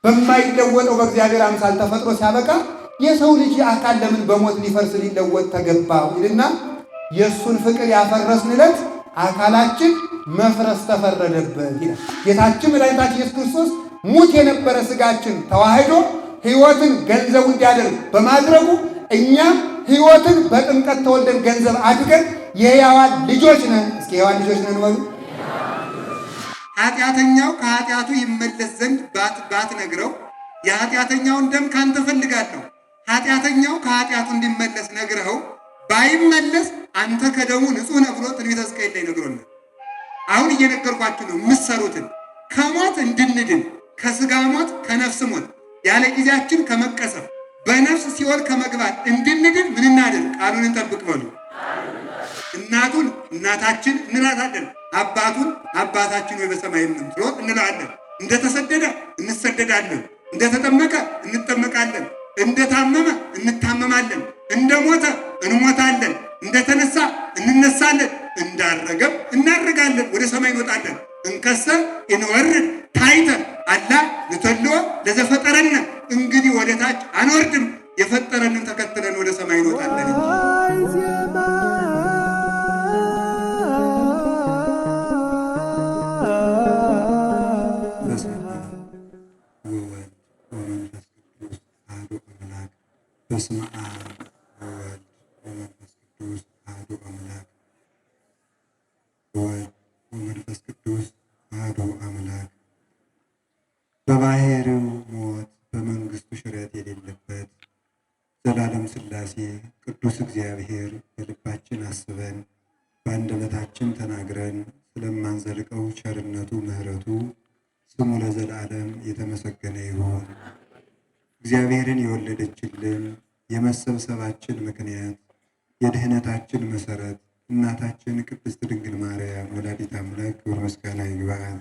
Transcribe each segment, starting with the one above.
በማይለወጠው በእግዚአብሔር አምሳል ተፈጥሮ ሲያበቃ የሰው ልጅ አካል ለምን በሞት ሊፈርስ ሊለወጥ ተገባው ይልና የእሱን ፍቅር ያፈረስን ዕለት አካላችን መፍረስ ተፈረደበት ይላል። ጌታችን መድኃኒታችን ኢየሱስ ክርስቶስ ሙት የነበረ ሥጋችን ተዋህዶ ሕይወትን ገንዘቡ እንዲያደርግ በማድረጉ እኛም ሕይወትን በጥምቀት ተወልደን ገንዘብ አድርገን የሕያዋን ልጆች ነን። እስኪ የሕያዋን ልጆች ነን በሉ። ኃጢአተኛው ከኃጢአቱ ይመለስ ዘንድ ባትነግረው የኃጢአተኛውን ደም ካንተ ፈልጋለሁ። ኃጢአተኛው ከኃጢአቱ እንዲመለስ ነግረኸው ባይመለስ አንተ ከደሙ ንጹሕ ነህ ብሎ ትንቢተ ሕዝቅኤል ላይ ነግሮናል። አሁን እየነገርኳችሁ ነው የምትሰሩትን ከሞት እንድንድን ከሥጋ ሞት ከነፍስ ሞት ያለ ጊዜያችን ከመቀሰፍ በነፍስ ሲኦል ከመግባት እንድንድን ምን እናድርግ? ቃሉን እንጠብቅ በሉ። እናቱን እናታችን እንላታለን፣ አባቱን አባታችን ወይ በሰማይ የምትኖር እንላለን። እንደተሰደደ እንሰደዳለን፣ እንደተጠመቀ እንጠመቃለን፣ እንደታመመ እንታመማለን፣ እንደሞተ እንሞታለን፣ እንደተነሳ እንነሳለን፣ እንዳረገም እናረጋለን፣ ወደ ሰማይ እንወጣለን። እንከሰ እንወርድ ታይተ አላ ንተልዎ ለዘፈጠረነ እንግዲህ ወደ ታች አንወርድም፣ የፈጠረንን ተከትለን ወደ ሰማይ እንወጣለን እንጂ። በስመ አብ ወወልድ ወመንፈስ ቅዱስ አሐዱ አምላክ ወወልድ ወመንፈስ ቅዱስ አሐዱ አምላክ። በባሕርዩ ሞት በመንግሥቱ ሽረት የሌለበት ዘላለም ሥላሴ ቅዱስ እግዚአብሔር በልባችን አስበን በአንደበታችን ተናግረን ስለማንዘልቀው ቸርነቱ ምሕረቱ ስሙ ለዘላለም የተመሰገነ ይሁን። እግዚአብሔርን የወለደችልን የመሰብሰባችን ምክንያት የድኅነታችን መሠረት እናታችን ቅድስት ድንግል ማርያም ወላዲተ አምላክ ክብር ምስጋና ይግባል።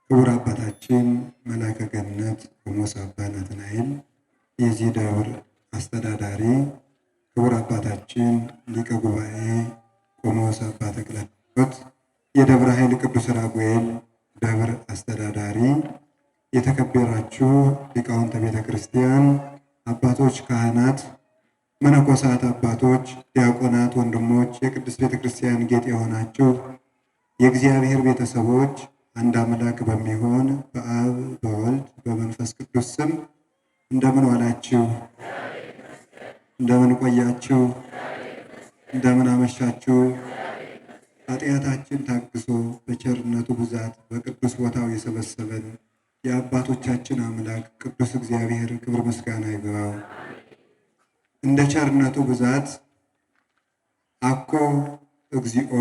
ክቡር አባታችን መላከ ገነት ቆሞስ አባ ናትናኤል የዚህ ደብር አስተዳዳሪ፣ ክቡር አባታችን ሊቀ ጉባኤ ቆሞስ አባ ተክለ ሃይማኖት የደብረ ኃይል ቅዱስ ራጉኤል ደብር አስተዳዳሪ፣ የተከበራችሁ ሊቃውንተ ቤተ ክርስቲያን አባቶች፣ ካህናት፣ መነኮሳት፣ አባቶች፣ ዲያቆናት፣ ወንድሞች፣ የቅድስት ቤተ ክርስቲያን ጌጥ የሆናችሁ የእግዚአብሔር ቤተሰቦች አንድ አምላክ በሚሆን በአብ በወልድ በመንፈስ ቅዱስ ስም እንደምን ዋላችሁ? እንደምን ቆያችሁ? እንደምን አመሻችሁ? ኃጢአታችን ታግሶ በቸርነቱ ብዛት በቅዱስ ቦታው የሰበሰበን የአባቶቻችን አምላክ ቅዱስ እግዚአብሔር ክብር ምስጋና ይግባው። እንደ ቸርነቱ ብዛት አኮ እግዚኦ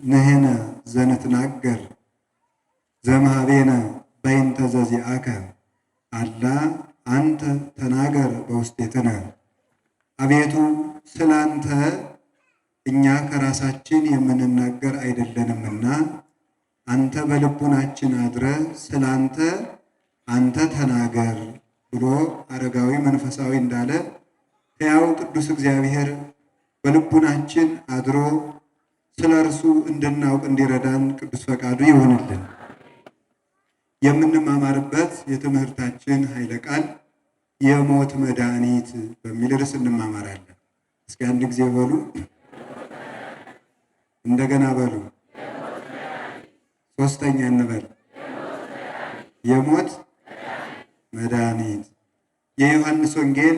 ንሕነ ዘንትናገር ዘመሃቤነ በይንተ ዘዚአከ አላ አንተ ተናገር በውስጤትነ። አቤቱ ስላንተ እኛ ከራሳችን የምንናገር አይደለንምና አንተ በልቡናችን አድረ ስላንተ አንተ ተናገር ብሎ አረጋዊ መንፈሳዊ እንዳለ ሕያው ቅዱስ እግዚአብሔር በልቡናችን አድሮ ስለ እርሱ እንድናውቅ እንዲረዳን ቅዱስ ፈቃዱ ይሆንልን። የምንማማርበት የትምህርታችን ኃይለ ቃል የሞት መድኃኒት በሚል ርዕስ እንማማራለን። እስኪ አንድ ጊዜ በሉ፣ እንደገና በሉ፣ ሶስተኛ እንበል። የሞት መድኃኒት የዮሐንስ ወንጌል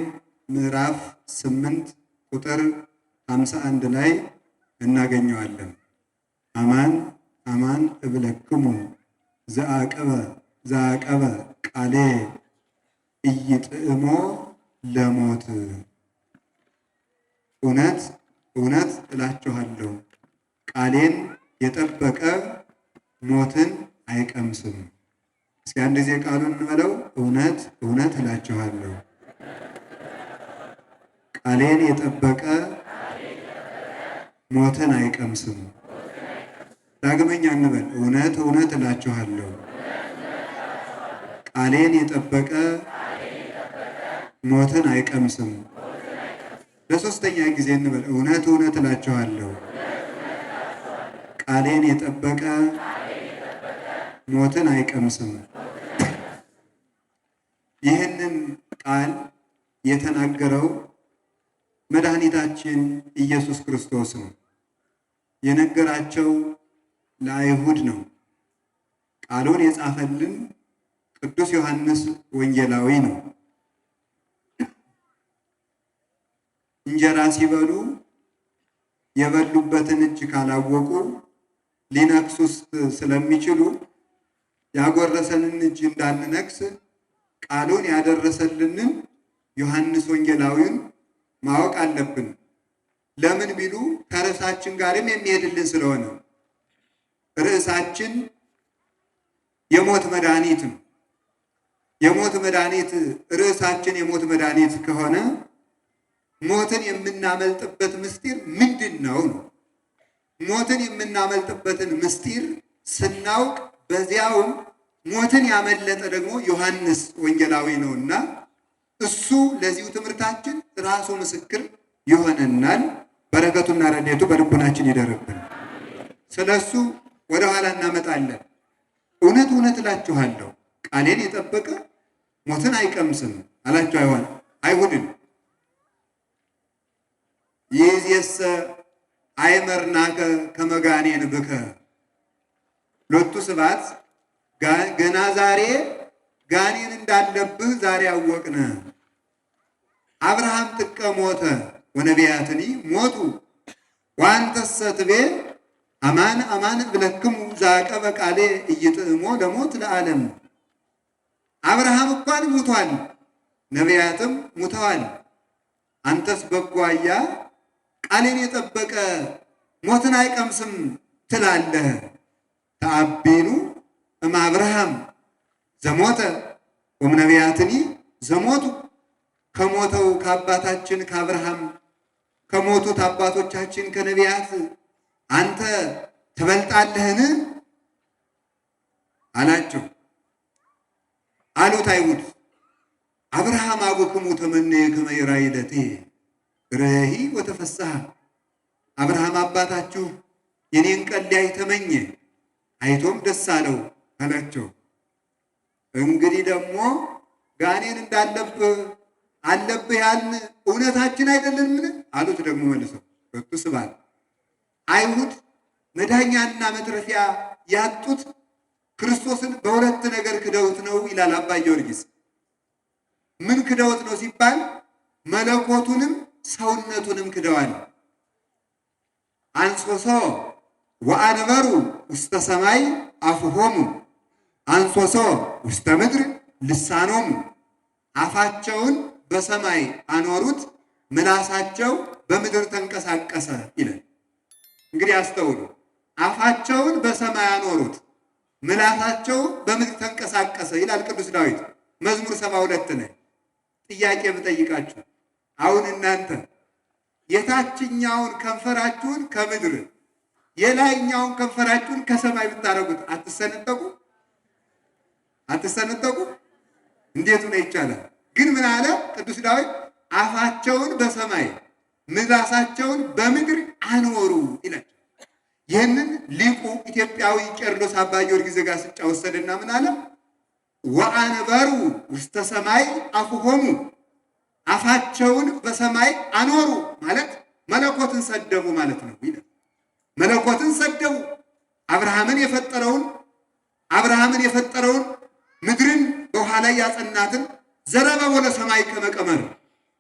ምዕራፍ 8 ቁጥር 51 ላይ እናገኘዋለን። አማን አማን እብለክሙ ዘአቀበ ቃሌ ኢይጥዕሞ ለሞት። እውነት እውነት እላችኋለሁ ቃሌን የጠበቀ ሞትን አይቀምስም። እስኪ አንድ ጊዜ ቃሉን እንበለው። እውነት እውነት እላችኋለሁ ቃሌን የጠበቀ ሞትን አይቀምስም። ዳግመኛ እንበል። እውነት እውነት እላችኋለሁ ቃሌን የጠበቀ ሞትን አይቀምስም። ለሶስተኛ ጊዜ እንበል። እውነት እውነት እላችኋለሁ ቃሌን የጠበቀ ሞትን አይቀምስም። ይህንን ቃል የተናገረው መድኃኒታችን ኢየሱስ ክርስቶስ ነው። የነገራቸው ለአይሁድ ነው። ቃሉን የጻፈልን ቅዱስ ዮሐንስ ወንጌላዊ ነው። እንጀራ ሲበሉ የበሉበትን እጅ ካላወቁ ሊነክሱስ ስለሚችሉ ያጎረሰንን እጅ እንዳንነክስ ቃሉን ያደረሰልንን ዮሐንስ ወንጌላዊን ማወቅ አለብን። ለምን ቢሉ ከርዕሳችን ጋርም የሚሄድልን ስለሆነ። ርዕሳችን የሞት መድኃኒት ነው። የሞት መድኃኒት ርዕሳችን የሞት መድኃኒት ከሆነ ሞትን የምናመልጥበት ምስጢር ምንድን ነው? ሞትን የምናመልጥበትን ምስጢር ስናውቅ በዚያውም ሞትን ያመለጠ ደግሞ ዮሐንስ ወንጌላዊ ነውና እሱ ለዚሁ ትምህርታችን ራሱ ምስክር ይሆነናል። በረከቱና ረድኤቱ በልቡናችን ይደርብን። ስለሱ ወደ ኋላ እናመጣለን። እውነት እውነት እላችኋለሁ ቃሌን የጠበቀ ሞትን አይቀምስም አላቸው አይሁድን። ይእዜሰ አይመርናከ ከመ ጋኔን ብከ ሎቱ ስብሐት። ገና ዛሬ ጋኔን እንዳለብህ ዛሬ አወቅነ። አብርሃም ጥቀ ሞተ ወነቢያትኒ ሞቱ ወአንተሰ ትቤ አማን አማን እብለክሙ ዘዐቀበ ቃሌ ኢይጥዕሞ ለሞት ለዓለም። አብርሃም እንኳን ሙቷል፣ ነቢያትም ሙተዋል። አንተስ በጓያ ቃሌን የጠበቀ ሞትን አይቀምስም ትላለህ። ተአቤኑ እምአብርሃም ዘሞተ ወእምነቢያትኒ ዘሞቱ። ከሞተው ከአባታችን ከአብርሃም ከሞቱት አባቶቻችን ከነቢያት አንተ ትበልጣለህን አላቸው። አሉት አይሁድ አብርሃም አቡክሙ ተመነየ ከመ ይራይ ዕለቴ ርኅይ ወተፈስሐ። አብርሃም አባታችሁ የኔን ቀን ሊያይ ተመኘ፣ አይቶም ደስ አለው አላቸው። እንግዲህ ደግሞ ጋኔን አለብህ ያልን እውነታችን አይደለምን አሉት። ደግሞ መልሰው ሎቱ ስብሐት። አይሁድ መዳኛና መትረፊያ ያጡት ክርስቶስን በሁለት ነገር ክደውት ነው ይላል አባ ጊዮርጊስ። ምን ክደውት ነው ሲባል መለኮቱንም ሰውነቱንም ክደዋል። አንሶሶ ወአንበሩ ውስተ ሰማይ አፍሆሙ አንሶሶ ውስተ ምድር ልሳኖሙ። አፋቸውን በሰማይ አኖሩት፣ ምላሳቸው በምድር ተንቀሳቀሰ ይላል። እንግዲህ አስተውሉ። አፋቸውን በሰማይ አኖሩት፣ ምላሳቸው በምድር ተንቀሳቀሰ ይላል ቅዱስ ዳዊት መዝሙር 72 ላይ። ጥያቄ ብጠይቃችሁ አሁን እናንተ የታችኛውን ከንፈራችሁን ከምድር የላይኛውን ከንፈራችሁን ከሰማይ ብታረጉት አትሰነጠቁ? እንዴት ነው ይቻላል? ግን ምን አለ ቅዱስ ዳዊት? አፋቸውን በሰማይ ምላሳቸውን በምድር አኖሩ ይላል። ይህንን ሊቁ ኢትዮጵያዊ ቄርሎስ አባ ጊዮርጊስ ዘጋስጫ ወሰደና ምን አለ? ወአንበሩ ውስተ ሰማይ አፍሆሙ። አፋቸውን በሰማይ አኖሩ ማለት መለኮትን ሰደቡ ማለት ነው ይላል። መለኮትን ሰደቡ። አብርሃምን የፈጠረውን ምድርን በውሃ ላይ ያጸናትን ዘረበ ለሰማይ ከመቀመር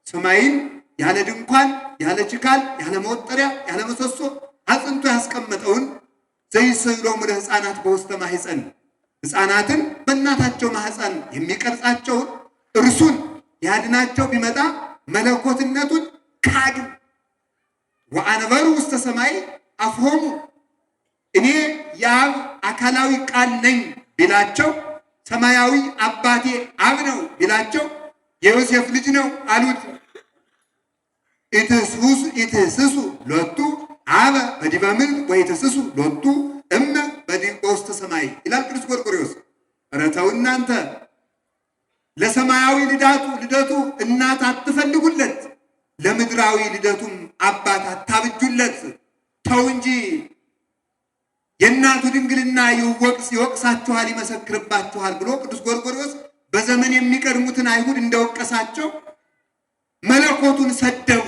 ሰማይን ያለ ድንኳን ያለ ችካል ያለ መወጠሪያ ያለ ምሰሶ አጽንቶ ያስቀመጠውን ዘይስዕሎሙ ለሕፃናት በውስተ ማኅፀን ሕፃናትን በእናታቸው ማኅፀን የሚቀርጻቸውን እርሱን ያድናቸው ቢመጣ መለኮትነቱን ካዱ። ወአንበሩ ውስተ ሰማይ አፍሆሙ። እኔ የአብ አካላዊ ቃል ነኝ ቢላቸው ሰማያዊ አባቴ አብ ነው ቢላቸው የዮሴፍ ልጅ ነው አሉት። ኢትስሱ ሎቱ አበ በዲበ ምድር ወኢትስሱ ሎቱ እመ በውስተ ሰማይ ይላል ቅዱስ ጎርጎርዮስ። ኧረ ተው እናንተ፣ ለሰማያዊ ልደቱ እናት አትፈልጉለት፣ ለምድራዊ ልደቱም አባት አታብጁለት። ተው እንጂ የእናቱ ድንግልና ይወቅሳችኋል፣ ይመሰክርባችኋል ብሎ ቅዱስ ጎርጎርዮስ በዘመን የሚቀድሙትን አይሁድ እንደወቀሳቸው መለኮቱን ሰደቡ።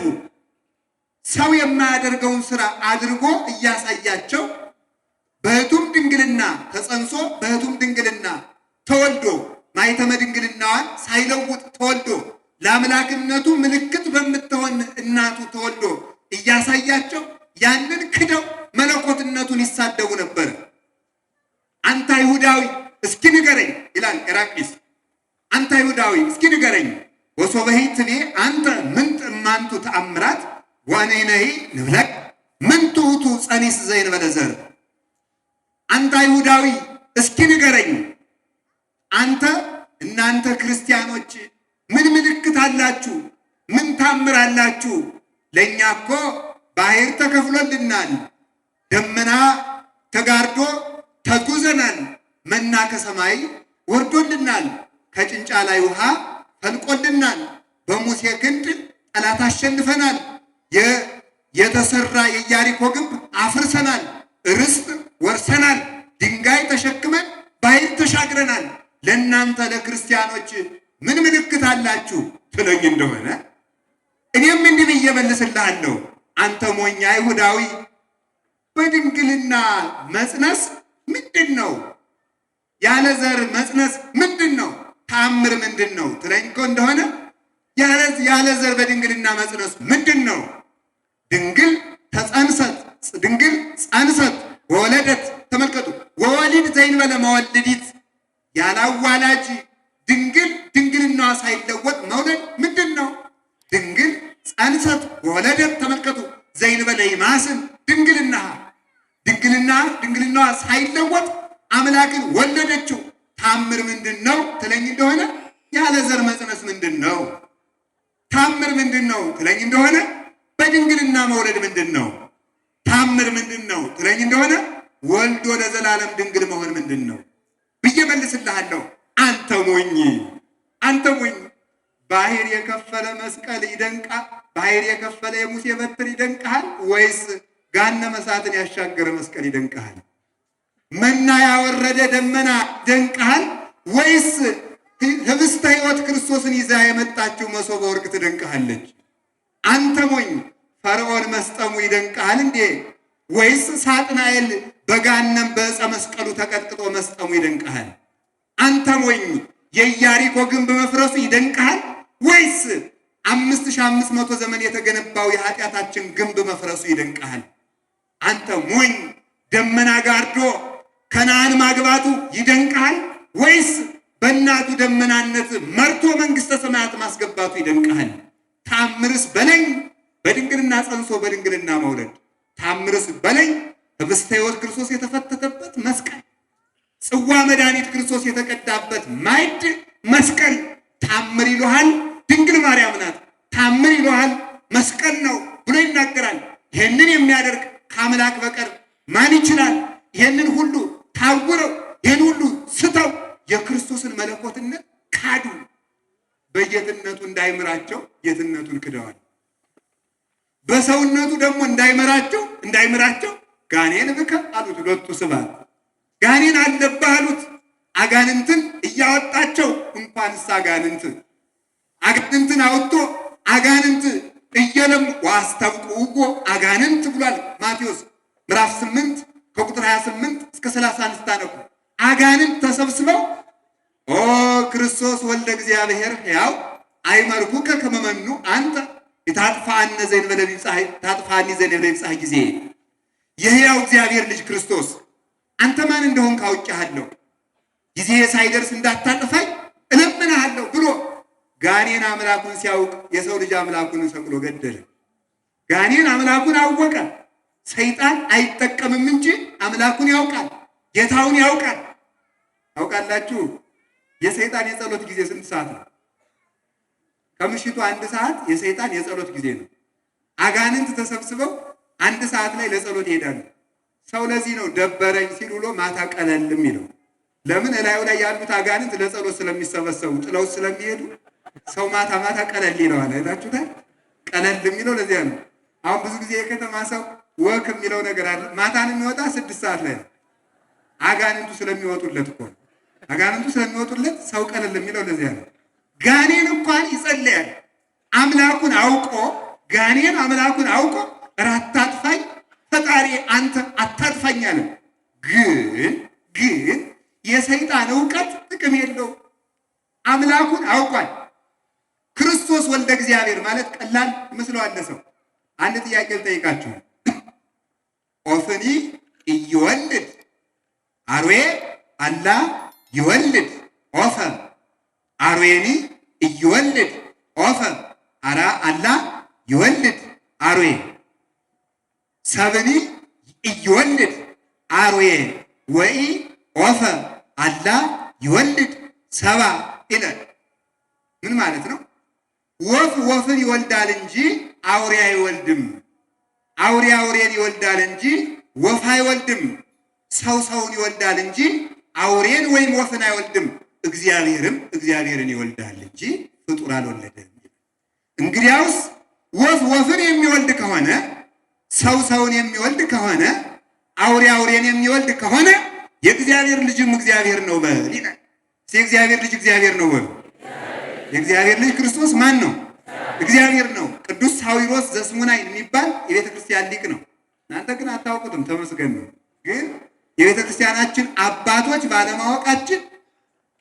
ሰው የማያደርገውን ስራ አድርጎ እያሳያቸው በሕቱም ድንግልና ተጸንሶ በሕቱም ድንግልና ተወልዶ ማኅተመ ድንግልናዋን ሳይለውጥ ተወልዶ ለአምላክነቱ ምልክት በምትሆን እናቱ ተወልዶ እያሳያቸው ያንን ክደው መለኮትነቱን ይሳደቡ ነበር። አንተ አይሁዳዊ እስኪ ንገረኝ ይላል ኤራቅሊስ። አንተ አይሁዳዊ እስኪ ንገረኝ ወሶበሂ ትቤ አንተ ምንት እማንቱ ተአምራት ወአኔነሂ ንብለክ ምንቱ ውእቱ ጸኒስ ዘእንበለ ዘር። አንተ አይሁዳዊ እስኪ ንገረኝ፣ አንተ እናንተ ክርስቲያኖች ምን ምልክት አላችሁ? ምን ታምር አላችሁ? ለእኛ እኮ ባሕር ተከፍሎልናል፣ ደመና ተጋርዶ ተጉዘናል፣ መና ከሰማይ ወርዶልናል፣ ከጭንጫ ላይ ውሃ ፈልቆልናል፣ በሙሴ ክንድ ጠላት አሸንፈናል፣ የተሰራ የኢያሪኮ ግንብ አፍርሰናል፣ ርስት ወርሰናል፣ ድንጋይ ተሸክመን ባሕር ተሻግረናል። ለእናንተ ለክርስቲያኖች ምን ምልክት አላችሁ ትለኝ እንደሆነ እኔም እንዲህ ብዬ እመልስልሃለሁ። አንተ ሞኝ አይሁዳዊ፣ በድንግልና መጽነስ ምንድን ነው? ያለ ዘር መጽነስ ምንድን ነው? ተአምር ምንድን ነው ትለኝ እንደሆነ ያለ ዘር በድንግልና መጽነስ ምንድን ነው? ድንግል ጸንሰት ወወለደት። ተመልከቱ፣ ወወሊድ ዘእንበለ መወልዲት፣ ያላዋላጅ ድንግል ድንግልናዋ ሳይለወጥ መውለድ ምንድን ነው? ድንግል ጸንሰት ወወለደት። ተመልከቱ፣ ዘእንበለ ይማስን ድንግልናዋ ሳይለወጥ አምላክን ወለደችው። ታምር ምንድን ነው ትለኝ እንደሆነ ያለ ዘር መጽነስ ምንድን ነው? ታምር ምንድን ነው ትለኝ እንደሆነ በድንግልና መውለድ ምንድን ነው? ታምር ምንድን ነው ትለኝ እንደሆነ ወልዶ ለዘላለም ድንግል መሆን ምንድን ነው ብዬ መልስልሃለሁ። አንተ ሞኝ፣ ባሕር የከፈለ መስቀል ይደንቃል? ባሕር የከፈለ የሙሴ በትር ይደንቅሃል? ወይስ ገሃነመ እሳትን ያሻገረ መስቀል ይደንቅሃል? መና ያወረደ ደመና ይደንቅሃል? ወይስ ህብስተ ሕይወት ክርስቶስን ይዛ የመጣችው መሶበ ወርቅ ትደንቅሃለች? አንተ ሞኝ፣ ፈርዖን መስጠሙ ይደንቅሃል እንዴ? ወይስ ሳጥናኤል በገሃነም በዕፀ መስቀሉ ተቀጥቅጦ መስጠሙ ይደንቅሃል? አንተ ሞኝ፣ የኢያሪኮ ግንብ መፍረሱ ይደንቅሃል? ወይስ 5500 ዘመን የተገነባው የኃጢአታችን ግንብ መፍረሱ ይደንቅሃል? አንተ ሞኝ፣ ደመና ጋርዶ ከነዓን ማግባቱ ይደንቅሃል? ወይስ በእናቱ ደመናነት መርቶ መንግሥተ ሰማያት ማስገባቱ ይደንቅሃል? ታምርስ በለኝ፣ በድንግልና ጸንሶ በድንግልና መውለድ። ታምርስ በለኝ፣ ህብስተ ሕይወት ክርስቶስ የተፈተተበት መስቀል፣ ጽዋ መድኃኒት ክርስቶስ የተቀዳበት ማዕድ መስቀል ታምር ይሉሃል? ድንግል ማርያም ናት። ታምር ይሉሃል? መስቀል ነው ብሎ ይናገራል። ይህንን የሚያደርግ ከአምላክ በቀር ማን ይችላል? ይህንን ሁሉ ታውረው፣ ይህን ሁሉ ስተው የክርስቶስን መለኮትነት ካዱ። በጌትነቱ እንዳይምራቸው ጌትነቱን ክደዋል። በሰውነቱ ደግሞ እንዳይምራቸው ጋኔን ብከ አሉት። ሁለቱ ስብሐት ጋኔን አለብህ አሉት። አጋንንትን እያወጣቸው እንኳንስ አጋንንትን አውጥቶ አጋንንት እየለም ዋስተብቁ አጋንንት ብሏል። ማቴዎስ ምዕራፍ 8 ከቁጥር 28 እስከ 31 ስታነቡ አጋንንት ተሰብስበው ኦ ክርስቶስ ወልደ እግዚአብሔር ሕያው አይመርኩከ ከመ መኑ አንተ ታጥፋኒ ዘእንበለ ቢጸሐ ጊዜ፣ የሕያው እግዚአብሔር ልጅ ክርስቶስ አንተ ማን እንደሆንክ አውቄሃለሁ፣ ጊዜ ሳይደርስ እንዳታጠፋኝ እለምንሃለሁ ብሎ ጋኔን አምላኩን ሲያውቅ የሰው ልጅ አምላኩን ሰቅሎ ገደለ። ጋኔን አምላኩን አወቀ። ሰይጣን አይጠቀምም እንጂ አምላኩን ያውቃል፣ ጌታውን ያውቃል። ታውቃላችሁ የሰይጣን የጸሎት ጊዜ ስንት ሰዓት ነው? ከምሽቱ 1 ሰዓት የሰይጣን የጸሎት ጊዜ ነው። አጋንንት ተሰብስበው 1 ሰዓት ላይ ለጸሎት ይሄዳሉ። ሰው ለዚህ ነው ደበረኝ ሲል ውሎ ማታ ቀለል የሚለው። ለምን? እላዩ ላይ ያሉት አጋንንት ለጸሎት ስለሚሰበሰቡ ጥለው ስለሚሄዱ ሰው ማታ ቀለል ይለዋል። አይታችሁታል? ቀለል የሚለው ለዚያ ነው። አሁን ብዙ ጊዜ የከተማ ሰው ወክ የሚለው ነገር አለ። ማታን የሚወጣ 6 ሰዓት ላይ ነው። አጋንንቱ ስለሚወጡለት እኮ አጋንንቱ ስለሚወጡለት ሰው ቀለል የሚለው ለዚያ ነው። ጋኔን እንኳን ይጸልያል አምላኩን አውቆ፣ ጋኔን አምላኩን አውቆ አታጥፋኝ ፈጣሪ አንተ አታጥፋኝ አለ። ግን የሰይጣን ዕውቀት ጥቅም የለው። አምላኩን አውቋል። ክርስቶስ ወልደ እግዚአብሔር ማለት ቀላል መስሎአል ሰው። አንድ ጥያቄ ልጠይቃችሁ። ኦፍኒ እይወልድ አርዌ አላ ይወልድ ኦፈ አርዌኒ እይወልድ ኦፈ አራ አላ ይወልድ አርዌ ሰብኒ እይወልድ አርዌ ወኢ ኦፈ አላ ይወልድ ሰባ ይላል። ምን ማለት ነው? ወፍ ወፍን ይወልዳል እንጂ አውሬ አይወልድም። አውሬ አውሬን ይወልዳል እንጂ ወፍ አይወልድም። ሰው ሰውን ይወልዳል እንጂ አውሬን ወይም ወፍን አይወልድም። እግዚአብሔርም እግዚአብሔርን ይወልዳል እንጂ ፍጡር አልወለደም። እንግዲያውስ ወፍ ወፍን የሚወልድ ከሆነ፣ ሰው ሰውን የሚወልድ ከሆነ፣ አውሬ አውሬን የሚወልድ ከሆነ የእግዚአብሔር ልጅም እግዚአብሔር ነው በል ይላል። የእግዚአብሔር ልጅ እግዚአብሔር ነው በል። የእግዚአብሔር ልጅ ክርስቶስ ማን ነው? እግዚአብሔር ነው። ቅዱስ ሳዊሮስ ዘስሙናይን የሚባል የቤተ ክርስቲያን ሊቅ ነው። እናንተ ግን አታውቁትም፣ ተመስገን ነው። ግን የቤተ ክርስቲያናችን አባቶች ባለማወቃችን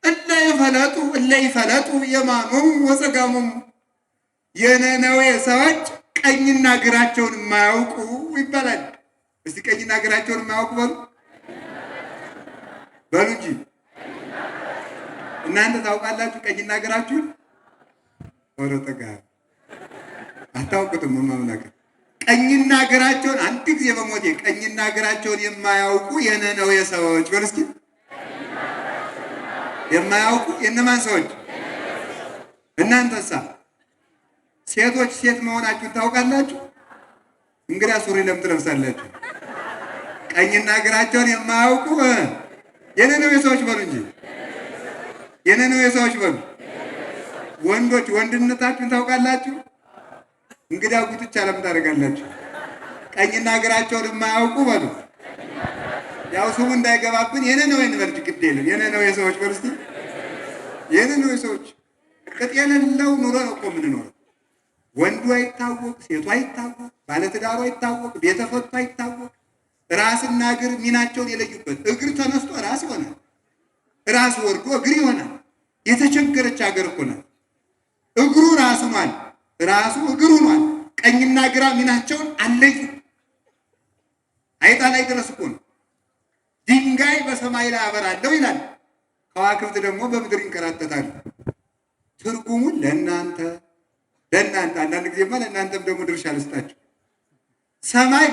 እለ ይፈለጡ የማኖሙ ወጸጋሙም የነነዌ ሰዎች ቀኝና ግራቸውን የማያውቁ ይባላል። እስቲ ቀኝና ግራቸውን የማያውቁ በሉ እንጂ እናንተ ታውቃላችሁ ቀኝና ግራችሁን? ወረጠጋ አታውቁትም። ማምላክ ቀኝና ግራቸውን አንድ ጊዜ በሞቴ ቀኝና ግራቸውን የማያውቁ የነነዌ ሰዎች በሉ እስኪ። የማያውቁ የነማን ሰዎች? እናንተሳ ሴቶች ሴት መሆናችሁን ታውቃላችሁ? እንግዲያ ሱሪ ለምን ትለብሳላችሁ? ቀኝና ግራቸውን የማያውቁ የነነዌ ሰዎች በሉ እንጂ የነነዌ ሰዎች በሉ። ወንዶች ወንድነታችሁን ታውቃላችሁ? እንግዲያ ጉትቻ ለምን ታደርጋላችሁ? ቀኝና ግራቸውን የማያውቁ በሉ። ያው ስሙ እንዳይገባብን የነነዌ እንበል፣ ግድ የለም። የነነዌ ሰዎች በሉ እስኪ። የነነዌ ሰዎች ቅጥ የሌለው ኑሮ ነው እኮ የምንኖረው። ወንዱ አይታወቅ፣ ሴቱ አይታወቅ፣ ባለትዳሩ አይታወቅ፣ ቤተፈቱ አይታወቅ። ራስና እግር ሚናቸውን የለዩበት። እግር ተነስቶ ራስ ይሆናል፣ ራስ ወርዶ እግር ይሆናል። የተቸገረች ሀገር እኮ ናት። እግሩ ራስ ሆኗል፣ ራሱ እግር ሆኗል። ቀኝና ግራ ሚናቸውን አለዩ። አይጣ ላይ ድረስ እኮ ነው። ድንጋይ በሰማይ ላይ አበራለሁ ይላል፣ ከዋክብት ደግሞ በምድር ይንከራተታሉ። ትርጉሙን ለእናንተ አንዳንድ ጊዜማ ለእናንተም ደግሞ ድርሻ ልስጣችሁ። ሰማይ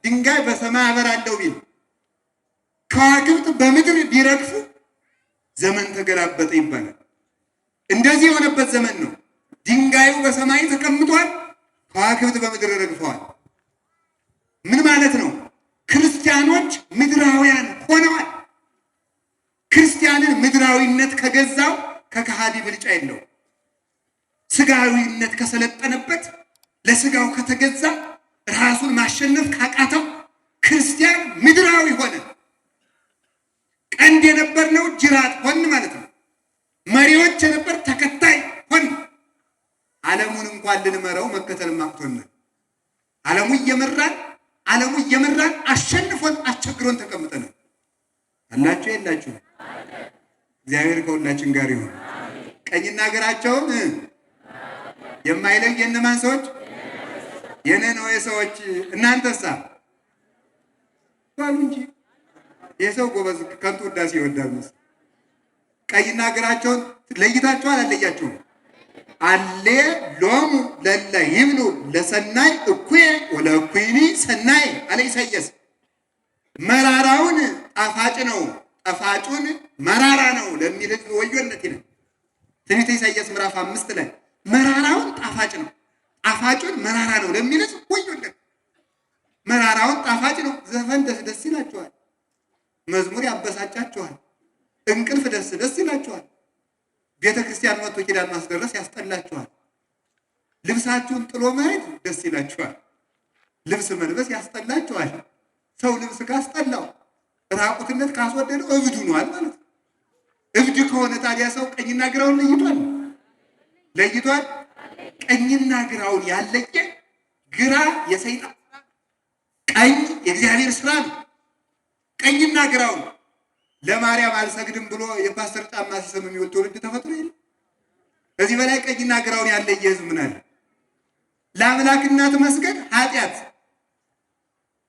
ድንጋይ በሰማይ አበራለሁ ቢል ከዋክብት በምድር ቢረግፉ ዘመን ተገላበጠ ይባላል። እንደዚህ የሆነበት ዘመን ነው። ድንጋዩ በሰማይ ተቀምጧል፣ ከዋክብት በምድር ረግፈዋል። ምን ማለት ነው? ክርስቲያኖች ምድራውያን ሆነዋል። ክርስቲያንን ምድራዊነት ከገዛው ከከሃዲ ብልጫ የለው። ስጋዊነት ከሰለጠነበት ለስጋው ከተገዛ ራሱን ማሸነፍ ካቃተው ክርስቲያን ምድራዊ ሆነ። ቀንድ የነበርነው ጅራት ሆን ማለት ነው። መሪዎች የነበር ተከታይ ሆን። ዓለሙን እንኳን ልንመራው መከተል ማቅቶን ዓለሙ እየመራን አሸንፎን አስቸግሮን ተቀምጠናል። አላችሁ የላችሁ? እግዚአብሔር ከሁላችን ጋር ይሁን። ቀኝና ግራቸውን የማይለይ የነማን ሰዎች? የነነዌ ሰዎች። እናንተሳ ባሉ እንጂ የሰው ጎበዝ ከንቱ ውዳሴ ይወዳል መሰለኝ። ቀኝና ግራቸውን ለይታችኋል? አለያችሁም? አሌ ሎሙ ለለ ይብሉ ለሰናይ እኩየ ወለእኩይኒ ሰናይ አለ ኢሳይያስ። መራራውን ጣፋጭ ነው፣ ጣፋጩን መራራ ነው ለሚል ሕዝብ ወዮለት ይላል ትንቢተ ኢሳይያስ ምዕራፍ 5 ላይ። መራራውን ጣፋጭ ነው፣ ጣፋጩን መራራ ነው ለሚል ሕዝብ ወዮለት። መራራውን ጣፋጭ ነው። ዘፈን ደስ ይላችኋል፣ መዝሙር ያበሳጫችኋል፣ እንቅልፍ ደስ ይላችኋል። ቤተ ክርስቲያን መጥቶ ኪዳን ማስደረስ ያስጠላችኋል። ልብሳችሁን ጥሎ መሄድ ደስ ይላችኋል። ልብስ መልበስ ያስጠላችኋል። ሰው ልብስ ካስጠላው ራቁትነት ካስወደደው እብድ ሆኗል ማለት ነው። እብድ ከሆነ ታዲያ ሰው ቀኝና ግራውን ለይቷል። ቀኝና ግራውን ያለየ ግራ የሰይጣን ቀኝ የእግዚአብሔር ስራ ነው። ቀኝና ግራውን ለማርያም አልሰግድም ብሎ የፓስተር ጫማ ሲሰም የሚውል ትውልድ ተፈጥሮ የለ። ከዚህ በላይ ቀኝና ግራውን ያለየ ህዝብ ምን አለ? ለአምላክ እናት መስገድ ኃጢአት፣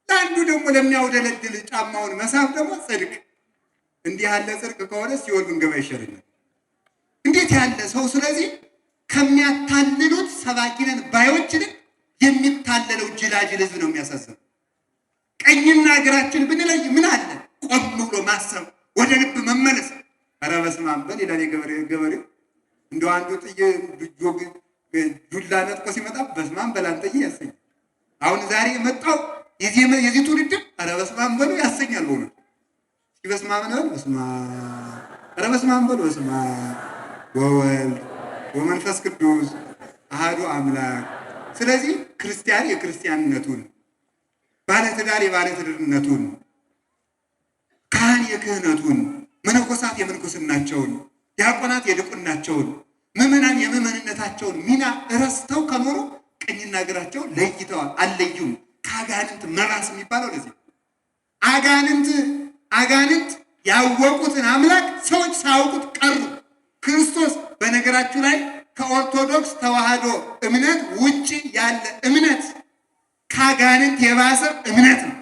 ለአንዱ ደግሞ ለሚያውደለድል ጫማውን መሳብ ደግሞ ጽድቅ። እንዲህ ያለ ጽድቅ ከሆነ ሲኦል ብንገባ ይሻለናል። እንዴት ያለ ሰው! ስለዚህ ከሚያታልሉት ሰባኪነን ባዮች ይልቅ የሚታለለው ጅላጅል ህዝብ ነው የሚያሳዝነው። ቀኝና እግራችን ብንለይ ምን አለ? ቆም ብሎ ማሰብ፣ ወደ ልብ መመለስ። ኧረ በስመ አብ በል ይላል ገበሬው። እንደው አንዱ ጥዬ ዱላ ነጥቆ ሲመጣ በስመ አብ በል አንተዬ ያሰኛል። አሁን ዛሬ የመጣው የዚህ ትውልድ ኧረ በስመ አብ በሉ ያሰኛል። ሆነ እስኪ በስመ አብ ነው በስመ አብ ኧረ በስመ አብ በሉ በስመ አብ ወወልድ ወመንፈስ ቅዱስ አሐዱ አምላክ። ስለዚህ ክርስቲያን የክርስቲያንነቱን፣ ባለትዳር የባለትዳርነቱን፣ ካህን የክህነቱን፣ መነኮሳት የምንኩስናቸውን፣ ዲያቆናት የድቁናቸውን፣ ምዕመናን የምዕመንነታቸውን ሚና ረስተው ከኖሩ ቀኝና እግራቸው ለይተዋል፣ አልለዩም። ከአጋንንት መራስ የሚባለው ለዚህ አጋንንት ያወቁትን አምላክ ሰዎች ሳያውቁት ቀሩ። ክርስቶስ በነገራችሁ ላይ ከኦርቶዶክስ ተዋህዶ እምነት ውጪ ያለ እምነት ከአጋንንት የባሰ እምነት ነው።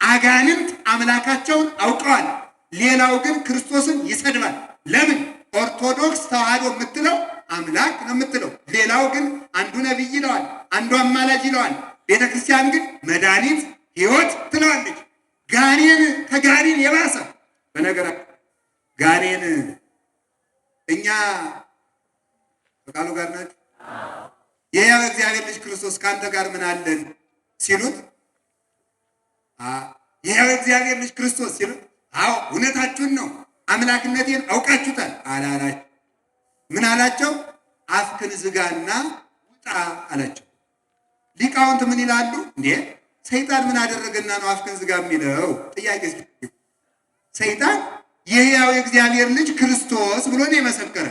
አጋንንት አምላካቸውን አውቀዋል። ሌላው ግን ክርስቶስን ይሰድባል። ለምን? ኦርቶዶክስ ተዋህዶ የምትለው አምላክ ነው የምትለው። ሌላው ግን አንዱ ነቢይ ይለዋል፣ አንዱ አማላጅ ይለዋል። ቤተ ክርስቲያን ግን መድኃኒት ሕይወት ትለዋለች። ጋኔን ከጋኔን የባሰ በነገራችሁ ጋኔን እኛ በቃሉ ጋር ናችሁ። የሕያው እግዚአብሔር ልጅ ክርስቶስ ከአንተ ጋር ምን አለን ሲሉት፣ የሕያው እግዚአብሔር ልጅ ክርስቶስ ሲሉት፣ አዎ እውነታችሁን ነው አምላክነቴን አውቃችሁታል አላላቸው። ምን አላቸው? አፍክን ዝጋና ውጣ አላቸው። ሊቃውንት ምን ይላሉ? እንዴ ሰይጣን ምን አደረገና ነው አፍክን ዝጋ የሚለው? ጥያቄ ሰይጣን የሕያው የእግዚአብሔር ልጅ ክርስቶስ ብሎ ነው የመሰከረ።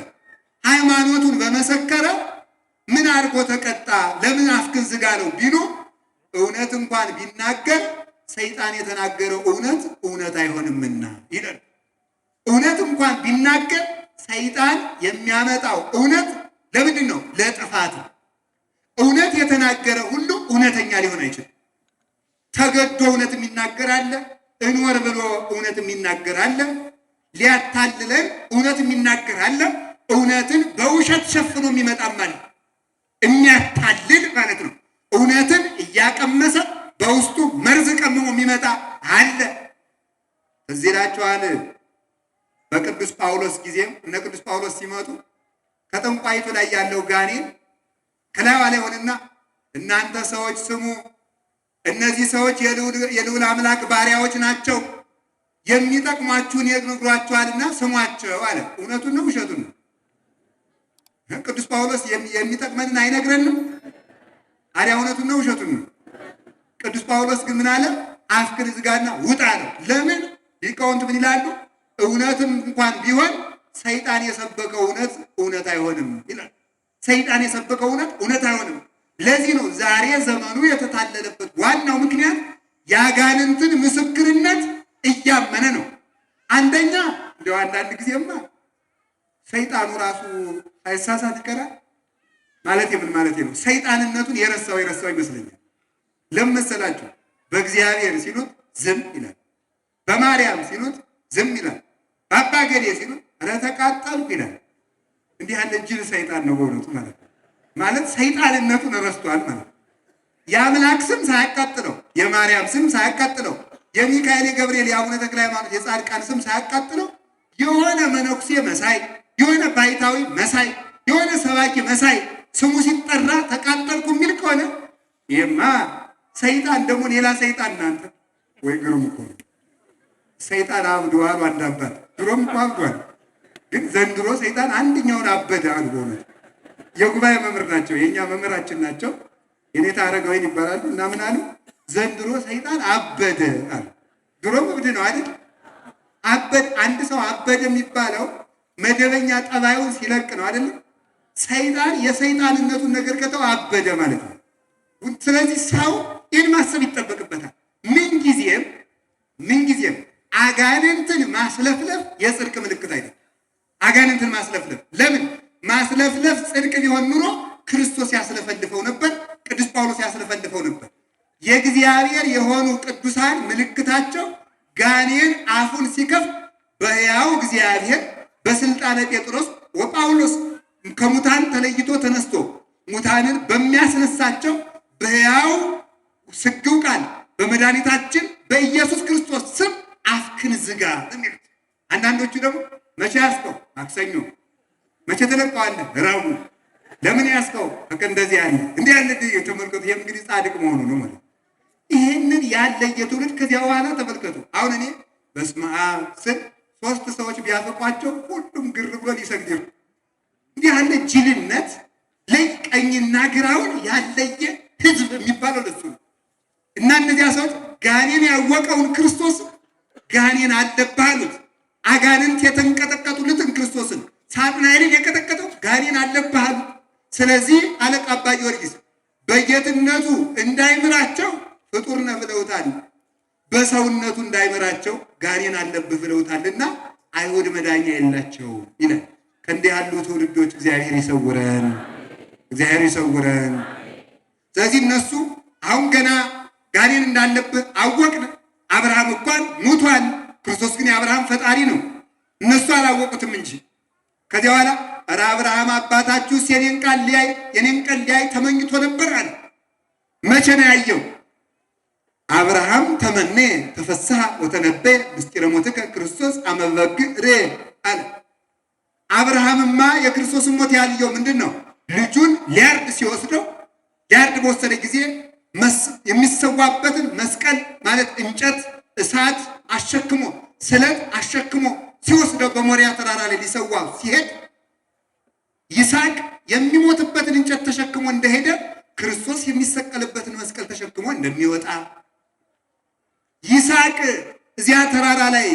ሃይማኖቱን በመሰከረ ምን አድርጎ ተቀጣ? ለምን አፍክን ዝጋ ነው ቢሉ፣ እውነት እንኳን ቢናገር ሰይጣን የተናገረው እውነት አይሆንምና ይላል። እውነት እንኳን ቢናገር ሰይጣን የሚያመጣው እውነት ለምንድን ነው? ለጥፋት። እውነት የተናገረ ሁሉ እውነተኛ ሊሆን አይችልም። ተገዶ እውነት የሚናገር አለ፣ እንወር ብሎ እውነት የሚናገር አለ፣ ሊያታልለን እውነት የሚናገር አለ፣ እውነትን በውሸት ሸፍኖ የሚመጣም አለ። የሚያታልል ማለት ነው። እውነትን እያቀመሰ በውስጡ መርዝ ቀምሞ የሚመጣ አለ። እዚህ እላችኋል። በቅዱስ ጳውሎስ ጊዜም እነ ቅዱስ ጳውሎስ ሲመጡ ከጠንቋይቱ ላይ ያለው ጋኔን ከላይዋ ላይ ሆነና እናንተ ሰዎች ስሙ፣ እነዚህ ሰዎች የልዑል አምላክ ባሪያዎች ናቸው፣ የሚጠቅሟችሁን ይነግሯችኋልና ስሟቸው አለ። እውነቱን ነው ውሸቱን ነው? ቅዱስ ጳውሎስ የሚጠቅመንን አይነግረንም? አዲያ እውነቱን ነው ውሸቱን ነው? ቅዱስ ጳውሎስ ግን ምን አለ? አፍክን ዝጋና ውጣ ነው። ለምን? ሊቃውንት ምን ይላሉ? እውነትም እንኳን ቢሆን ሰይጣን የሰበከው እውነት አይሆንም ይላል። ሰይጣን የሰበከው እውነት አይሆንም። ለዚህ ነው ዛሬ ዘመኑ የተታለለበት ዋናው ምክንያት የአጋንንትን ምስክርነት እያመነ ነው። አንደኛ እንደው አንዳንድ ጊዜማ ሰይጣኑ ራሱ ሳይሳሳት ይቀራል ማለት ምን ማለት ነው? ሰይጣንነቱን የረሳው ይመስለኛል። ለምን መሰላችሁ? በእግዚአብሔር ሲሉት ዝም ይላል፣ በማርያም ሲሉት ዝም ይላል፣ በአባ ገሌ ሲሉት ኧረ ተቃጠልኩ ይላል። እንዲህ ያለ ጅል ሰይጣን ነው በእውነቱ ማለት ሰይጣንነቱን ረስቷል ማለት። የአምላክ ስም ሳያቃጥለው፣ የማርያም ስም ሳያቃጥለው፣ የሚካኤል የገብርኤል የአቡነ ተክለ ሃይማኖት የጻድቃን ስም ሳያቃጥለው የሆነ መነኩሴ መሳይ፣ የሆነ ባይታዊ መሳይ፣ የሆነ ሰባኪ መሳይ ስሙ ሲጠራ ተቃጠልኩ የሚል ከሆነ ይሄማ ሰይጣን ደግሞ ሌላ ሰይጣን እናንተ ወይ ግሩም እኮ ሰይጣን አብዷል። አንድ አባት ድሮም እኮ አብዷል፣ ግን ዘንድሮ ሰይጣን አንደኛውን አበደ አሉ። በእውነት የጉባኤ መምህር ናቸው፣ የእኛ መምህራችን ናቸው። የኔታ አረጋዊን ይባላሉ እና ምን አሉ? ዘንድሮ ሰይጣን አበደ አሉ። ድሮም እብድ ነው አይደል? አንድ ሰው አበደ የሚባለው መደበኛ ጠባዩን ሲለቅ ነው አይደለም? ሰይጣን የሰይጣንነቱን ነገር ከተው አበደ ማለት ነው። ስለዚህ ሰው ይህን ማሰብ ይጠበቅበታል። ምንጊዜም አጋንንትን ማስለፍለፍ የጽድቅ ምልክት አይደለም። አጋንንትን ማስለፍለፍ ለምን? ማስለፍለፍ ጽድቅ ቢሆን ኑሮ ክርስቶስ ያስለፈልፈው ነበር፣ ቅዱስ ጳውሎስ ያስለፈልፈው ነበር። የእግዚአብሔር የሆኑ ቅዱሳን ምልክታቸው ጋኔን አፉን ሲከፍት በሕያው እግዚአብሔር በስልጣነ ጴጥሮስ ወጳውሎስ ከሙታን ተለይቶ ተነስቶ ሙታንን በሚያስነሳቸው በሕያው ስግው ቃል በመድኃኒታችን በኢየሱስ ክርስቶስ ስም አፍክን ዝጋ። አንዳንዶቹ ደግሞ መቼ ያስከው? ማክሰኞ። መቼ ተለቀዋለህ? ረቡዕ። ለምን ያስከው? በቃ እንደዚህ ያለ እንዲህ ያለ ተመልከቱ። ይሄም እንግዲህ ጻድቅ መሆኑ ነው ማለት። ይህንን ያለየ ትውልድ ከዚያ በኋላ ተመልከቱ። አሁን እኔ በስመ አብ ስል 3 ሰዎች ቢያፈቋቸው ሁሉም ግር ብሎ ሊሰግድ ነው። እንዲህ ያለ ጅልነት ላይ ቀኝና ግራውን ያለየ ህዝብ የሚባለው ለሱ ነው። እና እነዚያ ሰዎች ጋኔን ያወቀውን ክርስቶስ ጋኔን አለብህ አሉት። አጋንንት የተንቀጠቀጡለትን ክርስቶስን ሳጥናኤልን የቀጠቀጠው ጋኔን አለብህ አሉት። ስለዚህ አለቃ አባ ጊዮርጊስ በጌትነቱ እንዳይምራቸው ፍጡር ነህ ብለውታል፣ በሰውነቱ እንዳይምራቸው ጋኔን አለብህ ብለውታልና አይሁድ መዳኛ የላቸው ይላል። ከእንዲህ ያሉ ትውልዶች እግዚአብሔር ይሰውረን፣ እግዚአብሔር ይሰውረን። ስለዚህ እነሱ አሁን ገና ጋኔን እንዳለብህ አወቅን። አብርሃም እንኳን ሙቷል፣ ክርስቶስ ግን የአብርሃም ፈጣሪ ነው። እነሱ አላወቁትም እንጂ ከዚያ በኋላ ኧረ አብርሃም አባታችሁስ የኔን ቀን ሊያይ ተመኝቶ ነበር አለ። መቼ ነው ያየው? አብርሃም ተመኔ ተፈስሐ ወተነበየ ምስጢረ ሞትከ ክርስቶስ አመ በግዕ ርኤ አለ። አብርሃምማ የክርስቶስን ሞት ያልየው ምንድን ነው? ልጁን ሊያርድ ሲወስደው፣ ሊያርድ በወሰደ ጊዜ የሚሰዋበትን መስቀል ማለት እንጨት እሳት አሸክሞ ስለት አሸክሞ ሲወስደው በሞሪያ ተራራ ላይ ሊሰዋ ሲሄድ ይስሐቅ የሚሞትበትን እንጨት ተሸክሞ እንደሄደ ክርስቶስ የሚሰቀልበትን መስቀል ተሸክሞ እንደሚወጣ፣ ይስሐቅ እዚያ ተራራ ላይ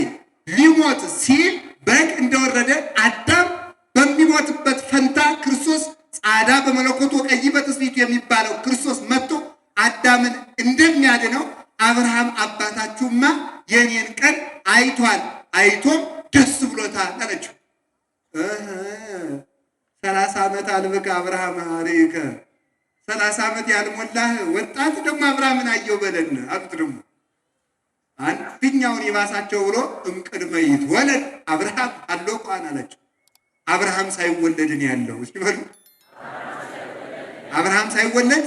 ሊሞት ሲል በግ እንደወረደ አዳም በሚሞትበት ፈንታ ክርስቶስ ጻዳ በመለኮቱ ቀይ በትስብእቱ የሚባለው ክርስቶስ መጥቶ አዳምን እንደሚያድነው አብርሃም አባታችሁማ የኔን ቀን አይቷል፣ አይቶም ደስ ብሎታል አለችው። 30 ዓመት አልበቃ አብርሃም አርኢከ 30 ዓመት ያልሞላህ ወጣት ደግሞ አብርሃምን አየው በለን አሉት። ደግሞ አንድኛውን ይባሳቸው ብሎ እምቅድመ ይትወለድ አብርሃም አለቋን አላቸው። አብርሃም ሳይወለድ እኔ ያለው እስኪ በሉ፣ አብርሃም ሳይወለድ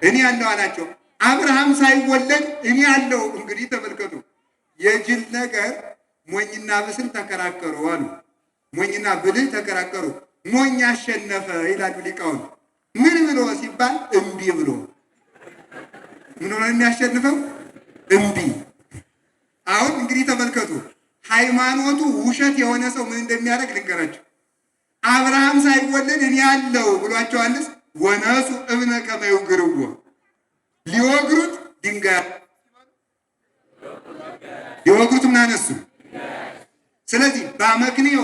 እኔ ያለው አላቸው። አብርሃም ሳይወለድ እኔ ያለው። እንግዲህ ተመልከቱ፣ የጅል ነገር ሞኝና ብስል ተከራከሩ አሉ። ሞኝና ብልህ ተከራከሩ። ሞኝ አሸነፈ ይላሉ ሊቃውንት። ምን ብሎ ሲባል እምቢ ብሎ። ምን ሆነ የሚያሸንፈው? እምቢ። አሁን እንግዲህ ተመልከቱ፣ ሃይማኖቱ ውሸት የሆነ ሰው ምን እንደሚያደርግ ልንገራቸው። አብርሃም ሳይወለድ እኔ ያለው ብሏቸዋልስ። ወነሱ እብነ ከመ ይውግርዎ፣ ሊወግሩት ድንጋይ ሊወግሩት ምን አነሱ? ስለዚህ በአመክንዮ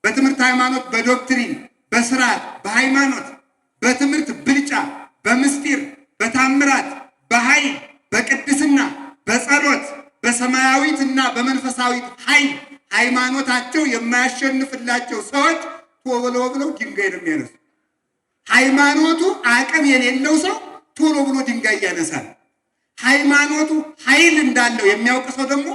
በትምህርት ሃይማኖት፣ በዶክትሪን፣ በስርዓት፣ በሃይማኖት፣ በትምህርት ብልጫ፣ በምስጢር፣ በታምራት፣ በኃይል፣ በቅድስና፣ በጸሎት፣ በሰማያዊትና በመንፈሳዊት ኃይል ሃይማኖታቸው የማያሸንፍላቸው ሰዎች ቶሎ ብለው ድንጋይ ነው የሚያነሱ። ሃይማኖቱ አቅም የሌለው ሰው ቶሎ ብሎ ድንጋይ ያነሳል። ሃይማኖቱ ኃይል እንዳለው የሚያውቅ ሰው ደግሞ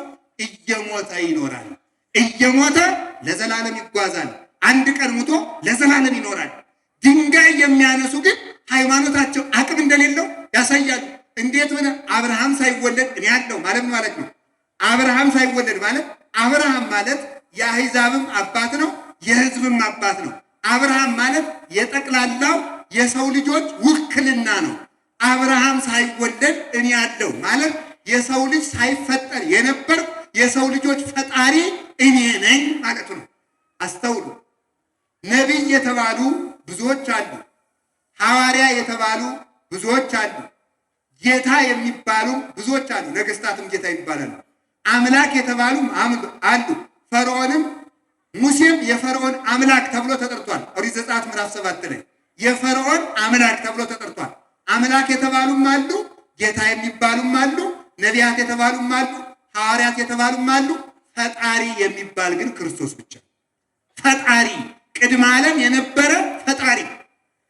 እየሞተ ይኖራል። እየሞተ ለዘላለም ይጓዛል። አንድ ቀን ሙቶ ለዘላለም ይኖራል። ድንጋይ የሚያነሱ ግን ሃይማኖታቸው አቅም እንደሌለው ያሳያሉ። እንዴት ሆነ? አብርሃም ሳይወለድ እኔ ያለው ማለት ነው። አብርሃም ሳይወለድ ማለት አብርሃም ማለት የአሕዛብም አባት ነው፣ የሕዝብም አባት ነው። አብርሃም ማለት የጠቅላላው የሰው ልጆች ውክልና ነው። አብርሃም ሳይወለድ እኔ ያለው ማለት የሰው ልጅ ሳይፈጠር የነበር የሰው ልጆች ፈጣሪ እኔ ነኝ ማለት ነው። አስተውሉ። ነቢይ የተባሉ ብዙዎች አሉ። ሐዋርያ የተባሉ ብዙዎች አሉ። ጌታ የሚባሉ ብዙዎች አሉ። ነገስታትም ጌታ ይባላሉ። አምላክ የተባሉ አሉ። ፈርዖንም ሙሴም የፈርዖን አምላክ ተብሎ ተጠርቷል። ኦሪት ዘጸአት ምዕራፍ 7 ላይ የፈርዖን አምላክ ተብሎ ተጠርቷል። አምላክ የተባሉም አሉ፣ ጌታ የሚባሉም አሉ፣ ነቢያት የተባሉም አሉ፣ ሐዋርያት የተባሉም አሉ። ፈጣሪ የሚባል ግን ክርስቶስ ብቻ። ፈጣሪ ቅድመ ዓለም የነበረ ፈጣሪ፣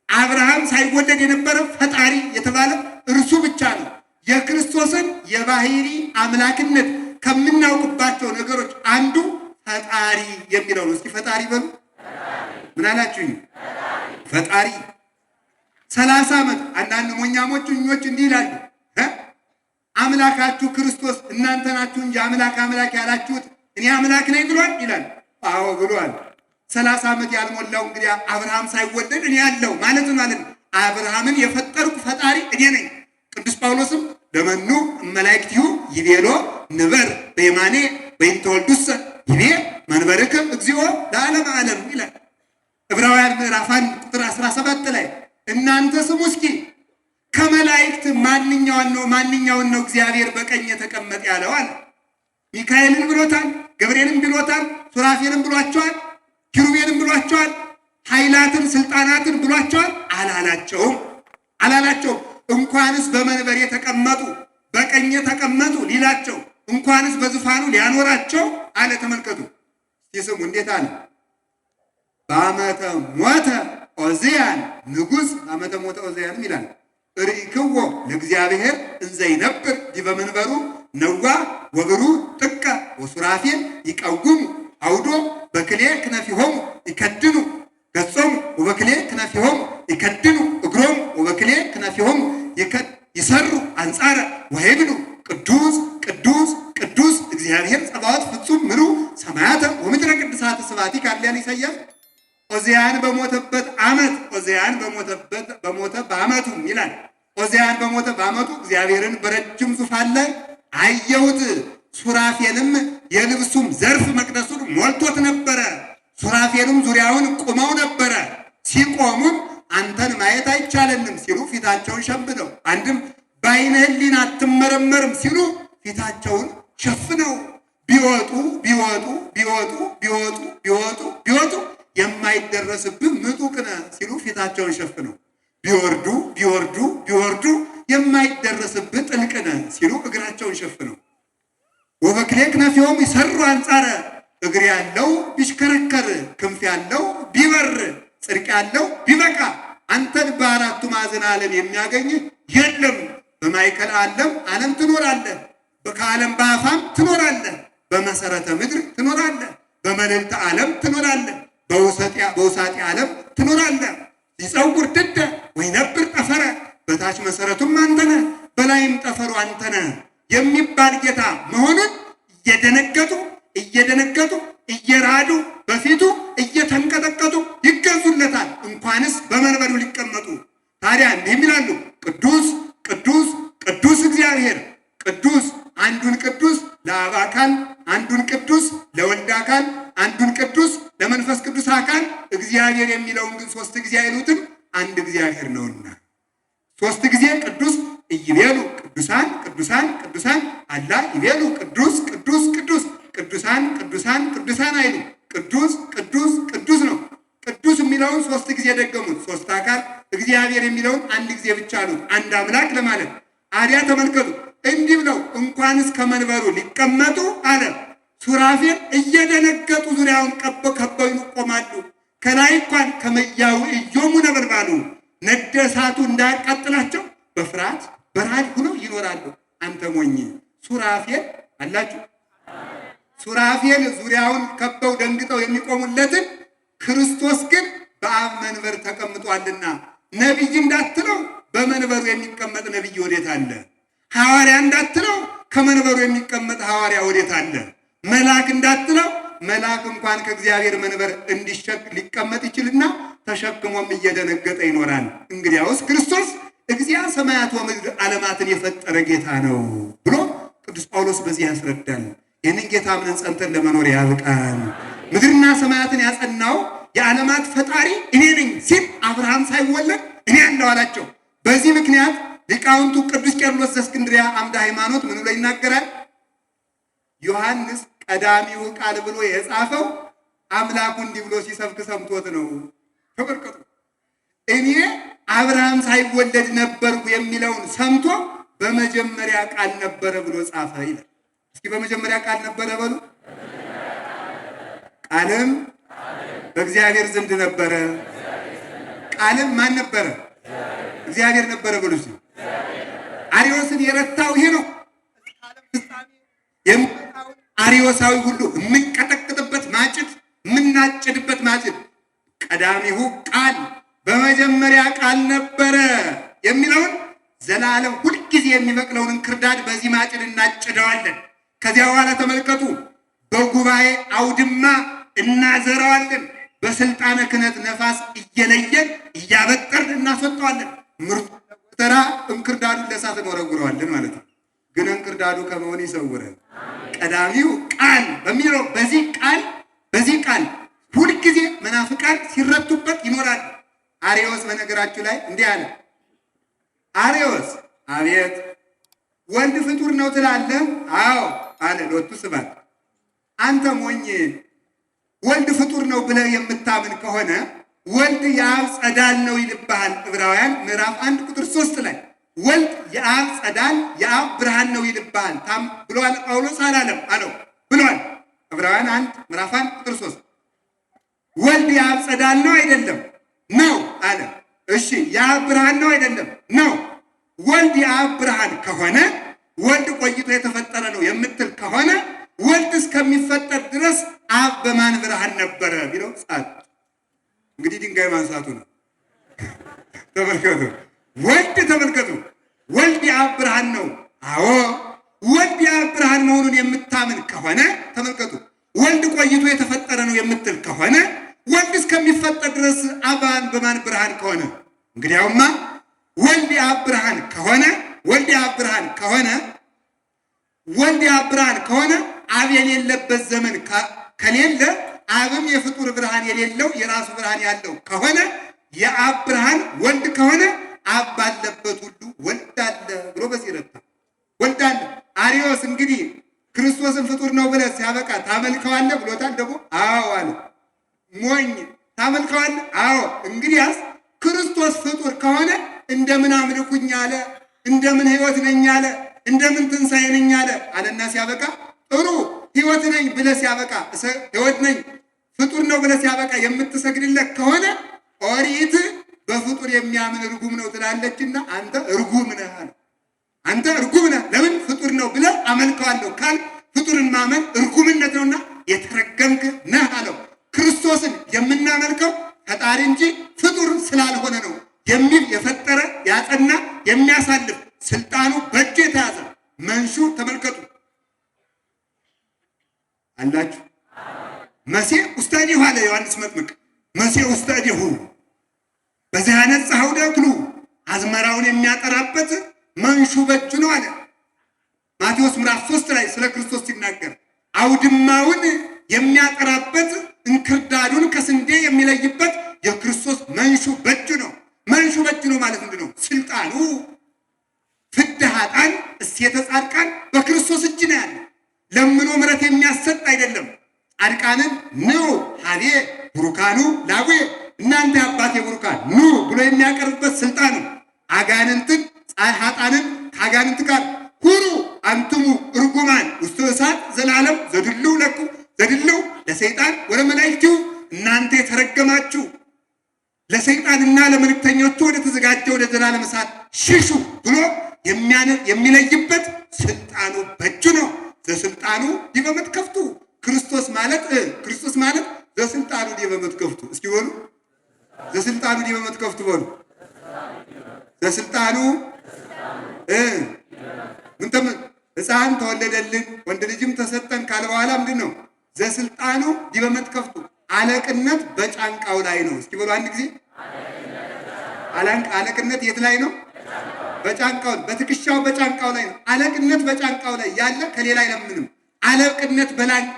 አብርሃም ሳይወለድ የነበረ ፈጣሪ የተባለ እርሱ ብቻ ነው። የክርስቶስን የባህሪ አምላክነት ከምናውቅባቸው ነገሮች አንዱ ፈጣሪ የሚለው ነው። እስኪ ፈጣሪ በሉ። ምን አላችሁኝ? ፈጣሪ 30 ዓመት አንዳንድ ሞኛሞችኞች እንዲህ ይላሉ፣ አምላካችሁ ክርስቶስ እናንተ ናችሁ እንጂ አምላክ ያላችሁት እኔ አምላክ ነኝ ብሏል ይላል። አዎ ብሏል። 30 ዓመት ያልሞላው እንግዲህ አብርሃም ሳይወለድ እኔ ያለው ማለት ነው። አብርሃምን የፈጠርኩ ፈጣሪ እኔ ነኝ። ቅዱስ ጳውሎስም ለመኑ መላእክቲሁ ይቤሎ ንበር በየማኔ በይንተወልዱሰ ይቤ መንበርከ እግዚኦ ለዓለም ዓለም ይላል። ዕብራውያን ምዕራፍ 1 ቁጥር 17 ላይ እናንተ ስሙ እስኪ ከመላእክት ማንኛውን ነው እግዚአብሔር በቀኝ የተቀመጠ ያለው አለ። ሚካኤልን ብሎታል፣ ገብርኤልን ብሎታል፣ ሱራፌልን ብሏቸዋል፣ ኪሩቤልን ብሏቸዋል፣ ኃይላትን ስልጣናትን ብሏቸዋል። አላላቸውም። እንኳንስ በመንበር የተቀመጡ በቀኝ የተቀመጡ ሊላቸው እንኳንስ በዙፋኑ ሊያኖራቸው አለ። ተመልከቱ ሲስሙ እንዴት አለ? በዓመተ ሞተ ዖዝያን ንጉሥ በዓመተ ሞተ ዖዝያን ይላል ርኢክዎ ለእግዚአብሔር እንዘ ይነብር ዲበ መንበሩ ነዋ ወብሩ ጥቀ ወሱራፌል ይቀውሙ አውዶ በክሌ ክነፊሆሙ ይከድኑ ገጾሙ ወበክሌ ክነፊሆሙ ይከድኑ እግሮሙ ወበክሌ ክነፊሆሙ ይሰሩ አንጻረ ወይብሉ ቅዱስ ቅዱስ ቅዱስ እግዚአብሔር ጸባዖት ፍጹም ምሉእ ሰማያተ ወምድረ ቅድሳተ ስብሐቲከ አለ ኢሳይያስ። ዖዝያን በሞተበት ዓመት በሞተ በዓመቱ ይላል። ዖዝያን በሞተ በዓመቱ እግዚአብሔርን በረጅም ዙፋን ላይ አየሁት። ሱራፌልም የልብሱም ዘርፍ መቅደሱን ሞልቶት ነበረ። ሱራፌልም ዙሪያውን ቆመው ነበረ። ሲቆሙም አንተን ማየት አይቻለንም ሲሉ ፊታቸውን ሸፍነው፣ አንድም በዓይነ ሕሊና አትመረመርም ሲሉ ፊታቸውን ሸፍነው ቢወጡ የማይደረስብህ ምጡቅ ነህ ሲሉ ፊታቸውን ሸፍነው ቢወርዱ የማይደረስብህ ጥልቅ ነህ ሲሉ እግራቸውን ሸፍነው ወበክሌ ክነፊሆሙ ይሰሩ አንጻረ እግር ያለው ቢሽከረከር ክንፍ ያለው ቢበር ጽድቅ ያለው ቢበቃ አንተን በአራቱ ማዕዘን ዓለም የሚያገኝ የለም። በማይከል ዓለም ትኖራለህ፣ ከዓለም በአፋም ትኖራለህ፣ በመሰረተ ምድር ትኖራለህ፣ በመልዕልተ ዓለም ትኖራለህ፣ በውሳጤ ዓለም ትኖራለህ። ይጸውር ድደ ወይነብር ጠፈረ በታች መሰረቱም አንተነ በላይም ጠፈሩ አንተነ የሚባል ጌታ መሆኑን እየደነገጡ እየራዱ በፊቱ እየተንቀጠቀጡ ይገዙለታል። እንኳንስ በመንበሩ ሊቀመጡ ታዲያ እንዲህ ይላሉ፣ ቅዱስ ቅዱስ ቅዱስ እግዚአብሔር ቅዱስ። አንዱን ቅዱስ ለአብ አካል፣ አንዱን ቅዱስ ለወልድ አካል፣ አንዱን ቅዱስ ለመንፈስ ቅዱስ አካል። እግዚአብሔር የሚለውን ግን 3 ጊዜ አይሉትም፣ አንድ እግዚአብሔር ነውና 3 ጊዜ ቅዱስ ይቤሉ ቅዱሳን ቅዱሳን ቅዱሳን አላ ይቤሉ ቅዱስ ቅዱስ ቅዱስ ቅዱሳን ቅዱሳን ቅዱሳን አይሉ። ቅዱስ ቅዱስ ቅዱስ ነው። ቅዱስ የሚለውን 3 ጊዜ ደገሙት። 3 አካል እግዚአብሔር የሚለውን አንድ ጊዜ ብቻ አሉት፣ አንድ አምላክ ለማለት። አዲያ ተመልከቱ፣ እንዲህ ብለው እንኳንስ ከመንበሩ ሊቀመጡ አለ ሱራፌል እየደነገጡ ዙሪያውን ከበው ይቆማሉ። ከላይ እንኳን ከመያው ኢዮሙ ነበልባሉ ነደ እሳቱ እንዳያቃጥላቸው በፍርሃት በራድ ሆነው ይኖራሉ። አንተ ሞኝ ሱራፌል አላችሁ። ሱራፌል ዙሪያውን ከበው ደንግጠው የሚቆሙለትን ክርስቶስ ግን በአብ መንበር ተቀምጧልና ነቢይ እንዳትለው በመንበሩ የሚቀመጥ ነቢይ ወዴት አለ? ሐዋርያ እንዳትለው ከመንበሩ የሚቀመጥ ሐዋርያ ወዴት አለ? መልአክ እንዳትለው መልአክ እንኳን ከእግዚአብሔር መንበር ሊቀመጥ ይችልና ተሸክሞም እየደነገጠ ይኖራል። እንግዲያውስ ክርስቶስ እግዚአ ሰማያት ወምድር ዓለማትን የፈጠረ ጌታ ነው ብሎ ቅዱስ ጳውሎስ በዚህ ያስረዳል። ይህንን ጌታ አምነን ጸንተን ለመኖር ያብቃን። ምድርና ሰማያትን ያጸናው የዓለማት ፈጣሪ እኔ ነኝ ሲል አብርሃም ሳይወለድ እኔ ያለው አላቸው። በዚህ ምክንያት ሊቃውንቱ ቅዱስ ቄርሎስ ዘእስክንድርያ አምደ ሃይማኖት ምን ብሎ ይናገራል? ዮሐንስ ቀዳሚው ቃል ብሎ የጻፈው አምላኩ እንዲህ ብሎ ሲሰብክ ሰምቶት ነው። ተመልከቱ። እኔ አብርሃም ሳይወለድ ነበርኩ የሚለውን ሰምቶ በመጀመሪያ ቃል ነበረ ብሎ ጻፈ ይላል። እስኪ በመጀመሪያ ቃል ነበረ በሉ። ቃልም በእግዚአብሔር ዘንድ ነበረ። ቃልም ማን ነበረ? እግዚአብሔር ነበረ በሉ። አርዮስን የረታው ይሄ ነው። አርዮሳዊ ሁሉ የምንቀጠቅጥበት ማጭድ፣ የምናጭድበት ማጭድ ቀዳሚሁ ቃል በመጀመሪያ ቃል ነበረ የሚለውን ዘላለም ሁልጊዜ የሚበቅለውን እንክርዳድ በዚህ ማጭድ እናጭደዋለን። ከዚያ በኋላ ተመልከቱ፣ በጉባኤ አውድማ እናዘረዋለን። በስልጣነ ክህነት ነፋስ እየለየን እያበጠርን እናስወጣዋለን። ምርጡ ተራ እንክርዳዱን ለእሳት እንወረውረዋለን ማለት ነው። ግን እንክርዳዱ ከመሆን ይሰውረን። ቀዳሚው ቃል በሚለው በዚህ ቃል ሁልጊዜ መናፍቃን ሲረቱበት ይኖራል። አርዮስ በነገራችሁ ላይ እንዲህ አለ። አርዮስ አቤት ወልድ ፍጡር ነው ትላለህ? አዎ አለ ሎቱ ስብሐት። አንተ ሞኝ ወልድ ፍጡር ነው ብለህ የምታምን ከሆነ ወልድ የአብ ጸዳል ነው ይልብሃል። ዕብራውያን ምዕራፍ 1 ቁጥር 3 ላይ ወልድ የአብ ጸዳል የአብ ብርሃን ነው ይልብሃል ብሏል ጳውሎስ አላለም? አለው ብሏል። ዕብራውያን 1 ምዕራፍ 1 ቁጥር 3 ወልድ የአብ ጸዳል ነው አይደለም? ነው አለ። እሺ የአብ ብርሃን ነው አይደለም? ነው። ወልድ የአብ ብርሃን ከሆነ ወልድ ቆይቶ የተፈጠረ ነው የምትል ከሆነ ወልድ እስከሚፈጠር ድረስ አብ በማን ብርሃን ነበረ ቢለው ጻት። እንግዲህ ድንጋይ ማንሳቱ ነው። ተመልከቱ። ወልድ የአብ ብርሃን ነው። አዎ ወልድ የአብ ብርሃን መሆኑን የምታምን ከሆነ ተመልከቱ፣ ወልድ ቆይቶ የተፈጠረ ነው የምትል ከሆነ ወልድ እስከሚፈጠር ድረስ አብ በማን ብርሃን ከሆነ እንግዲያውማ ወልድ የአብ ብርሃን ከሆነ አብ የሌለበት ዘመን ከሌለ አብም የፍጡር ብርሃን የሌለው የራሱ ብርሃን ያለው ከሆነ የአብ ብርሃን ወልድ ከሆነ አብ ባለበት ሁሉ ወልድ አለ ብሎ በዚህ ረታ ወልድ አለ። አርዮስ እንግዲህ ክርስቶስን ፍጡር ነው ብለህ ሲያበቃ ታመልከዋለህ ብሎታል። ደግሞ አዎ አለ። ሞኝ ታመልከዋለህ? አዎ። እንግዲያስ ክርስቶስ ፍጡር ከሆነ እንደምን አምልኩኝ አለ? እንደምን ሕይወት ነኝ አለ? እንደምን ትንሣኤ ነኝ አለ? አለና ሲያበቃ ጥሩ ሕይወት ነኝ ብለህ ሲያበቃ ሕይወት ነኝ ፍጡር ነው ብለህ ሲያበቃ የምትሰግድለት ከሆነ ኦሪት በፍጡር የሚያምን እርጉም ነው ትላለችና አንተ እርጉም ነህ አለ። አንተ እርጉም ነህ። ለምን ፍጡር ነው ብለህ አመልከዋለሁ ካል ፍጡርን ማመን እርጉምነት ነውና የተረገምክ ነህ አለው። ክርስቶስን የምናመልከው ፈጣሪ እንጂ ፍጡር ስላልሆነ ነው የሚል የፈጠረ ያጸና የሚያሳልፍ ስልጣኑ በእጁ የተያዘ መንሹ ተመልከቱ አላችሁ። መሲሕ ውስተ እዴሁ አለ ዮሐንስ መጥምቅ። መሲሕ ውስተ እዴሁ በዚህ ያነጻኸው ደክሉ አዝመራውን የሚያጠራበት መንሹ በእጁ ነው አለ። ማቴዎስ ምዕራፍ 3 ላይ ስለ ክርስቶስ ሲናገር አውድማውን የሚያጠራበት እንክርዳዱን ከስንዴ የሚለይበት የክርስቶስ መንሹ በእጁ ነው። መንሹ በእጁ ነው ማለት ምንድን ነው? ስልጣኑ ፍዳ ኃጥአን እሴተ ጻድቃን በክርስቶስ እጅ ነው ያለ። ለምኖ ምሕረት የሚያሰጥ አይደለም። ጻድቃንን ኑ ሀቤ ቡሩካኑ ላቡየ እናንተ አባቴ ቡሩካን ኑ ብሎ የሚያቀርብበት ስልጣኑ አጋንንትን ኃጥአንን ከአጋንንት ጋር ሁሩ አንትሙ እርጉማን ውስተ እሳት ዘላለም ዘድልው ለኩ ዘድልው ለሰይጣን ወለመላእክቲሁ እናንተ የተረገማችሁ ለሰይጣንና ለመልእክተኞቹ ወደ ተዘጋጀ ወደ ዘላለም እሳት ሽሹ ብሎ የሚለይበት ስልጣኑ በእጁ ነው። ዘስልጣኑ ዲበ መትከፍቱ ክርስቶስ ማለት ዘስልጣኑ ዲበ መትከፍቱ። እስኪ በሉ ዘስልጣኑ ዲበ መትከፍቱ በሉ። ዘስልጣኑ ሕፃን ተወለደልን ወንድ ልጅም ተሰጠን ካለ በኋላ ምንድን ነው? ዘስልጣኑ ዲበ መትከፍቱ አለቅነት በጫንቃው ላይ ነው። እስኪ በሉ አንድ ጊዜ አለቅነት የት ላይ ነው? በጫንቃው በትከሻው በጫንቃው ላይ ነው። አለቅነት በጫንቃው ላይ ያለ ከሌላ አይለምንም። አለቅነት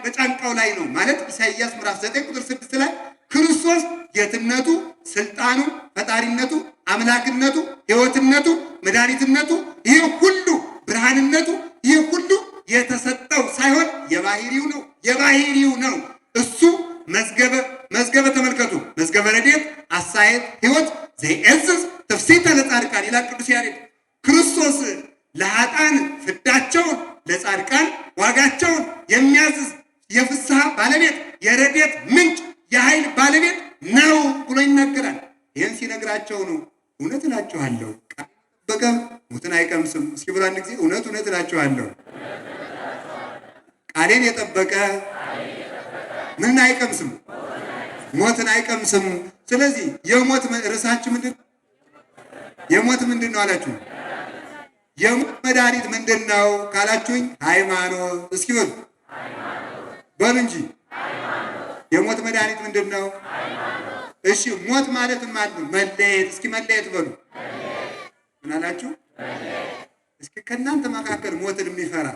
በጫንቃው ላይ ነው ማለት ኢሳይያስ ምዕራፍ 9 ቁጥር 6 ላይ ክርስቶስ ጌትነቱ፣ ስልጣኑ፣ ፈጣሪነቱ፣ አምላክነቱ፣ ሕይወትነቱ፣ መድኃኒትነቱ ይህ ሁሉ ብርሃንነቱ ይህ ሁሉ የተሰጠው ሳይሆን የባህሪው ነው። እሱ መዝገበ ተመልከቱ መዝገበ ረድኤት አሳየት ሕይወት ዘይእዝዝ ትፍሥሕተ ለጻድቃን ይላል ቅዱስ ያሬድ። ክርስቶስ ለኃጥአን ፍዳቸውን ለጻድቃን ዋጋቸውን የሚያዝዝ የፍስሐ ባለቤት የረድኤት ምንጭ የኃይል ባለቤት ነው ብሎ ይናገራል። ይህን ሲነግራቸው ነው እውነት እላችኋለሁ በቀ ሞትን አይቀምስም። እስኪ ብሎ አንድ ጊዜ እውነት እውነት እላችኋለሁ ቃሌን የጠበቀ ምን አይቀምስም? ሞትን አይቀምስም። ስለዚህ የሞት ርዕሳችን ምንድን ነው? የሞት ምንድን ነው አላችሁ? የሞት መድኃኒት ምንድን ነው ካላችሁኝ ሃይማኖት። እስኪ በሉ እንጂ የሞት መድኃኒት ምንድን ነው? እሺ ሞት ማለት ማለት ነው መለየት። እስኪ መለየት በሉ። ምን አላችሁ? እስኪ ከእናንተ መካከል ሞትን የሚፈራ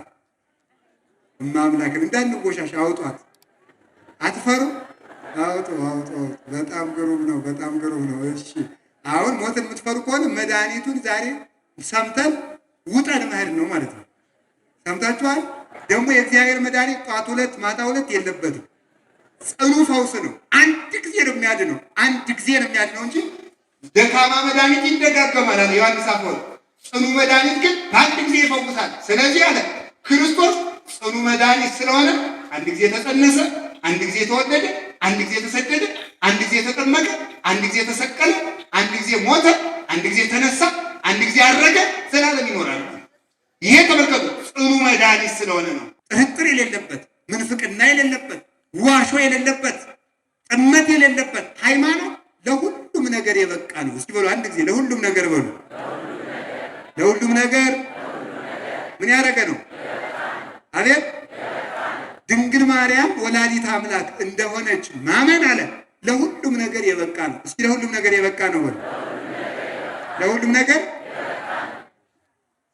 ማምላክን እንዳንጎሻሽ አውጧት። አትፈሩ? አውጡ። በጣም ግሩም ነው። በጣም ግሩም ነው። እሺ አሁን ሞትን የምትፈሩ ከሆነ መድኃኒቱን ዛሬ ሰምተን ውጠን መሄድ ነው ማለት ነው። ሰምታችኋል? ደግሞ የእግዚአብሔር መድኃኒት ጧት ሁለት ማታ ሁለት የለበትም። ጽኑ ፈውስ ነው። አንድ ጊዜ ነው የሚያድነው። አንድ ጊዜ ነው የሚያድነው እንጂ ደካማ መድኃኒት ይደጋገማል አለ ዮሐንስ አፈወርቅ። ጽኑ መድኃኒት ግን በአንድ ጊዜ ይፈውሳል። ስለዚህ አለ ክርስቶስ ጽኑ መድኃኒት ስለሆነ አንድ ጊዜ ተጸነሰ፣ አንድ ጊዜ ተወለደ፣ አንድ ጊዜ ተሰደደ፣ አንድ ጊዜ ተጠመቀ፣ አንድ ጊዜ ተሰቀለ፣ አንድ ጊዜ ሞተ፣ አንድ ጊዜ ተነሳ፣ አንድ ጊዜ አረገ፣ ዘላለም ይኖራል። ይሄ ተመልከቱ ጽኑ መድኃኒት ስለሆነ ነው። ጥርጥር የሌለበት፣ ምንፍቅና የሌለበት፣ ዋሾ የሌለበት፣ ጥመት የሌለበት ሃይማኖት ለሁሉም ነገር የበቃ ነው። እስኪ በሉ አንድ ጊዜ ለሁሉም ነገር በሉ። ለሁሉም ነገር ምን ያደረገ ነው? አቤት ድንግል ማርያም ወላዲት አምላክ እንደሆነች ማመን አለ ለሁሉም ነገር የበቃ ነው። እስኪ ለሁሉም ነገር የበቃ ነው በሉ። ለሁሉም ነገር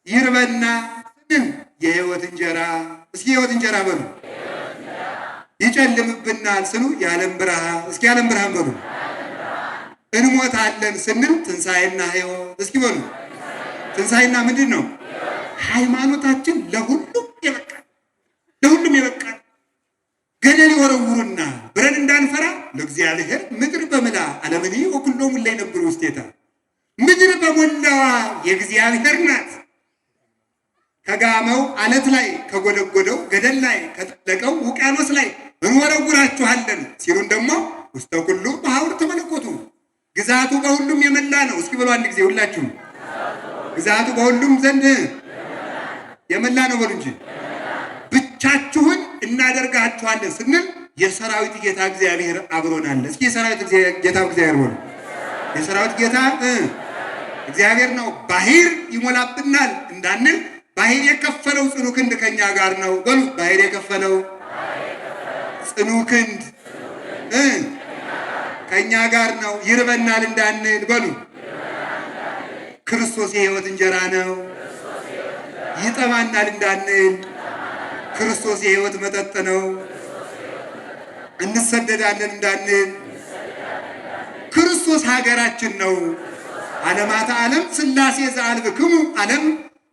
ይርበና የሕይወት እንጀራ። እስኪ የሕይወት እንጀራ በሉ። ይጨልምብናል ስሉ የዓለም ብርሃን። እስኪ የዓለም ብርሃን በሉ። እንሞታለን ስንል ትንሣኤና ሕይወት። እስኪ በሉ ትንሣኤና ምንድን ነው? ሃይማኖታችን ለሁሉም የበቃ ለሁሉም የበቃ ገደል ይወረውሩና ብረን እንዳንፈራ ለእግዚአብሔር ምድር በምላ ዓለምኒ ወኩሎሙ እለ ይነብሩ ውስቴታ። ምድር በሞላዋ የእግዚአብሔር ናት። ከጋመው አለት ላይ ከጎደጎደው ገደል ላይ ከጠለቀው ውቅያኖስ ላይ እንወረውራችኋለን ሲሉን ደግሞ ውስተ ኩሉ በሐውርተ መለኮቱ ግዛቱ በሁሉም የመላ ነው። እስኪ በሉ አንድ ጊዜ ሁላችሁም ግዛቱ በሁሉም ዘንድ የመላ ነው በሉ እንጂ። ብቻችሁን እናደርጋችኋለን ስንል የሰራዊት ጌታ እግዚአብሔር አብሮናል። እስኪ የሰራዊት ጌታ እግዚአብሔር በሉ። የሰራዊት ጌታ እግዚአብሔር ነው። ባህር ይሞላብናል እንዳንል ባህር የከፈለው ጽኑ ክንድ ከኛ ጋር ነው በሉ። ባህር የከፈለው ጽኑ ክንድ ከኛ ጋር ነው። ይርበናል እንዳንል በሉ። ክርስቶስ የሕይወት እንጀራ ነው። ይጠማናል እንዳንል ክርስቶስ የሕይወት መጠጥ ነው። እንሰደዳለን እንዳንል ክርስቶስ ሀገራችን ነው። ዓለማተ ዓለም ሥላሴ ዘአልብክሙ ዓለም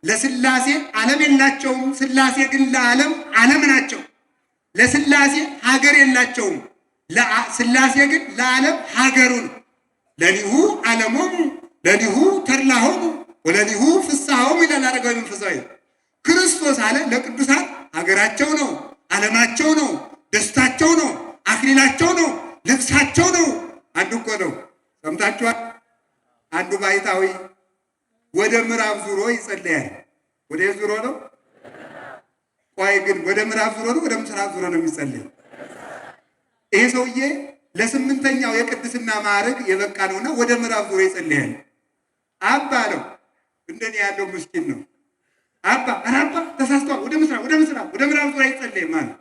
ለሥላሴ ዓለም የላቸውም። ሥላሴ ግን ለዓለም ዓለም ናቸው። ለሥላሴ ሀገር የላቸውም። ሥላሴ ግን ለዓለም ሀገሩ ነው። ለሊሁ ዓለሞሙ ለሊሁ ተድላሆሙ ወለሊሁ ፍስሐሆሙ ይላል አረጋዊ መንፈሳዊ። ክርስቶስ አለ ለቅዱሳን ሀገራቸው ነው፣ ዓለማቸው ነው፣ ደስታቸው ነው፣ አክሊላቸው ነው፣ ልብሳቸው ነው። አንዱ እኮ ነው ሰምታችኋል። አንዱ ባይታዊ ወደ ምዕራብ ዙሮ ይጸለያል። ወደ ዙሮ ነው? ቆይ ግን ወደ ምዕራብ ዙሮ ነው ወደ ምስራቅ ዙሮ ነው የሚጸለይ? ይሄ ሰውዬ ለስምንተኛው የቅድስና ማዕረግ የበቃ ነውና ወደ ምዕራብ ዙሮ ይጸለያል። አባ ነው እንደኔ ያለው ምስኪን ነው። አባ ተሳስቷል። ወደ ምስራቅ ወደ ምዕራብ ዙሮ ይጸለይ ማለት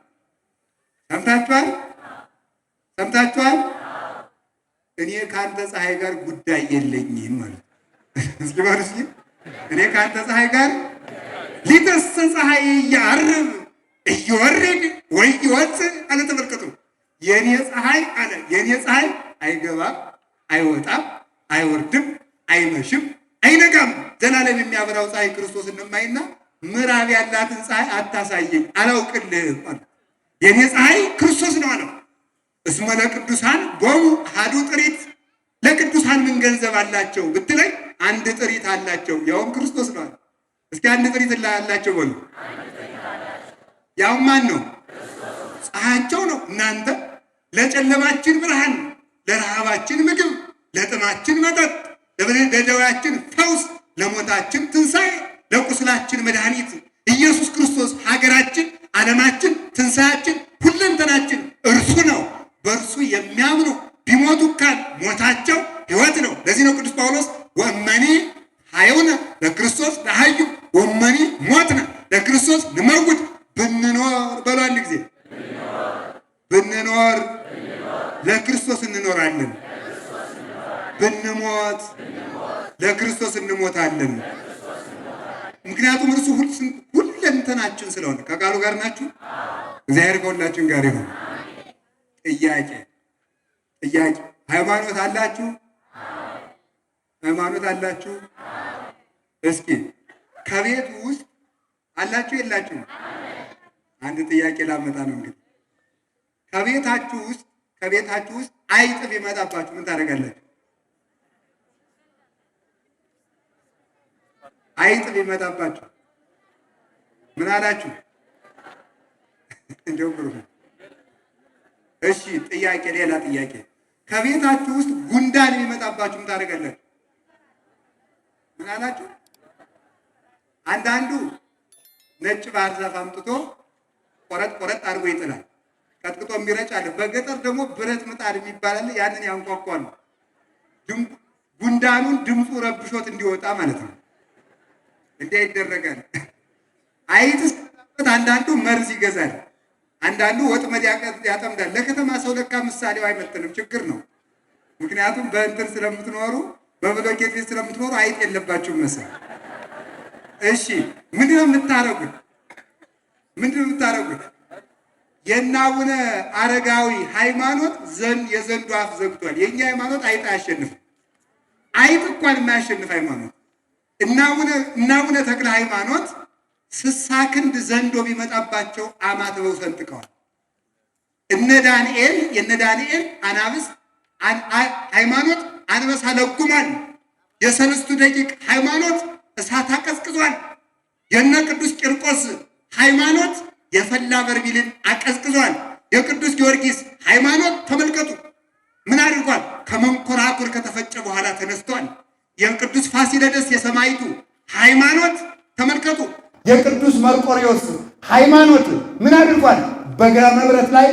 ሰምታችኋል? እኔ ካንተ ፀሐይ ጋር ጉዳይ የለኝም ማለት እስኪ ባሉ እስኪ እኔ ካንተ ፀሐይ ጋር ሊተሰ ፀሐይ ያርብ እየወረድ ወይ ይወጽእ አለ። ተመልከቱ የኔ ፀሐይ አለ የኔ ፀሐይ አይገባም፣ አይወጣም፣ አይወርድም፣ አይመሽም፣ አይነጋም። ዘላለም የሚያበራው ፀሐይ ክርስቶስ እንማይና ምዕራብ ያላትን ፀሐይ አታሳየኝ አላውቅልህም አለ። የኔ ፀሐይ ክርስቶስ ነው አለው። እስመ ለቅዱሳን ቦሙ አሐዱ ጥሪት። ለቅዱሳን ምን ገንዘብ አላቸው ብትለኝ አንድ ጥሪት አላቸው፣ ያውም ክርስቶስ ነው። እስኪ አንድ ጥሪት አላቸው በሉ። ያውም ማን ነው? ፀሐያቸው ነው። እናንተ ለጨለማችን ብርሃን፣ ለረሃባችን ምግብ፣ ለጥማችን መጠጥ፣ ለደዌያችን ፈውስ፣ ለሞታችን ትንሣኤ፣ ለቁስላችን መድኃኒት ኢየሱስ ክርስቶስ ሀገራችን፣ ዓለማችን፣ ትንሣኤያችን፣ ሁለንተናችን እርሱ ነው። በእርሱ የሚያምኑ ቢሞቱ እንኳን ሞታቸው ሕይወት ነው። ለዚህ ነው ቅዱስ ጳውሎስ ወእመኒ ሐየውነ ለክርስቶስ ነሐዩ ወእመኒ ሞትነ ለክርስቶስ ንመውት። ብንኖር በሉ አንድ ጊዜ ብንኖር ለክርስቶስ እንኖራለን፣ ብንሞት ለክርስቶስ እንሞታለን። ምክንያቱም እርሱ ሁለንተናችን ስለሆነ። ከቃሉ ጋር ናችሁ? እግዚአብሔር ከሁላችን ጋር ይሁን። ጥያቄ ሃይማኖት አላችሁ? ሃይማኖት አላችሁ? እስኪ ከቤት ውስጥ አላችሁ የላችሁም? አንድ ጥያቄ ላመጣ ነው እንግዲህ። ከቤታችሁ ውስጥ አይጥ ቢመጣባችሁ ምን ታደርጋላችሁ? አይጥ ቢመጣባችሁ ምን አላችሁ? እንደው ብሩ። እሺ ጥያቄ፣ ሌላ ጥያቄ። ከቤታችሁ ውስጥ ጉንዳን ቢመጣባችሁ ምን ታደርጋላችሁ? ምን አላችሁ? አንዳንዱ ነጭ ባህር ዛፍ አምጥቶ ቆረጥ አድርጎ ይጥላል። ቀጥቅጦ የሚረጭ አለ። በገጠር ደግሞ ብረት ምጣድ የሚባል አለ። ያንን ያንኳኳሉ። ጉንዳኑን ድምፁ ረብሾት እንዲወጣ ማለት ነው። እንዲያ ይደረጋል። አይጥ ሲመጣበት አንዳንዱ መርዝ ይገዛል፣ አንዳንዱ ወጥመድ ያጠምዳል። ለከተማ ሰው ለካ ምሳሌው አይመጥንም፣ ችግር ነው። ምክንያቱም በእንትን ስለምትኖሩ፣ በብሎኬት ቤት ስለምትኖሩ አይጥ የለባችሁም መሰል። እሺ ምንድነው የምታረጉት? የእነ አቡነ አረጋዊ ሃይማኖት የዘንዶ አፍ ዘግቷል። የእኛ ሃይማኖት አይጥ አያሸንፍም። አይጥ እንኳን የማያሸንፍ ሃይማኖት። እነ አቡነ ተክለ ሃይማኖት 60 ክንድ ዘንዶ ቢመጣባቸው አማትበው ሰንጥቀዋል። የእነ ዳንኤል አናብስት ሃይማኖት አንበሳ ለጉሟል። የሰለስቱ ደቂቅ ሃይማኖት እሳት አቀዝቅዟል። የእነ ቅዱስ ቂርቆስ ሃይማኖት የፈላ በርሚልን አቀዝቅዟል። የቅዱስ ጊዮርጊስ ሃይማኖት ተመልከቱ ምን አድርጓል? ከመንኮራኩር ከተፈጨ በኋላ ተነስቷል። የቅዱስ ፋሲለደስ የሰማይቱ ሃይማኖት ተመልከቱ። የቅዱስ መርቆሪዎስ ሃይማኖት ምን አድርጓል? በጋመ ብረት ላይ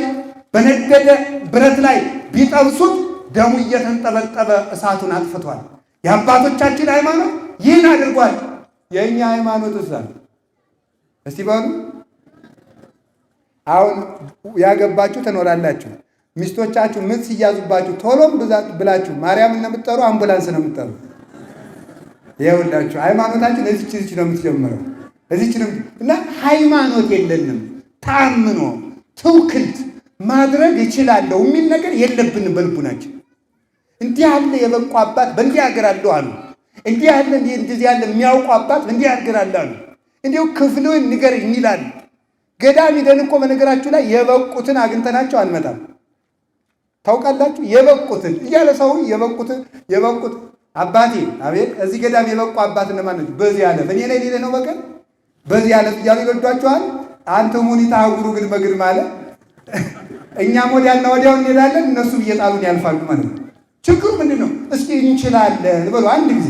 በነደደ ብረት ላይ ቢጠብሱት ደሙ እየተንጠበጠበ እሳቱን አጥፍቷል። የአባቶቻችን ሃይማኖት ይህን አድርጓል። የእኛ ሃይማኖት እስቲ በሉ። አሁን ያገባችሁ ትኖራላችሁ። ሚስቶቻችሁ ምጥ ሲያዙባችሁ ቶሎም ብላችሁ ማርያም እንደምትጠሩ አምቡላንስ ነው የምትጠሩ። ይኸውላችሁ ሃይማኖታችን እዚች ነው የምትጀምረው። እዚች ነው እና ሃይማኖት የለንም። ታምኖ ትውክልት ማድረግ ይችላለሁ የሚል ነገር የለብንም በልቡናችን። እንዲህ ያለ የበቁ አባት በእንዲህ ሀገር አለው አሉ። እንዲህ ያለ እንደዚህ ያለ የሚያውቁ አባት በእንዲህ ሀገር አሉ። እንዲሁ ክፍሉን ንገረኝ ይላል። ገዳም ሄደን እኮ በነገራችሁ ላይ የበቁትን አግኝተናቸው አንመጣም። ታውቃላችሁ? የበቁትን እያለ ሰው የበቁት አባቴ አቤት፣ እዚህ ገዳም የበቁ አባት እነማን ናቸው? በዚህ ያለ እኔ ላይ ሌለ ነው በቀን በዚህ ያለ እያሉ ይወዷቸዋል። አንተ ሙኒታ አጉሩ ግን በግድ ማለት እኛም ወዲያና ወዲያው እንሄዳለን፣ እነሱ እየጣሉን ያልፋሉ ማለት ነው። ችግሩ ምንድን ነው? እስኪ እንችላለን በሉ አንድ ጊዜ።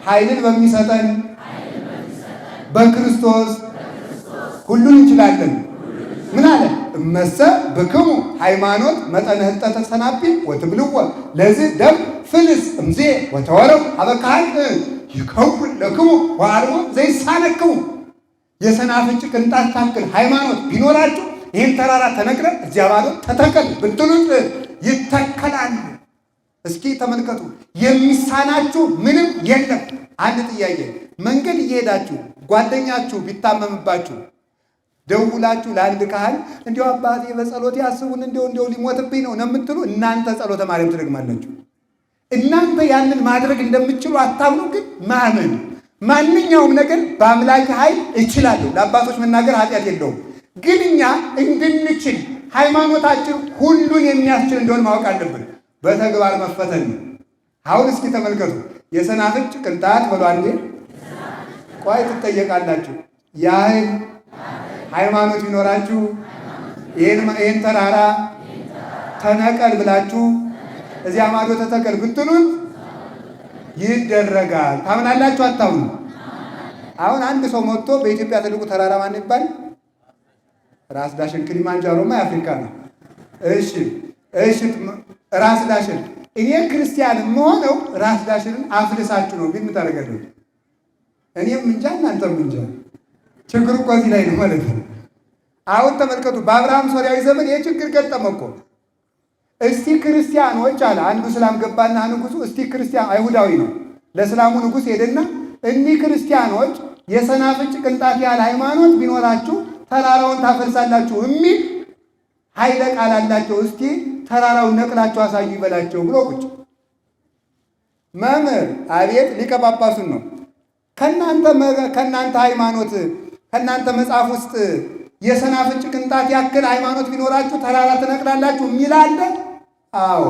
ኃይልን በሚሰጠን በክርስቶስ ሁሉን እንችላለን። ምን አለ? እመሰ ብክሙ ሃይማኖት መጠነ ህጠተ ሰናቢ ወትብልዎ ለዚህ ደም ፍልስ እምዜ ወተወረው አበካል ይከውን ለክሙ ወአልቦ ዘይሳነክሙ። የሰናፍጭ ቅንጣት ታክል ሃይማኖት ቢኖራችሁ ይህን ተራራ ተነቅረ እዚያ ባዶ ተተከል ብትሉት ይተከላል። እስኪ ተመልከቱ፣ የሚሳናችሁ ምንም የለም። አንድ ጥያቄ፣ መንገድ እየሄዳችሁ ጓደኛችሁ ቢታመምባችሁ ደውላችሁ ለአንድ ካህን እንዲያው አባቴ በጸሎት ያስቡን እንዲያው ሊሞትብኝ ነው የምትሉ እናንተ ጸሎተ ማርያም ትደግማላችሁ። እናንተ ያንን ማድረግ እንደምትችሉ አታምኑ። ግን ማመን ማንኛውም ነገር በአምላክ ኃይል እችላለሁ ለአባቶች መናገር ኃጢአት የለውም። ግን እኛ እንድንችል ሃይማኖታችን ሁሉን የሚያስችል እንደሆነ ማወቅ አለብን። በተግባር መፈተን ነው። አሁን እስኪ ተመልከቱ። የሰናፍጭ ቅንጣት በሉ አንዴ። ቆይ ትጠየቃላችሁ። ያህል ሃይማኖት ቢኖራችሁ ይህን ተራራ ተነቀል ብላችሁ እዚያ ማዶ ተተከል ብትሉት ይደረጋል። ታምናላችሁ አታምኑ? አሁን አንድ ሰው መጥቶ በኢትዮጵያ ትልቁ ተራራ ማን ይባል? ራስ ዳሽን። ክሊማንጃሮማ የአፍሪካ ነው። እሺ ራስ ዳሽን። እኔ ክርስቲያን የምሆነው ራስ ዳሽንን አፍልሳችሁ ነው ግን ታደርጋለሁ። እኔም እንጃ እናንተም እንጃ። ችግሩ እኮ እዚህ ላይ ነው ማለት ነው። አሁን ተመልከቱ። በአብርሃም ሶርያዊ ዘመን ይህ ችግር ገጠመ እኮ። እስቲ ክርስቲያኖች አለ አንዱ እስላም ገባና ንጉሱ እስቲ ክርስቲያን አይሁዳዊ ነው ለእስላሙ ንጉስ ሄደና እኒህ ክርስቲያኖች የሰናፍጭ ቅንጣት ያህል ሃይማኖት ቢኖራችሁ ተራራውን ታፈልሳላችሁ የሚል ኃይለ ቃል አላቸው። እስቲ ተራራውን ነቅላችሁ አሳዩ ይበላቸው ብሎ ቁጭ። መምህር አቤት ሊቀ ጳጳሱን ነው ከእናንተ ሃይማኖት ከእናንተ መጽሐፍ ውስጥ የሰናፍጭ ቅንጣት ያክል ሃይማኖት ቢኖራችሁ ተራራ ትነቅላላችሁ የሚል አለ? አዎ።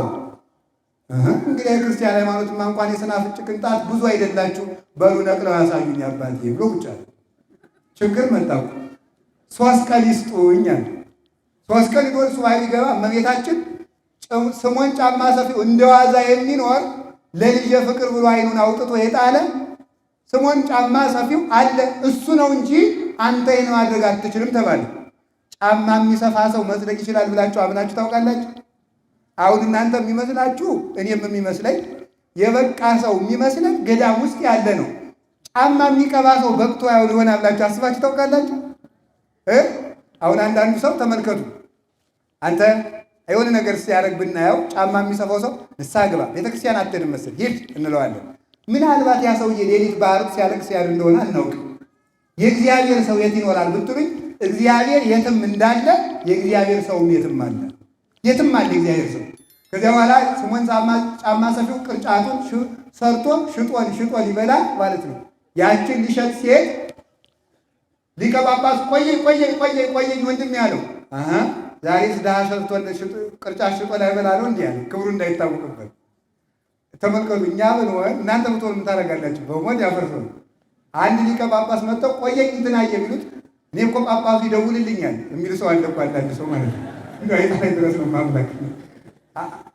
እንግዲህ የክርስቲያን ሃይማኖትማ እንኳን የሰናፍጭ ቅንጣት ብዙ አይደላችሁ፣ በሉ ነቅለው ያሳዩኝ አባቴ ብሎ ቁጭ አለ። ችግር መጣው። 3 ቀን ይስጡኝ አለ። 3 ቀን ይዶል ሱባኤ ቢገባ እመቤታችን ስሞን ጫማ ሰፊው እንደዋዛ የሚኖር ለልጄ ፍቅር ብሎ አይኑን አውጥቶ የጣለ ስሞን ጫማ ሰፊው አለ እሱ ነው እንጂ አንተ ይህን ማድረግ አትችልም ተባለ። ጫማ የሚሰፋ ሰው መጽደቅ ይችላል ብላችሁ አምናችሁ ታውቃላችሁ? አሁን እናንተ የሚመስላችሁ እኔም የሚመስለኝ የበቃ ሰው የሚመስለን ገዳም ውስጥ ያለ ነው። ጫማ የሚቀባ ሰው በቅቶ ያው ሊሆን ብላችሁ አስባችሁ ታውቃላችሁ? አሁን አንዳንዱ ሰው ተመልከቱ። አንተ የሆነ ነገር ሲያደርግ ብናየው ጫማ የሚሰፋው ሰው ንስሐ ግባ ቤተክርስቲያን አትሄድም መሰል ሂድ እንለዋለን። ምናልባት ያ ሰውዬ ሌሊት ባህር ሲያለቅስ ያድር እንደሆነ አናውቅም። የእግዚአብሔር ሰው የት ይኖራል ብትሉኝ እግዚአብሔር የትም እንዳለ የእግዚአብሔር ሰውም የትም አለ። የትም አለ የእግዚአብሔር ሰው። ከዚያ በኋላ ስሞን ጫማ ሰፊው ቅርጫቱን ሰርቶ ሽጦ ሊበላ ማለት ነው። ያችን ሊሸጥ ሲሄድ ሊቀ ጳጳስ ቆየኝ ወንድም ያለው ዛሬ ድሃ ሸርቶ ቅርጫት ሽጦ ላይበላ ነው እንዲህ ያለ ክብሩ እንዳይታወቅበት። ተመልከቱ። እኛ ብንሆን እናንተ ብትሆን ምን ታደርጋላችሁ? በሞት ያፈርሰው። አንድ ሊቀ ጳጳስ መጥተው ቆየኝ እንትና የሚሉት እኔ እኮ ጳጳሱ ይደውልልኛል የሚል ሰው አለ እኮ አንዳንድ ሰው ማለት ነው። እንደው አይታይ ድረስ ነው ማምላክ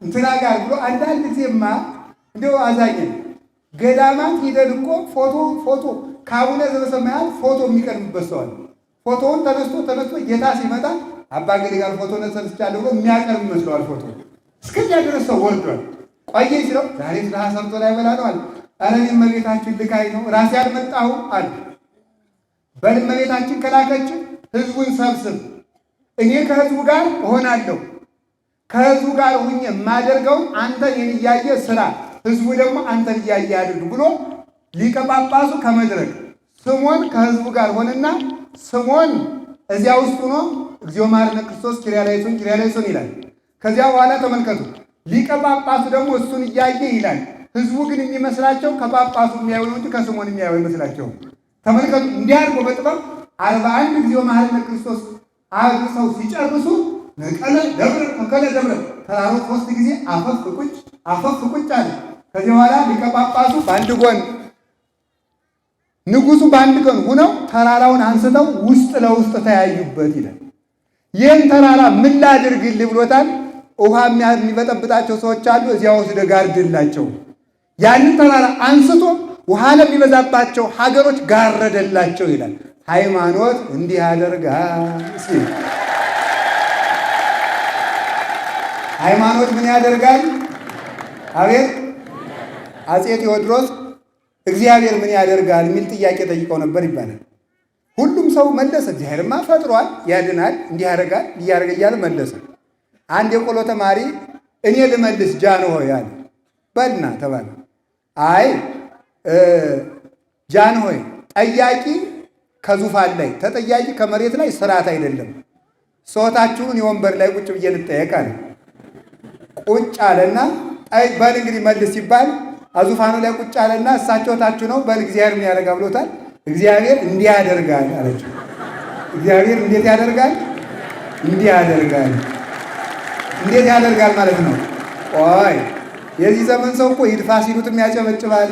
እንትና ጋር ብሎ አንዳንድ ጊዜማ እንደው አዛኝ ገዳማት ሂደን እኮ ፎቶ ከአቡነ ዘበሰማያት ፎቶ የሚቀርብበት ሰው አለ። ፎቶውን ተነስቶ ጌታ ሲመጣ አባ ገሌ ጋር ፎቶ ተነስቻለሁ ብሎ የሚያቀርብ ይመስለዋል። ፎቶ እስከዚያ ድረስ ሰው ወርዷል። ቆየኝ ሲለው ዛሬ ድሃ ሰርቶ ላይበላ ነው አለ። ኧረ እኔ እመቤታችን ልካኝ ነው ራሴ አልመጣሁም አለ። በል እመቤታችን ከላከችን ህዝቡን ሰብስብ፣ እኔ ከህዝቡ ጋር እሆናለሁ። ከህዝቡ ጋር ሁኜ የማደርገውን አንተ እኔን እያየ ስራ፣ ህዝቡ ደግሞ አንተን እያየ ያድርግ ብሎ ሊቀ ጳጳሱ ከመድረክ ስሞን ከህዝቡ ጋር ሆነና ስሞን እዚያ ውስጥ ሆኖ እግዚኦ መሐረነ ክርስቶስ ኪርያላይሶን ይላል። ከዚያ በኋላ ተመልከቱ ሊቀ ጳጳሱ ደግሞ እሱን እያየ ይላል። ህዝቡ ግን የሚመስላቸው ከጳጳሱ የሚያዩ ነው እንጂ ከስሞን የሚያዩ ይመስላቸው። ተመልከቱ እንዲህ አድርጎ በጥበብ 41 እግዚኦ መሐረነ ክርስቶስ አድርሰው ሲጨርሱ ነቀለ ደብረ ተራሮ 3 ጊዜ አፈፍ ቁጭ አለ። ከዚህ በኋላ ሊቀ ጳጳሱ በአንድ ጎን ንጉሱ በአንድ ጎን ሆነው ተራራውን አንስተው ውስጥ ለውስጥ ተያዩበት ይላል። ይህን ተራራ ምን ላድርግልህ ብሎታል። ውሃ የሚበጠብጣቸው ሰዎች አሉ፣ እዚያ ወስደ ጋርድላቸው። ያንን ተራራ አንስቶ ውሃ ለሚበዛባቸው ሀገሮች ጋረደላቸው ይላል። ሃይማኖት እንዲህ ያደርጋል ሲል ሃይማኖት ምን ያደርጋል? አቤት አፄ ቴዎድሮስ እግዚአብሔር ምን ያደርጋል የሚል ጥያቄ ጠይቀው ነበር ይባላል። ሁሉም ሰው መለሰ፣ እግዚአብሔርማ ፈጥሯል፣ ያድናል፣ እንዲህ ያደርጋል፣ እያደረገ እያለ መለሰ። አንድ የቆሎ ተማሪ እኔ ልመልስ ጃንሆይ አለ። በልና ተባለ። አይ ጃንሆይ ጠያቂ ከዙፋን ላይ ተጠያቂ ከመሬት ላይ ስርዓት አይደለም። ሰውታችሁን የወንበር ላይ ቁጭ ብዬ ልጠየቅ አለ። ቁጭ አለና በል እንግዲህ መልስ ሲባል አዙፋኑ ላይ ቁጭ አለና እሳቸው ታችሁ ነው። በል እግዚአብሔር ምን ያደርጋል ብሎታል። እግዚአብሔር እንዲህ ያደርጋል አለችው። እግዚአብሔር እንዴት ያደርጋል? እንዲህ ያደርጋል። እንዴት ያደርጋል ማለት ነው? ቆይ የዚህ ዘመን ሰው እኮ ይድፋ ሲሉትም ያጨበጭባል።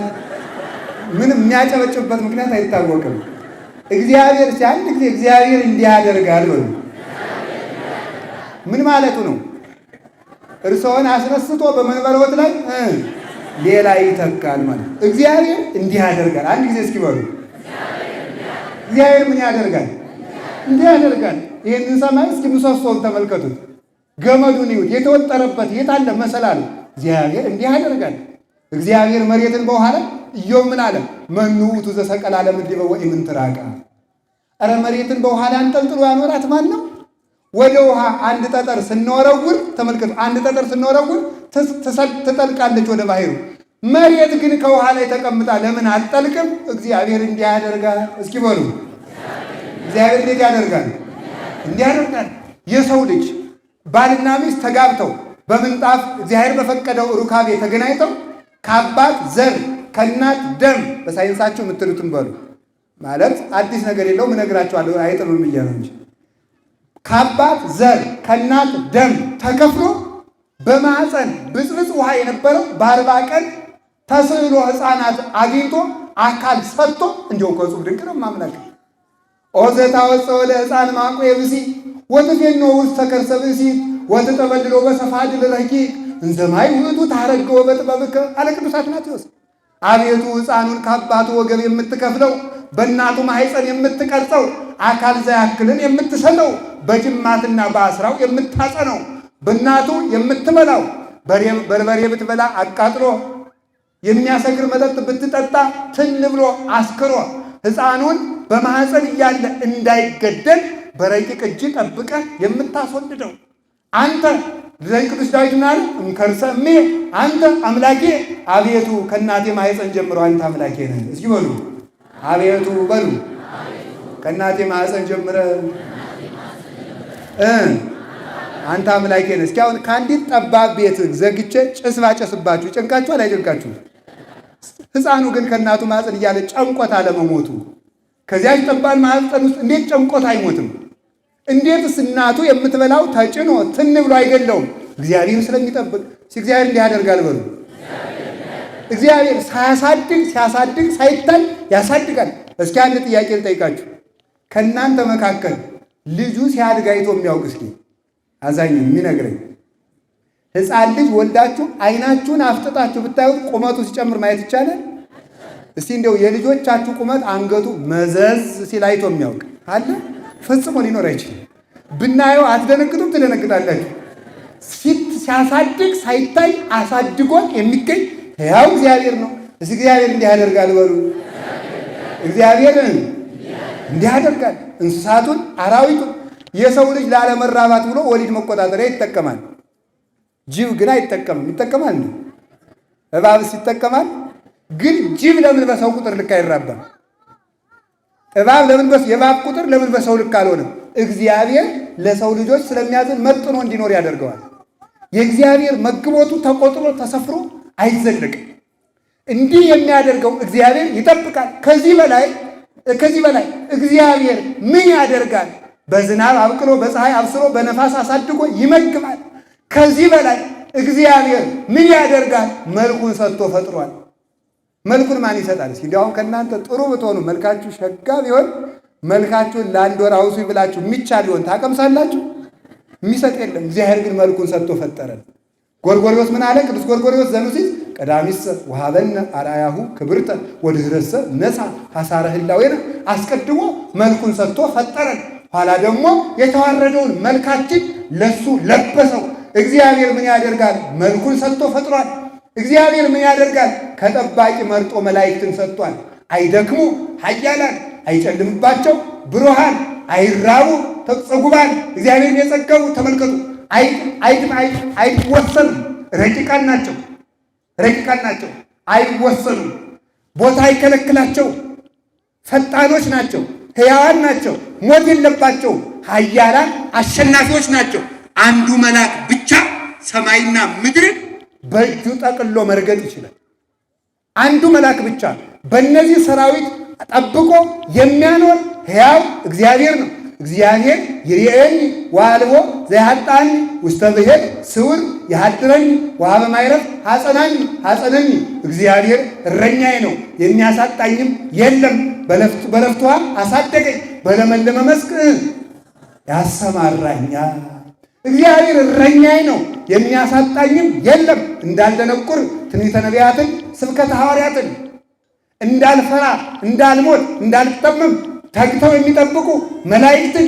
ምንም የሚያጨበጭብበት ምክንያት አይታወቅም። እግዚአብሔር አንድ ጊዜ እግዚአብሔር እንዲህ ያደርጋል በሉ። ምን ማለቱ ነው? እርስዎን አስነስቶ በመንበሮት ላይ ሌላ ይተካል ማለት ነው። እግዚአብሔር እንዲህ ያደርጋል። አንድ ጊዜ እስኪ በሉ እግዚአብሔር ምን ያደርጋል? እንዲህ ያደርጋል። ይህንን ሰማይ እስኪ ምሰሶውን ተመልከቱት፣ ገመዱን ይዩት፣ የተወጠረበት የት አለ መሰላሉ? እግዚአብሔር እንዲህ ያደርጋል። እግዚአብሔር መሬትን በውሃ ላይ ኢዮብ ምን አለ? መኑ ውእቱ ዘሰቀለ ለምድር ወኢምንትራቃ። ኧረ መሬትን በውሃ ላይ አንጠልጥሎ ያኖራት ማን ነው? ወደ ውሃ አንድ ጠጠር ስንወረውር ተመልከቱ፣ አንድ ጠጠር ስንወረውር ትጠልቃለች ወደ ባህሩ። መሬት ግን ከውሃ ላይ ተቀምጣ ለምን አትጠልቅም? እግዚአብሔር እንዲህ ያደርጋል። እስኪ በሉ እግዚአብሔር እንዴት ያደርጋል? እንዲህ ያደርጋል። የሰው ልጅ ባልና ሚስት ተጋብተው በምንጣፍ እግዚአብሔር በፈቀደው ሩካቤ ተገናኝተው ከአባት ዘር ከእናት ደም በሳይንሳችሁ የምትሉትን በሉ ማለት አዲስ ነገር የለውም እነግራችኋለሁ፣ አይጥምም እያለ እንጂ ከአባት ዘር ከእናት ደም ተከፍሎ በማህፀን ብፅብፅ ውሃ የነበረው በ40 ቀን ተስዕሎ ሕፃናት አግኝቶ አካል ሰጥቶ እንዲሁ ከጹብ ድንቅ ነው ማምላክ ኦዘታ ወፀው ለሕፃን ማቆ የብሲ ወትፌኖ ውስጥ ተከርሰ ብሲ ወትጠበልሎ በሰፋድ ልረኪ እንዘማይ ውእቱ ታረገው በጥበብከ አለ ቅዱስ አትናቴዎስ። አቤቱ ሕፃኑን ከአባቱ ወገብ የምትከፍለው በእናቱ ማህፀን የምትቀርጸው አካል ዘያክልን የምትሰጠው በጅማትና በአስራው የምታጸነው በእናቱ የምትበላው በርበሬ ብትበላ አቃጥሎ የሚያሰክር መጠጥ ብትጠጣ ትን ብሎ አስክሮ ሕፃኑን በማህፀን እያለ እንዳይገደል በረቂቅ እጅ ጠብቀህ የምታስወድደው አንተ ቅዱስ ዳዊት ምናለ እንከርሰ እሜ አንተ አምላኬ አቤቱ ከእናቴ ማህፀን ጀምሮ አንተ አምላኬ ነህ። እስኪ በሉ አቤቱ በሉ ከእናቴ ማህፀን ጀምረ አንተ አምላኬ ነህ። እስኪ አሁን ከአንዲት ጠባብ ቤት ዘግቼ ጭስ ባጨስባችሁ ጨንቃችኋል አይጨንቃችሁ? ሕፃኑ ግን ከእናቱ ማህፀን እያለ ጨንቆት አለመሞቱ ከዚያች ጠባብ ማህፀን ውስጥ እንዴት ጨንቆት አይሞትም? እንዴትስ እናቱ የምትበላው ተጭኖ ትን ብሎ አይገለውም? እግዚአብሔር ስለሚጠብቅ እግዚአብሔር እንዲህ ያደርጋል በሉ። እግዚአብሔር ሲያሳድግ ሳይታይ ያሳድጋል። እስኪ አንድ ጥያቄ ልጠይቃችሁ። ከእናንተ መካከል ልጁ ሲያድግ አይቶ የሚያውቅ እስኪ አዛኝ የሚነግረኝ። ሕፃን ልጅ ወልዳችሁ አይናችሁን አፍጥጣችሁ ብታዩት ቁመቱ ሲጨምር ማየት ይቻላል? እስቲ እንደው የልጆቻችሁ ቁመት አንገቱ መዘዝ ሲል አይቶ የሚያውቅ አለ? ፈጽሞ ሊኖር አይችልም። ብናየው አትደነግጡም? ትደነግጣላችሁ። ሲያሳድግ ሳይታይ አሳድጎን የሚገኝ ሕያው እግዚአብሔር ነው። እስኪ እግዚአብሔር እንዲህ ያደርጋል በሉ። እግዚአብሔር እንዲህ ያደርጋል። እንስሳቱን፣ አራዊቱን። የሰው ልጅ ላለመራባት ብሎ ወሊድ መቆጣጠሪያ ይጠቀማል። ጅብ ግን አይጠቀምም። ይጠቀማል? እባብስ ይጠቀማል? ግን ጅብ ለምን በሰው ቁጥር ልክ አይራባም? እባብ ለምን የእባብ ቁጥር ለምን በሰው ልክ አልሆነም? እግዚአብሔር ለሰው ልጆች ስለሚያዝን መጥኖ እንዲኖር ያደርገዋል። የእግዚአብሔር መግቦቱ ተቆጥሮ ተሰፍሮ አይዘለቅም። እንዲህ የሚያደርገው እግዚአብሔር ይጠብቃል። ከዚህ በላይ እግዚአብሔር ምን ያደርጋል? በዝናብ አብቅሎ በፀሐይ አብስሮ በነፋስ አሳድጎ ይመግባል። ከዚህ በላይ እግዚአብሔር ምን ያደርጋል? መልኩን ሰጥቶ ፈጥሯል። መልኩን ማን ይሰጣል? እንዲያውም ከእናንተ ጥሩ ብትሆኑ መልካችሁ ሸጋ ቢሆን መልካችሁን ለአንድ ወር አውሱ ብላችሁ የሚቻል ቢሆን ታቀምሳላችሁ? የሚሰጥ የለም። እግዚአብሔር ግን መልኩን ሰጥቶ ፈጠረን። ጎርጎርዮስ ምን አለ? ቅዱስ ጎርጎርዮስ ዘኑሲስ ቀዳሚሰ ወሀበነ አርአያሁ ክብርተ ወድኅረሰ ነሣ ሐሳረ ህላዌነ። አስቀድሞ መልኩን ሰጥቶ ፈጠረን፣ ኋላ ደግሞ የተዋረደውን መልካችን ለሱ ለበሰው። እግዚአብሔር ምን ያደርጋል? መልኩን ሰጥቶ ፈጥሯል። እግዚአብሔር ምን ያደርጋል? ከጠባቂ መርጦ መላእክትን ሰጥቷል። አይደክሙ ኃያላን፣ አይጨልምባቸው ብሩሃን፣ አይራቡ ጽጉባን። እግዚአብሔርን የጸገቡ ተመልከቱ። አይወሰኑም። ረቂቃን ናቸው። አይወሰኑም። ቦታ አይከለክላቸው። ፈጣኖች ናቸው። ሕያዋን ናቸው። ሞት የለባቸው። ኃያላን አሸናፊዎች ናቸው። አንዱ መልአክ ብቻ ሰማይና ምድርን በእጁ ጠቅሎ መርገጥ ይችላል። አንዱ መልአክ ብቻ በእነዚህ ሰራዊት ጠብቆ የሚያኖር ሕያው እግዚአብሔር ነው። እግዚአብሔር ይርኤኒ ወአልቦ ዘያጣኒ ውስተ ብሔር ስውር ያድረኝ ወሀበ ማዕረፍ ሐፀነኒ። እግዚአብሔር እረኛዬ ነው የሚያሳጣኝም የለም። በለፍቷ አሳደገኝ፣ በለመለመ መስክ ያሰማራኛል። እግዚአብሔር እረኛዬ ነው የሚያሳጣኝም የለም። እንዳልደነቁር ትንቢተ ነቢያትን ስብከተ ሐዋርያትን እንዳልፈራ እንዳልሞት እንዳልጠመም ተግተው የሚጠብቁ መላእክትን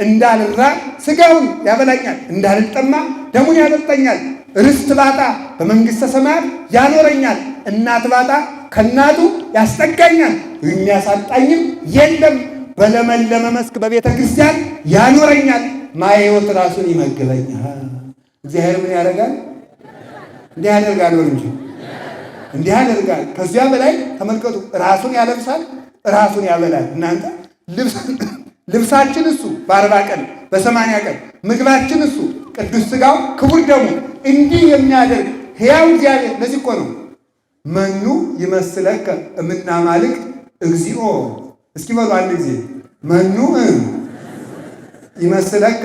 እንዳልራ ሥጋውን ያበላኛል፣ እንዳልጠማ ደሙን ያጠጣኛል። ርስት ባጣ በመንግሥተ ሰማያት ያኖረኛል፣ እናት ባጣ ከእናቱ ያስጠጋኛል። የሚያሳጣኝም የለም። በለመለመ መስክ በቤተ ክርስቲያን ያኖረኛል። ማየ ሕይወት ራሱን ይመግበኛል። እግዚአብሔር ምን ያደርጋል? እንዲህ ያደርጋል ወር እንጂ እንዲህ ያደርጋል። ከዚያ በላይ ተመልከቱ። ራሱን ያለብሳል፣ ራሱን ያበላል። እናንተ ልብሳችን እሱ በ40 ቀን በ80 ቀን ምግባችን እሱ ቅዱስ ሥጋው ክቡር ደሙ እንዲህ የሚያደርግ ሕያው እግዚአብሔር። ለዚህ እኮ ነው መኑ ይመስለከ እምናማልክት እግዚኦ። እስኪ በሉ አንድ ጊዜ መኑ ይመስለከ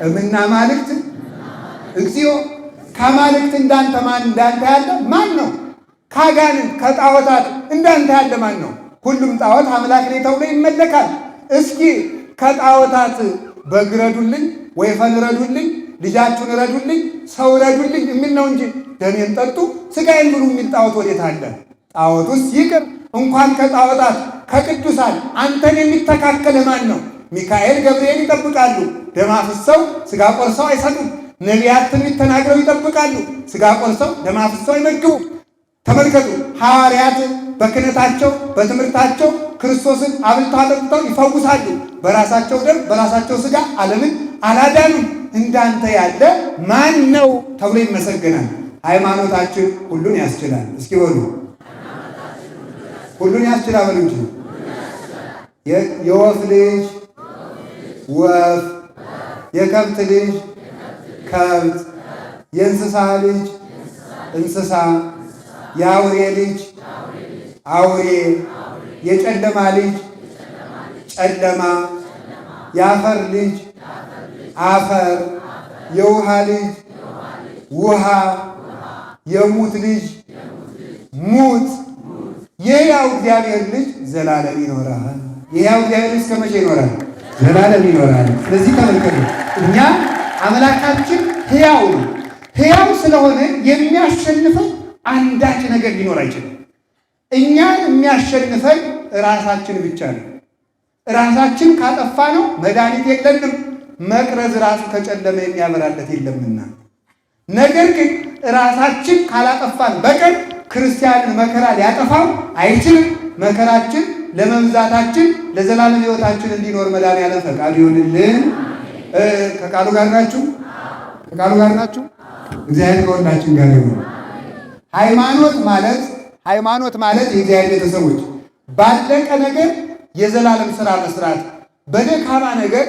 እምናማልክት እግዚኦ። ከአማልክት እንዳንተ ያለ ማን ነው? ከአጋንንት ከጣዖታት እንዳንተ ያለ ማን ነው? ሁሉም ጣዖት አምላክ ነው ተብሎ ይመለካል። እስኪ ከጣዖታት በግ ረዱልኝ፣ ወይፈን ረዱልኝ፣ ልጃችሁን ረዱልኝ፣ ሰው ረዱልኝ የሚል ነው እንጂ ደሜን ጠጡ ሥጋዬን ብሉ የሚል ጣዖት ወዴት አለ? ጣዖቱስ ይቅር እንኳን ከጣዖታት ከቅዱሳን አንተን የሚተካከለ ማን ነው? ሚካኤል ገብርኤል ይጠብቃሉ፣ ደም አፍስሰው ሥጋ ቆርሰው አይሰጡም። ነቢያት ትንቢት ተናግረው ይጠብቃሉ፣ ሥጋ ቆርሰው ደም አፍስሰው አይመግቡም። ተመልከቱ፣ ሐዋርያት በክህነታቸው በትምህርታቸው ክርስቶስን አብልተው አጠጥተው ይፈውሳሉ። በራሳቸው ደም በራሳቸው ሥጋ ዓለምን አላዳኑም። እንዳንተ ያለ ማን ነው ተብሎ ይመሰገናል። ሃይማኖታችን ሁሉን ያስችላል። እስኪ በሉ ሁሉን ያስችላል በሉ እንጂ የወፍ ልጅ ወፍ፣ የከብት ልጅ ከብት፣ የእንስሳ ልጅ እንስሳ፣ የአውሬ ልጅ አውሬ፣ የጨለማ ልጅ ጨለማ፣ የአፈር ልጅ አፈር፣ የውሃ ልጅ ውሃ፣ የሙት ልጅ ሙት። የሕያው እግዚአብሔር ልጅ ዘላለም ይኖራል። የሕያው እግዚአብሔር ልጅ እስከ መቼ ይኖራል? ዘላለም ይኖራል። ስለዚህ ተመልከቱ፣ እኛ አምላካችን ሕያው ነው። ሕያው ስለሆነ የሚያሸንፈን አንዳች ነገር ሊኖር አይችልም። እኛን የሚያሸንፈን ራሳችን ብቻ ነው። ራሳችን ካጠፋ ነው መድኃኒት የለንም። መቅረዝ ራሱ ከጨለመ የሚያበራለት የለምና። ነገር ግን ራሳችን ካላጠፋን በቀር ክርስቲያንን መከራ ሊያጠፋው አይችልም። መከራችን ለመብዛታችን ለዘላለም ሕይወታችን እንዲኖር መድኃኒዓለም ፈቃዱ ይሁንልን። ከቃሉ ጋር ናችሁ? ከቃሉ ጋር ናችሁ? እግዚአብሔር ከሁላችን ጋር ይሁን። ሃይማኖት ማለት የእግዚአብሔር ቤተሰቦች ባለቀ ነገር የዘላለም ሥራ መስራት፣ በደካማ ነገር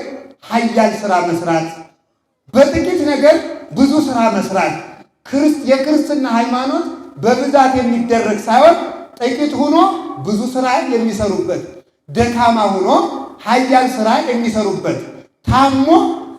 ኃያል ሥራ መስራት፣ በጥቂት ነገር ብዙ ሥራ መስራት። የክርስትና ሃይማኖት በብዛት የሚደረግ ሳይሆን ጥቂት ሆኖ ብዙ ሥራ የሚሰሩበት፣ ደካማ ሆኖ ኃያል ሥራ የሚሰሩበት፣ ታሞ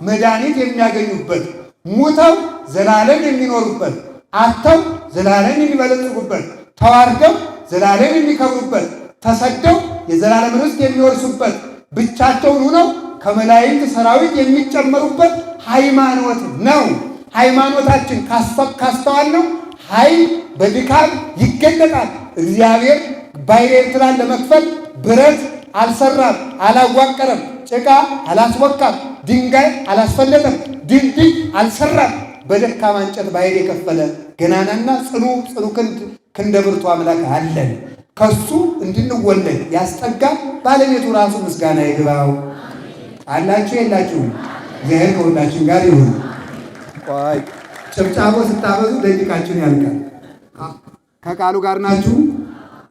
መድኃኒት የሚያገኙበት፣ ሙተው ዘላለም የሚኖሩበት፣ አጥተው ዘላለም የሚበለጽጉበት፣ ተዋርደው ዘላለም የሚከብሩበት፣ ተሰደው የዘላለም ርስት የሚወርሱበት፣ ብቻቸውን ሆነው ከመላእክት ሰራዊት የሚጨመሩበት ሃይማኖት ነው። ሃይማኖታችን ካስተዋልነው ኃይል በድካም ይገለጣል። እግዚአብሔር ባሕረ ኤርትራን ለመክፈል ብረት አልሰራም፣ አላዋቀረም፣ ጭቃ አላስወካም፣ ድንጋይ አላስፈለጠም፣ ድልድይ አልሰራም። በደካማ እንጨት ባሕር የከፈለ ገናናና ጽኑ ክንደ ብርቱ አምላክ አለን። ከሱ እንድንወለድ ያስጠጋ ባለቤቱ ራሱ ምስጋና ይግባው። አላችሁ የላችሁም? እግዚአብሔር ከሁላችን ጋር ይሁን። ቆይ ጭብጫቦ ስታበዙ ደቂቃችን ያልቃል። ከቃሉ ጋር ናችሁ?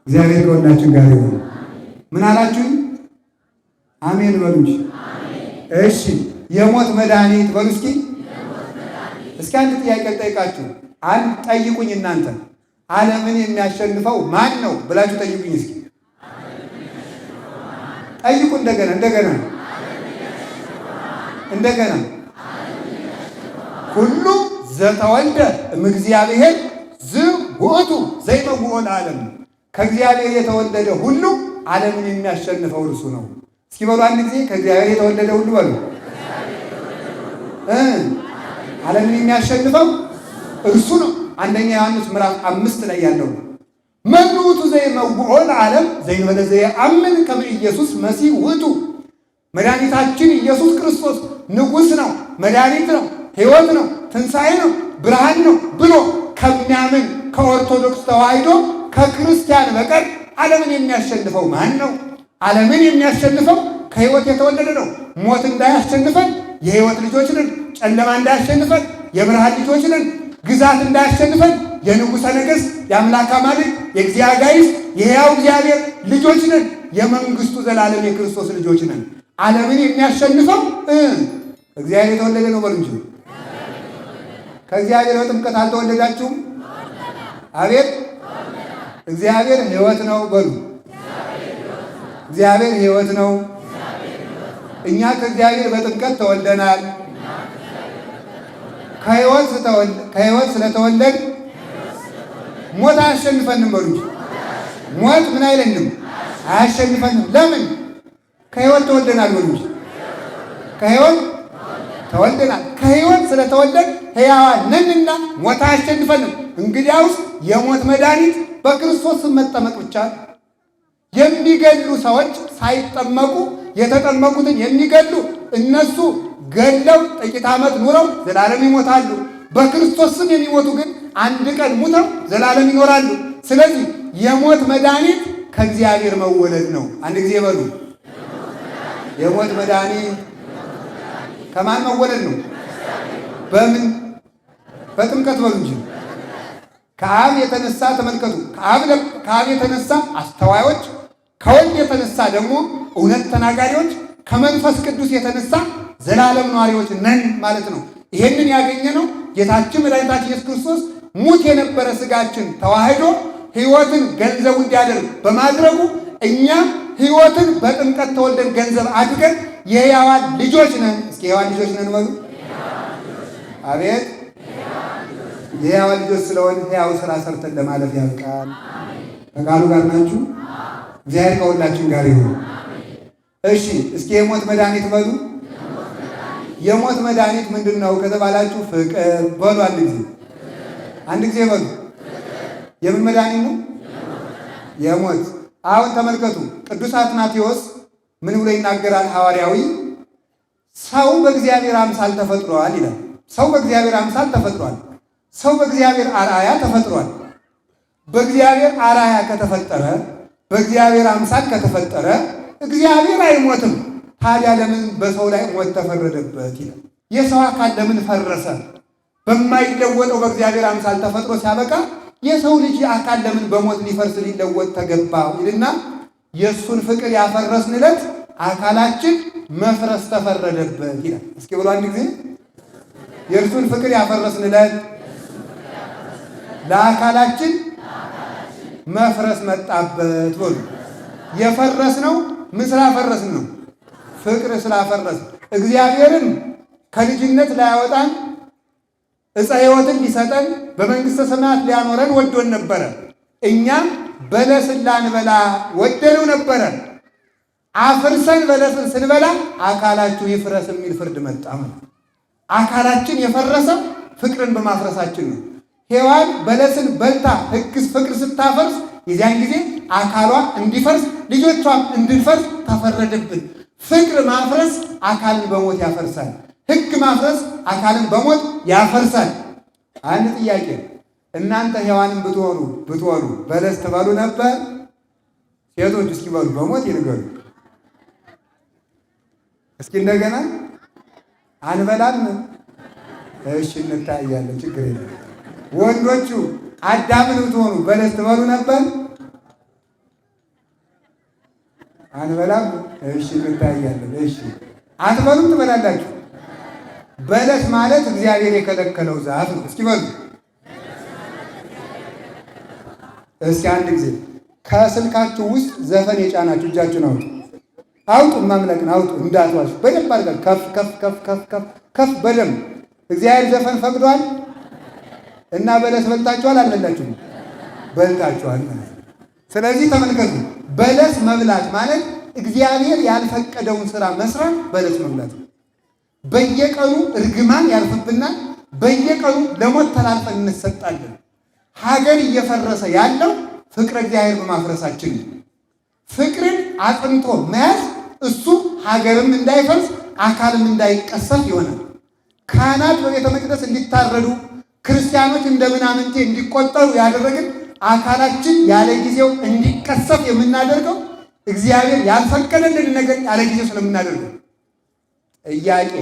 እግዚአብሔር ከሁላችን ጋር ይሁን። ምን አላችሁ? አሜን በሉ እንጂ። እሺ የሞት መድኃኒት በሉ እስኪ። እስኪ አንድ ጥያቄ ጠይቃችሁ ጠይቁኝ እናንተ። ዓለምን የሚያሸንፈው ማን ነው ብላችሁ ጠይቁኝ እስኪ። ጠይቁ እንደገና እንደገና ሁሉ ዘተወልደ እምእግዚአብሔር ዝውእቱ ዘይመውኦ ለዓለም። ከእግዚአብሔር የተወለደ ሁሉ ዓለምን የሚያሸንፈው እርሱ ነው። እስኪ በሉ አንድ ጊዜ ከእግዚአብሔር የተወለደ ሁሉ በሉ። ዓለምን የሚያሸንፈው እርሱ ነው። አንደኛ ዮሐንስ ምዕራፍ 5 ላይ ያለው መኑ ውእቱ ዘይመውኦ ለዓለም ዘእንበለ ዘየአምን ከመ ኢየሱስ መሲሕ ውእቱ። መድኃኒታችን ኢየሱስ ክርስቶስ ንጉሥ ነው፣ መድኃኒት ነው፣ ሕይወት ነው፣ ትንሣኤ ነው፣ ብርሃን ነው ብሎ ከሚያምን ከኦርቶዶክስ ተዋሕዶ ከክርስቲያን በቀር ዓለምን የሚያሸንፈው ማን ነው? ዓለምን የሚያሸንፈው ከሕይወት የተወለደ ነው። ሞት እንዳያሸንፈን የሕይወት ልጆች ነን። ጨለማ እንዳያሸንፈን የብርሃን ልጆች ነን። ግዛት እንዳያሸንፈን የንጉሠ ነገሥት የአምላክ አማልክት የእግዚአብሔር የሕያው እግዚአብሔር ልጆች ነን። የመንግሥቱ ዘላለም የክርስቶስ ልጆች ነን። ዓለምን የሚያሸንፈው እግዚአብሔር የተወለደ ነው በሉ እንጂ። ከእግዚአብሔር በጥምቀት አልተወለዳችሁም? አቤት እግዚአብሔር ሕይወት ነው በሉ። እግዚአብሔር ሕይወት ነው። እኛ ከእግዚአብሔር በጥምቀት ተወልደናል። ከሕይወት ስለተወለድ ሞት አያሸንፈንም በሉ እንጂ። ሞት ምን አይለንም? አያሸንፈንም። ለምን? ከሕይወት ተወልደናል በሉ እንጂ። ከሕይወት ተወልደናል። ከሕይወት ስለተወለድ ሕያዋን ነንና ሞት አያሸንፈንም። እንግዲያውስ የሞት መድኃኒት በክርስቶስ ስም መጠመቅ ብቻ። የሚገሉ ሰዎች ሳይጠመቁ የተጠመቁትን የሚገሉ እነሱ ገለው ጥቂት ዓመት ኑረው ዘላለም ይሞታሉ። በክርስቶስ ስም የሚሞቱ ግን አንድ ቀን ሙተው ዘላለም ይኖራሉ። ስለዚህ የሞት መድኃኒት ከእግዚአብሔር መወለድ ነው። አንድ ጊዜ በሉ። የሞት መድኃኒት ከማን መወለድ ነው? በምን? በጥምቀት በሉ እንጂ። ከአብ የተነሳ ተመልከቱ፣ ከአብ የተነሳ አስተዋዮች፣ ከወልድ የተነሳ ደግሞ እውነት ተናጋሪዎች፣ ከመንፈስ ቅዱስ የተነሳ ዘላለም ነዋሪዎች ነን ማለት ነው። ይሄንን ያገኘ ነው ጌታችን መድኃኒታችን ኢየሱስ ክርስቶስ ሙት የነበረ ሥጋችን ተዋህዶ ሕይወትን ገንዘቡ እንዲያደርግ በማድረጉ እኛ ሕይወትን በጥምቀት ተወልደን ገንዘብ አድርገን የሕያዋን ልጆች ነን። እስኪ የሕያዋን ልጆች ነን በሉ። አቤት የሕያዋን ልጆች ስለሆን ሕያው ሥራ ሰርተን ለማለፍ ያብቃል። ከቃሉ ጋር ናችሁ? እግዚአብሔር ከሁላችን ጋር ይሁን። እሺ እስኪ የሞት መድኃኒት በሉ። የሞት መድኃኒት ምንድን ነው ከተባላችሁ ፍቅር በሉ። አንድ ጊዜ በሉ። የምን መድኃኒት ነው? የሞት። አሁን ተመልከቱ፣ ቅዱስ አትናቴዎስ ምን ብሎ ይናገራል? ሐዋርያዊ ሰው በእግዚአብሔር አምሳል ተፈጥሯል ይላል። ሰው በእግዚአብሔር አምሳል ተፈጥሯል። ሰው በእግዚአብሔር አርአያ ተፈጥሯል። በእግዚአብሔር አርአያ ከተፈጠረ፣ በእግዚአብሔር አምሳል ከተፈጠረ እግዚአብሔር አይሞትም። ታዲያ ለምን በሰው ላይ ሞት ተፈረደበት ይላል። የሰው አካል ለምን ፈረሰ? በማይለወጠው በእግዚአብሔር አምሳል ተፈጥሮ ሲያበቃ የሰው ልጅ አካል ለምን በሞት ሊፈርስ ሊለወጥ ተገባ ይልና የእሱን ፍቅር ያፈረስንለት አካላችን መፍረስ ተፈረደበት ይላል። እስኪ ብሎ አንድ ጊዜ የእርሱን ፍቅር ያፈረስንለት ለአካላችን መፍረስ መጣበት ብሎ የፈረስነው ምን ስላፈረስን ነው? ፍቅር ስላፈረስን። እግዚአብሔርን ከልጅነት ላያወጣን ዕፀ ሕይወትን ሊሰጠን በመንግሥተ ሰማያት ሊያኖረን ወዶን ነበረ። እኛም በለስን ላንበላ ወደነው ነበረ። አፍርሰን በለስን ስንበላ አካላችሁ ይፍረስ የሚል ፍርድ መጣ። አካላችን የፈረሰ ፍቅርን በማፍረሳችን ነው። ሔዋን በለስን በልታ ፍቅር ስታፈርስ የዚያን ጊዜ አካሏ እንዲፈርስ ልጆቿም እንድንፈርስ ተፈረደብን። ፍቅር ማፍረስ አካልን በሞት ያፈርሳል። ሕግ ማፍረስ አካልን በሞት ያፈርሳል። አንድ ጥያቄ፣ እናንተ ሔዋንን ብትሆኑ በለስ ትበሉ ነበር? ሴቶች እስኪ በሉ በሞት ይንገሩ እስኪ። እንደገና አንበላም? እሺ እንታያለን፣ ችግር የለም። ወንዶቹ አዳምን ብትሆኑ በለስ ትበሉ ነበር? አንበላም? እሺ እንታያለን። እሺ አትበሉም? ትበላላችሁ? በለስ ማለት እግዚአብሔር የከለከለው ዛፍ ነው። እስኪ በሉ እስኪ አንድ ጊዜ ከስልካችሁ ውስጥ ዘፈን የጫናችሁ እጃችሁን አውጡ። አውጡ ማምላክን አውጡ እንዳትዋሹ። በደንብ አድርጋችሁ ከፍ ከፍ ከፍ ከፍ ከፍ ከፍ በደንብ እግዚአብሔር ዘፈን ፈቅዷል እና በለስ በልታችኋል አልበላችሁም? በልታችኋል። ስለዚህ ተመልከቱ፣ በለስ መብላት ማለት እግዚአብሔር ያልፈቀደውን ስራ መስራት በለስ መብላት ነው። በየቀኑ እርግማን ያርፍብናል። በየቀኑ ለሞት ተላልፈን እንሰጣለን። ሀገር እየፈረሰ ያለው ፍቅረ እግዚአብሔር በማፍረሳችን ነው። ፍቅርን አጽንቶ መያዝ እሱ ሀገርም እንዳይፈርስ አካልም እንዳይቀሰፍ ይሆናል። ካህናት በቤተ መቅደስ እንዲታረዱ፣ ክርስቲያኖች እንደ ምናምንቴ እንዲቆጠሩ ያደረግን አካላችን ያለ ጊዜው እንዲቀሰፍ የምናደርገው እግዚአብሔር ያልፈቀደልን ነገር ያለ ጊዜው ስለምናደርገው። ጥያቄ፣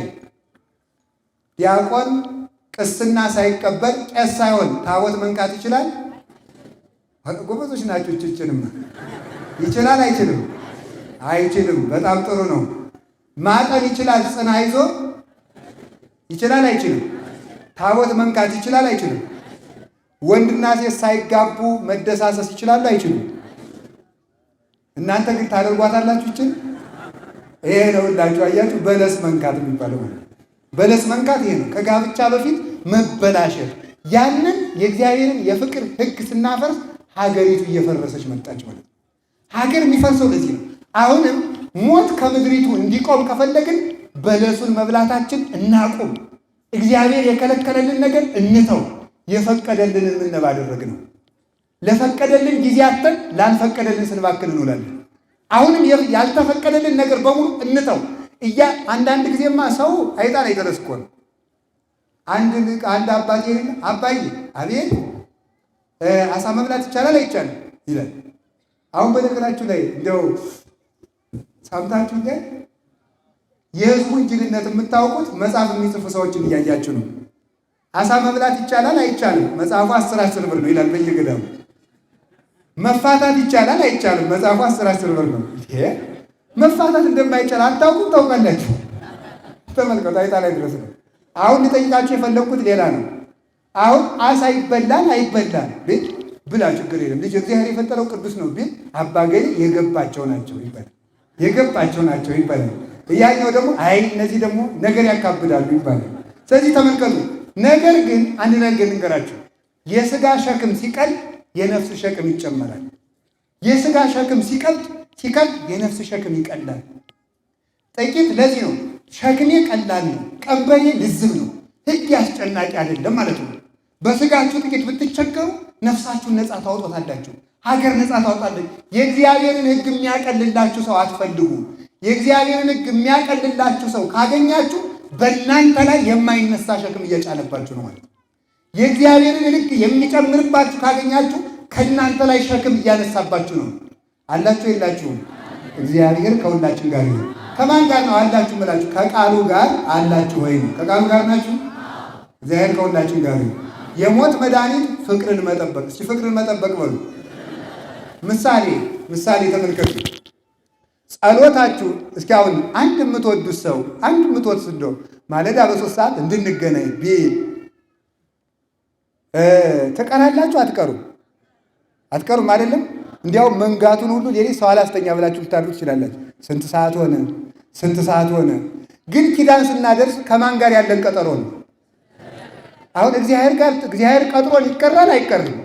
ዲያቆን ቅስና ሳይቀበል ቄስ ሳይሆን ታቦት መንካት ይችላል? ጎበዞች ናቸው። ችችንም ይችላል አይችልም? አይችልም። በጣም ጥሩ ነው። ማጠን ይችላል? ጽና ይዞ ይችላል አይችልም? ታቦት መንካት ይችላል አይችልም? ወንድና ሴት ሳይጋቡ መደሳሰስ ይችላሉ አይችሉም? እናንተ ግን ታደርጓታላችሁ? ይችል ይሄ ነው ሁላችሁ አያችሁ። በለስ መንካት የሚባለው በለስ መንካት ይሄ ነው። ከጋብቻ በፊት መበላሸት። ያንን የእግዚአብሔርን የፍቅር ሕግ ስናፈርስ ሀገሪቱ እየፈረሰች መጣች ማለት ነው። ሀገር የሚፈርሰው ለዚህ ነው። አሁንም ሞት ከምድሪቱ እንዲቆም ከፈለግን በለሱን መብላታችን እናቁም። እግዚአብሔር የከለከለልን ነገር እንተው። የፈቀደልንን ምን ባደረግ ነው። ለፈቀደልን ጊዜ አጥተን ላልፈቀደልን ስንባክን እንውላለን። አሁንም ያልተፈቀደልን ነገር በሙሉ እንተው። አንዳንድ ጊዜማ ሰው አይጣል አይደረስ እኮ ነው። አንድ አባቴ አባዬ አቤት አሳ መብላት ይቻላል አይቻልም ይላል። አሁን በነገራችሁ ላይ እንደው ሰምታችሁ ግን የሕዝቡን ጅልነት የምታውቁት መጽሐፍ የሚጽፉ ሰዎችን እያያችሁ ነው። አሳ መብላት ይቻላል አይቻልም? መጽሐፉ 10 ብር ነው ይላል በየገዳሙ። መፋታት ይቻላል አይቻልም? መጽሐፉ 10 ብር ነው። ይሄ መፋታት እንደማይቻል አታውቁም? ታውቃላችሁ? ተመልከቱ፣ አይጣ ላይ ድረስ ነው። አሁን ልጠይቃችሁ የፈለግኩት ሌላ ነው። አሁን አሳ ይበላል አይበላል ቢል ብላ ችግር የለም ልጅ እግዚአብሔር የፈጠረው ቅዱስ ነው ቢል አባገሌ የገባቸው ናቸው ይባላል። የገባቸው ናቸው ይባላል። እያኛው ደግሞ አይ እነዚህ ደግሞ ነገር ያካብዳሉ ይባላል። ስለዚህ ተመልከቱ። ነገር ግን አንድ ነገር ልንገራችሁ፣ የሥጋ ሸክም ሲቀል የነፍስ ሸክም ይጨመራል። የሥጋ ሸክም ሲቀል የነፍስ ሸክም ይቀላል። ጥቂት ለዚህ ነው ሸክሜ ቀላል ነው፣ ቀንበሬ ልዝብ ነው፣ ሕግ አስጨናቂ አይደለም ማለት ነው። በሥጋችሁ ጥቂት ብትቸገሩ ነፍሳችሁን ነፃ ታወጣላችሁ፣ ሀገር ነፃ ታወጣለች። የእግዚአብሔርን ሕግ የሚያቀልላችሁ ሰው አትፈልጉ። የእግዚአብሔርን ሕግ የሚያቀልላችሁ ሰው ካገኛችሁ በእናንተ ላይ የማይነሳ ሸክም እየጫነባችሁ ነው ማለት ነው። የእግዚአብሔርን ሕግ የሚጨምርባችሁ ካገኛችሁ ከእናንተ ላይ ሸክም እያነሳባችሁ ነው። አላችሁ የላችሁም? እግዚአብሔር ከሁላችን ጋር ነው። ከማን ጋር ነው አላችሁ ብላችሁ? ከቃሉ ጋር አላችሁ ወይ? ከቃሉ ጋር ናችሁ? እግዚአብሔር ከሁላችን ጋር ነው። የሞት መድኃኒት ፍቅርን መጠበቅ። እስኪ ፍቅርን መጠበቅ በሉ። ምሳሌ ተመልከቱ። ጸሎታችሁ እስኪ አሁን አንድ የምትወዱት ሰው አንድ የምትወዱት እንደው ማለዳ በ3 ሰዓት እንድንገናኝ ቢል ትቀራላችሁ? አትቀሩም አይደለም? እንዲያውም መንጋቱን ሁሉ ሌሊት ሰው አላስተኛ ብላችሁ ልታድሩ ትችላላችሁ። ስንት ሰዓት ሆነ? ግን ኪዳን ስናደርስ ከማን ጋር ያለን ቀጠሮ ነው? አሁን እግዚአብሔር ቀጥሮን ይቀራል አይቀርም?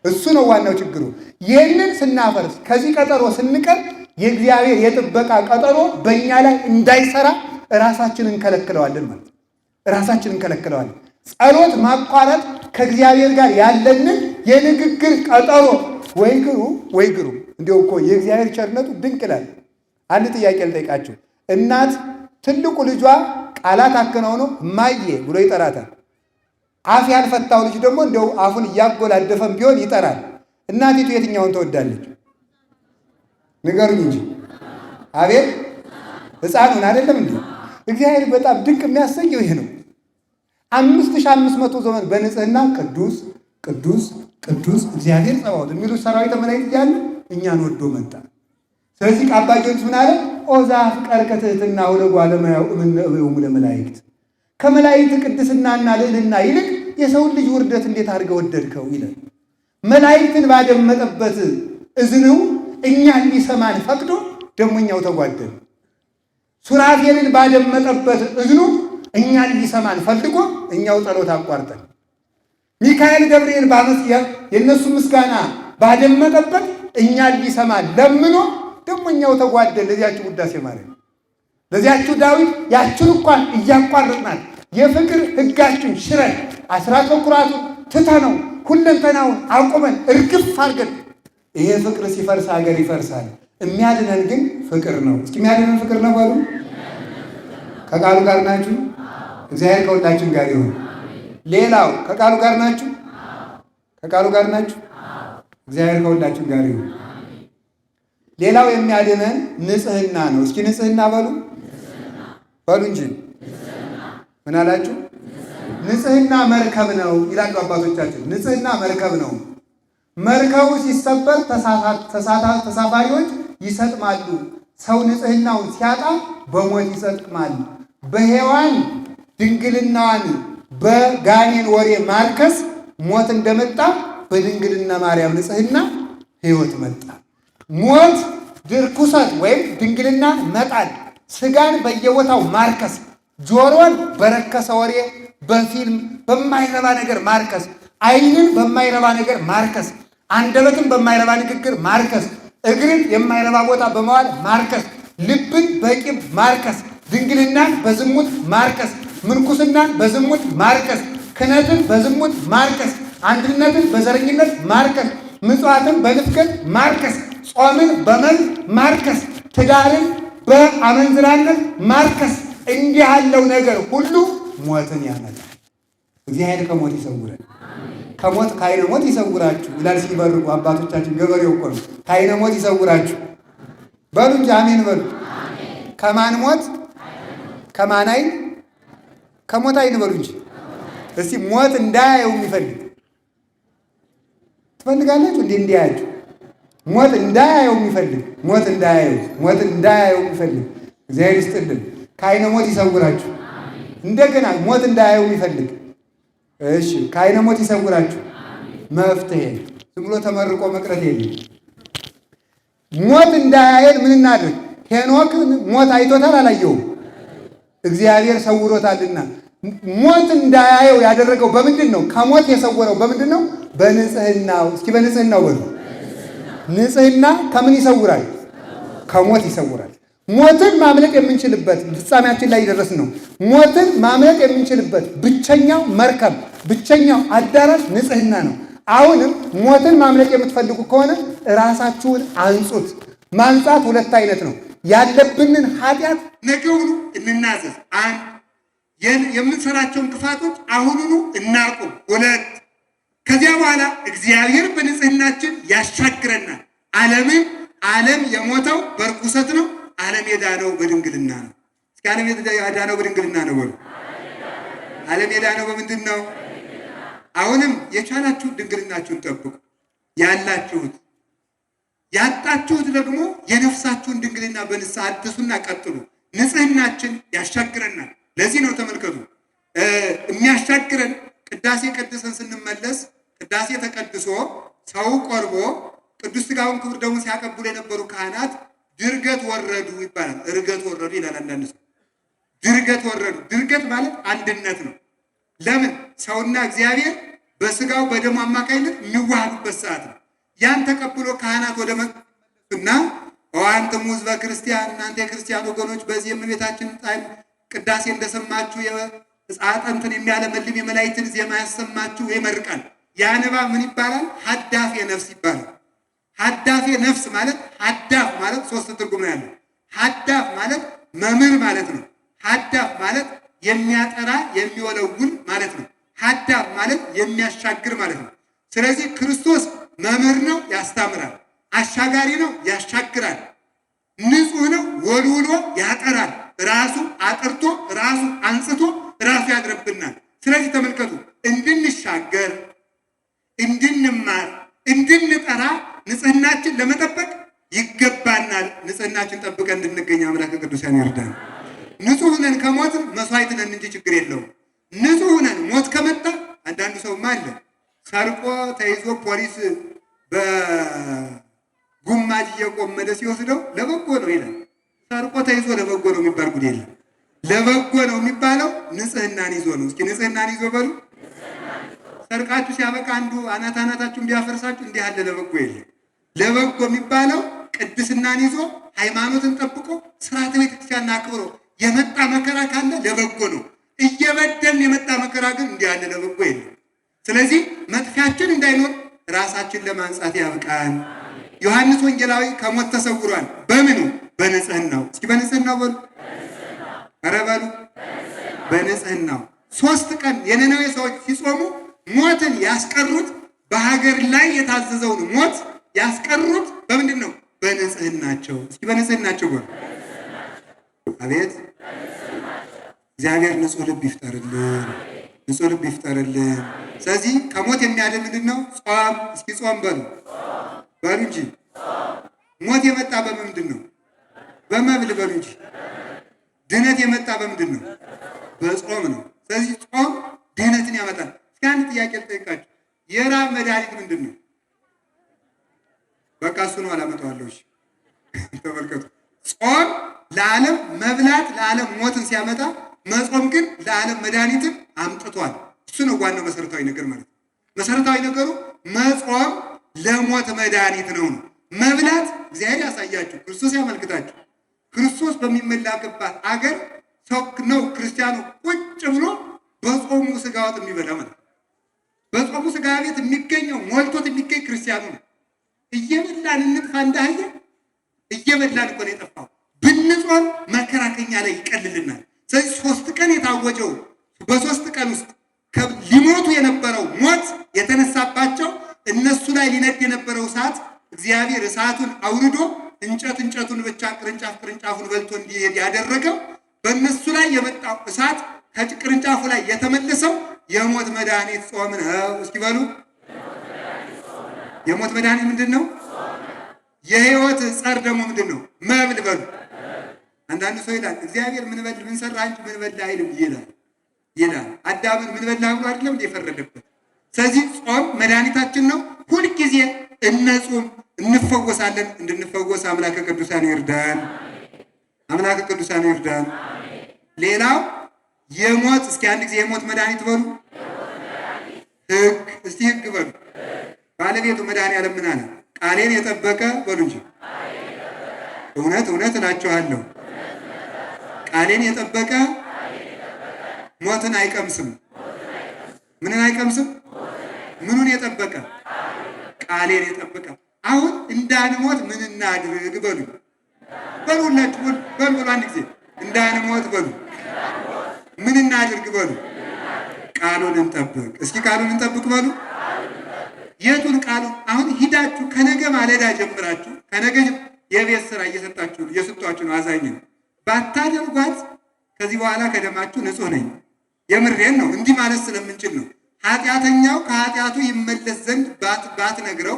እሱ ነው ዋናው ችግሩ። ይህንን ስናፈርስ ከዚህ ቀጠሮ ስንቀር የእግዚአብሔር የጥበቃ ቀጠሮ በእኛ ላይ እንዳይሰራ ራሳችንን እንከለክለዋለን ማለት ነው። ራሳችንን እንከለክለዋለን። ጸሎት ማቋረጥ ከእግዚአብሔር ጋር ያለንን የንግግር ቀጠሮ ወይ ግሩ እንዲያው እኮ የእግዚአብሔር ቸርነቱ ድንቅ ይላል። አንድ ጥያቄ ልጠይቃችሁ። እናት ትልቁ ልጇ ቃላት አከናውኖ እማዬ ብሎ ይጠራታል። አፍ ያልፈታው ልጅ ደግሞ እንደው አፉን እያጎላደፈም ቢሆን ይጠራል። እናቲቱ የትኛውን ትወዳለች? ንገሩኝ እንጂ። አቤት ሕፃኑን አይደለም እንዴ? እግዚአብሔር በጣም ድንቅ የሚያሰኘው ይሄ ነው። 5500 ዘመን በንጽህና ቅዱስ ቅዱስ ቅዱስ እግዚአብሔር ጸባዖት የሚሉት ሰራዊተ መላእክት እያሉ እኛን ወዶ መጣ። ስለዚህ አባ ጊዮርጊስ ምን አለ? ኦዛ ፍቀርከ ትሕትና ወለጓለ እመሕያው እምነ ለመላእክት፣ ከመላእክት ቅድስናና ልዕልና ይልቅ የሰውን ልጅ ውርደት እንዴት አድርገህ ወደድከው ይላል። መላእክትን ባደመጠበት እዝነው እኛን ሊሰማን ፈቅዶ ደግሞ እኛው ተጓደል። ሱራፌልን ባደመጠበት እዝኑ እኛን ሊሰማን ፈልጎ እኛው ጸሎት አቋርጠን፣ ሚካኤል ገብርኤል የእነሱ ምስጋና ባደመጠበት እኛን ሊሰማን ለምኖ ደግሞ እኛው ተጓደን ለዚያችሁ ውዳሴ ማርያም ለዚያችሁ ዳዊት ያችን እንኳን እያቋረጥናል የፍቅር ሕጋችን ሽረን አስራት በኩራቱን ትተነው ሁለንተናውን አቁመን እርግፍ አድርገን ይሄ ፍቅር ሲፈርስ ሀገር ይፈርሳል። የሚያድነን ግን ፍቅር ነው። እስኪ የሚያድነን ፍቅር ነው በሉ። ከቃሉ ጋር ናችሁ? እግዚአብሔር ከሁላችን ጋር ይሁን። ሌላው ከቃሉ ጋር ናችሁ? ከቃሉ ጋር ናችሁ? እግዚአብሔር ከሁላችን ጋር ይሁን። ሌላው የሚያድነን ንጽህና ነው። እስኪ ንጽህና በሉ በሉ እንጂ ምን አላችሁ? ንጽህና መርከብ ነው ይላሉ አባቶቻችን። ንጽህና መርከብ ነው። መርከቡ ሲሰበር ተሳፋሪዎች ይሰጥማሉ። ሰው ንጽህናውን ሲያጣ በሞት ይሰጥማል። በሔዋን ድንግልናዋን በጋኔን ወሬ ማርከስ ሞት እንደመጣ በድንግልና ማርያም ንጽህና ሕይወት መጣ። ሞት ድርኩሰት ወይም ድንግልና መጣል፣ ስጋን በየቦታው ማርከስ፣ ጆሮን በረከሰ ወሬ በፊልም በማይረባ ነገር ማርከስ፣ ዓይንን በማይረባ ነገር ማርከስ፣ አንደበትን በማይረባ ንግግር ማርከስ፣ እግርን የማይረባ ቦታ በመዋል ማርከስ፣ ልብን በቂም ማርከስ፣ ድንግልናን በዝሙት ማርከስ፣ ምንኩስናን በዝሙት ማርከስ፣ ክህነትን በዝሙት ማርከስ፣ አንድነትን በዘረኝነት ማርከስ፣ ምጽዋትን በንፍገት ማርከስ፣ ጾምን በመል ማርከስ፣ ትዳርን በአመንዝራነት ማርከስ። እንዲህ ያለው ነገር ሁሉ ሞትን ያመጣል። እግዚአብሔር ከሞት ይሰውረን። ከሞት ከዓይነ ሞት ይሰውራችሁ ይላል ሲበርቁ አባቶቻችን። ገበሬው እኮ ነው። ከዓይነ ሞት ይሰውራችሁ በሉ እንጂ አሜን በሉ። ከማን ሞት? ከማን ዓይን? ከሞት ዓይን በሉ እንጂ። እስቲ ሞት እንዳያየው የሚፈልግ ትፈልጋላችሁ እንዴ? እንዲያያችሁ ሞት እንዳያየው የሚፈልግ ሞት እንዳያየው የሚፈልግ እግዚአብሔር ይስጥልን። ከዓይነ ሞት ይሰውራችሁ። እንደገና ሞት እንዳያየው የሚፈልግ እሺ፣ ከዓይነ ሞት ይሰውራችሁ። መፍትሄ ዝም ብሎ ተመርቆ መቅረት የለም። ሞት እንዳያየን ምን እናድርግ? ሄኖክ ሞት አይቶታል አላየውም? እግዚአብሔር ሰውሮታልና ሞት እንዳያየው ያደረገው በምንድን ነው? ከሞት የሰወረው በምንድን ነው? በንጽህናው። እስኪ በንጽህናው በሉ። ንጽህና ከምን ይሰውራል? ከሞት ይሰውራል። ሞትን ማምለጥ የምንችልበት ፍጻሜያችን ላይ ደረስን ነው። ሞትን ማምለጥ የምንችልበት ብቸኛው መርከብ ብቸኛው አዳራሽ ንጽህና ነው። አሁንም ሞትን ማምለጥ የምትፈልጉ ከሆነ ራሳችሁን አንጹት። ማንጻት ሁለት አይነት ነው። ያለብንን ኃጢአት ነገውኑ እንናዘዝ። አንድ የምንሰራቸውን ክፋቶች አሁኑኑ እናቁም። ሁለት ከዚያ በኋላ እግዚአብሔር በንጽህናችን ያሻግረናል። ዓለም የሞተው በርኩሰት ነው። ዓለም የዳነው በድንግልና ነው። እስኪ ዓለም የዳነው በድንግልና ነው በሉ። ዓለም የዳነው በምንድን ነው? አሁንም የቻላችሁት ድንግልናችሁን ጠብቁ። ያላችሁት ያጣችሁት ደግሞ የነፍሳችሁን ድንግልና በንስሐ አድሱና ቀጥሉ። ንጽህናችን ያሻግረናል። ለዚህ ነው ተመልከቱ፣ የሚያሻግረን ቅዳሴ ቀድሰን ስንመለስ ቅዳሴ ተቀድሶ ሰው ቆርቦ ቅዱስ ሥጋውን ክቡር ደሙን ሲያቀብሉ የነበሩ ካህናት ድርገት ወረዱ ይባላል። እርገት ወረዱ ይላል አንዳንድ ሰው። ድርገት ወረዱ። ድርገት ማለት አንድነት ነው። ለምን? ሰውና እግዚአብሔር በሥጋው በደሙ አማካይነት የሚዋሃዱበት ሰዓት ነው። ያን ተቀብሎ ካህናት ወደ መቅደሱና አንትሙ ሕዝበ ክርስቲያን፣ እናንተ የክርስቲያን ወገኖች በዚህ የእመቤታችን ቅዳሴ እንደሰማችሁ አጥንትን የሚያለመልም የመላእክትን ዜማ ያሰማችሁ ይመርቃል። ያ ንባብ ምን ይባላል? ሀዳፌ ነፍስ ይባላል። ሀዳፌ ነፍስ ማለት ሀዳፍ ማለት ሶስት ትርጉም ነው ያለው። ሀዳፍ ማለት መምህር ማለት ነው። ሀዳፍ ማለት የሚያጠራ የሚወለውል ማለት ነው። ሀዳፍ ማለት የሚያሻግር ማለት ነው። ስለዚህ ክርስቶስ መምህር ነው፣ ያስተምራል። አሻጋሪ ነው፣ ያሻግራል። ንጹሕ ነው፣ ወልውሎ ያጠራል። ራሱ አጥርቶ ራሱ አንጽቶ ራሱ ያድርብናል። ስለዚህ ተመልከቱ፣ እንድንሻገር፣ እንድንማር፣ እንድንጠራ ንጽህናችን ለመጠበቅ ይገባናል። ንጽህናችን ጠብቀን እንድንገኝ አምላከ ቅዱሳን ይርዳን። ንጹሕ ነን ከሞትን መስዋዕት ነን እንጂ ችግር የለውም። ንጹሕ ነን ሞት ከመጣ አንዳንዱ ሰውማ አለ ሰርቆ ተይዞ ፖሊስ በጉማጅ እየቆመደ ሲወስደው ለበጎ ነው ይላል። ሰርቆ ተይዞ ለበጎ ነው የሚባል ጉድ የለም። ለበጎ ነው የሚባለው ንጽህናን ይዞ ነው። እስኪ ንጽህናን ይዞ በሉ። ሰርቃችሁ ሲያበቃ አንዱ አናታችሁን ቢያፈርሳችሁ እንዲህ ያለ ለበጎ የለም። ለበጎ የሚባለው ቅድስናን ይዞ ሃይማኖትን ጠብቆ ስርዓተ ቤተክርስቲያንን አክብሮ የመጣ መከራ ካለ ለበጎ ነው። እየበደልን የመጣ መከራ ግን እንዲህ ያለ ለበጎ የለም። ስለዚህ መጥፊያችን እንዳይኖር ራሳችን ለማንጻት ያብቃን። ዮሐንስ ወንጌላዊ ከሞት ተሰውሯል። በምኑ? በንጽህናው። እስኪ በንጽህናው በሉ። ኧረ በሉ በንጽህናው። 3 ቀን የነነዌ ሰዎች ሲጾሙ ሞትን ያስቀሩት፣ በሀገር ላይ የታዘዘውን ሞት ያስቀሩት በምንድን ነው? በንጽህናቸው። እስኪ በንጽህናቸው በሉ። አቤት እግዚአብሔር ንጹህ ልብ ይፍጠርልን፣ ንጹህ ልብ ይፍጠርልን። ስለዚህ ከሞት የሚያድን ምንድን ነው? ጾም። እስኪ ጾም በሉ በሉ እንጂ። ሞት የመጣ በምንድን ነው? በመብል በሉ እንጂ። ድነት የመጣ በምንድን ነው? በጾም ነው። ስለዚህ ጾም ድህነትን ያመጣል። እስኪ አንድ ጥያቄ ልጠይቃችሁ። የራብ መድኃኒት ምንድን ነው? በቃ እሱ ነው። አላመጣዋለሁ። ተመልከቱ። ጾም ለዓለም መብላት ለዓለም ሞትን ሲያመጣ፣ መጾም ግን ለዓለም መድኃኒትን አምጥቷል። እሱ ነው ዋናው መሰረታዊ ነገር ማለት ነው። መሰረታዊ ነገሩ መጾም ለሞት መድኃኒት ነው። መብላት እግዚአብሔር ያሳያችሁ፣ ክርስቶስ ያመልክታችሁ። ክርስቶስ በሚመላክባት አገር ሰው ነው ክርስቲያኑ ቁጭ ብሎ በጾሙ ስጋ ወጥ የሚበላ ማለት ነው። በጾሙ ስጋ ቤት የሚገኘው ሞልቶት የሚገኝ ክርስቲያኑ ነው። እየበላን እንጥፋ እንዳህየ እየበላን እኮ ነው የጠፋው። ብንጾም መከራ ከኛ ላይ ይቀልልናል። ስለዚህ 3 ቀን የታወጀው በ3 ቀን ውስጥ ሊሞቱ የነበረው ሞት የተነሳባቸው እነሱ ላይ ሊነድ የነበረው እሳት እግዚአብሔር እሳቱን አውርዶ እንጨቱን ብቻ ቅርንጫፉን በልቶ እንዲሄድ ያደረገው በእነሱ ላይ የመጣው እሳት ከቅርንጫፉ ላይ የተመለሰው የሞት መድኃኒት ጾም ነው። እስኪ በሉ የሞት መድኃኒት ምንድን ነው? የህይወት ጸር ደግሞ ምንድን ነው? መብል በሉ። አንዳንዱ ሰው ይላል እግዚአብሔር ምን ሰራ እንጂ ምን በላ አይልም ይላል። አዳምን ምን በላ ብሎ አይደለም የፈረደበት። ስለዚህ ጾም መድኃኒታችን ነው። ሁልጊዜ እነጹም እንፈወሳለን። እንድንፈወስ አምላከ ቅዱሳን ይርዳን። አምላከ ቅዱሳን ይርዳን። ሌላው የሞት እስኪ አንድ ጊዜ የሞት መድኃኒት በሉ። ህግ። እስቲ ህግ በሉ። ባለቤቱ መድኃኒዓለም ምን አለ? ቃሌን የጠበቀ በሉ እንጂ። እውነት እውነት እላችኋለሁ ቃሌን የጠበቀ ሞትን አይቀምስም። ምንን አይቀምስም? ምኑን የጠበቀ? ቃሌን የጠበቀ። አሁን እንዳንሞት ምን እናድርግ በሉ። በሉላችሁ በሉ አንድ ጊዜ እንዳንሞት በሉ። ምን እናድርግ በሉ። ቃሉን እንጠብቅ። እስኪ ቃሉን እንጠብቅ በሉ። የቱን ቃሉን? አሁን ሂዳችሁ ከነገ ማለዳ ጀምራችሁ ከነገ የቤት ስራ እየሰጧችሁ ነው። አዛኝ ነው ባታደርጓት ከዚህ በኋላ ከደማችሁ ንጹህ ነኝ። የምሬን ነው። እንዲህ ማለት ስለምንችል ነው። ኃጢአተኛው ከኃጢአቱ ይመለስ ዘንድ ባትነግረው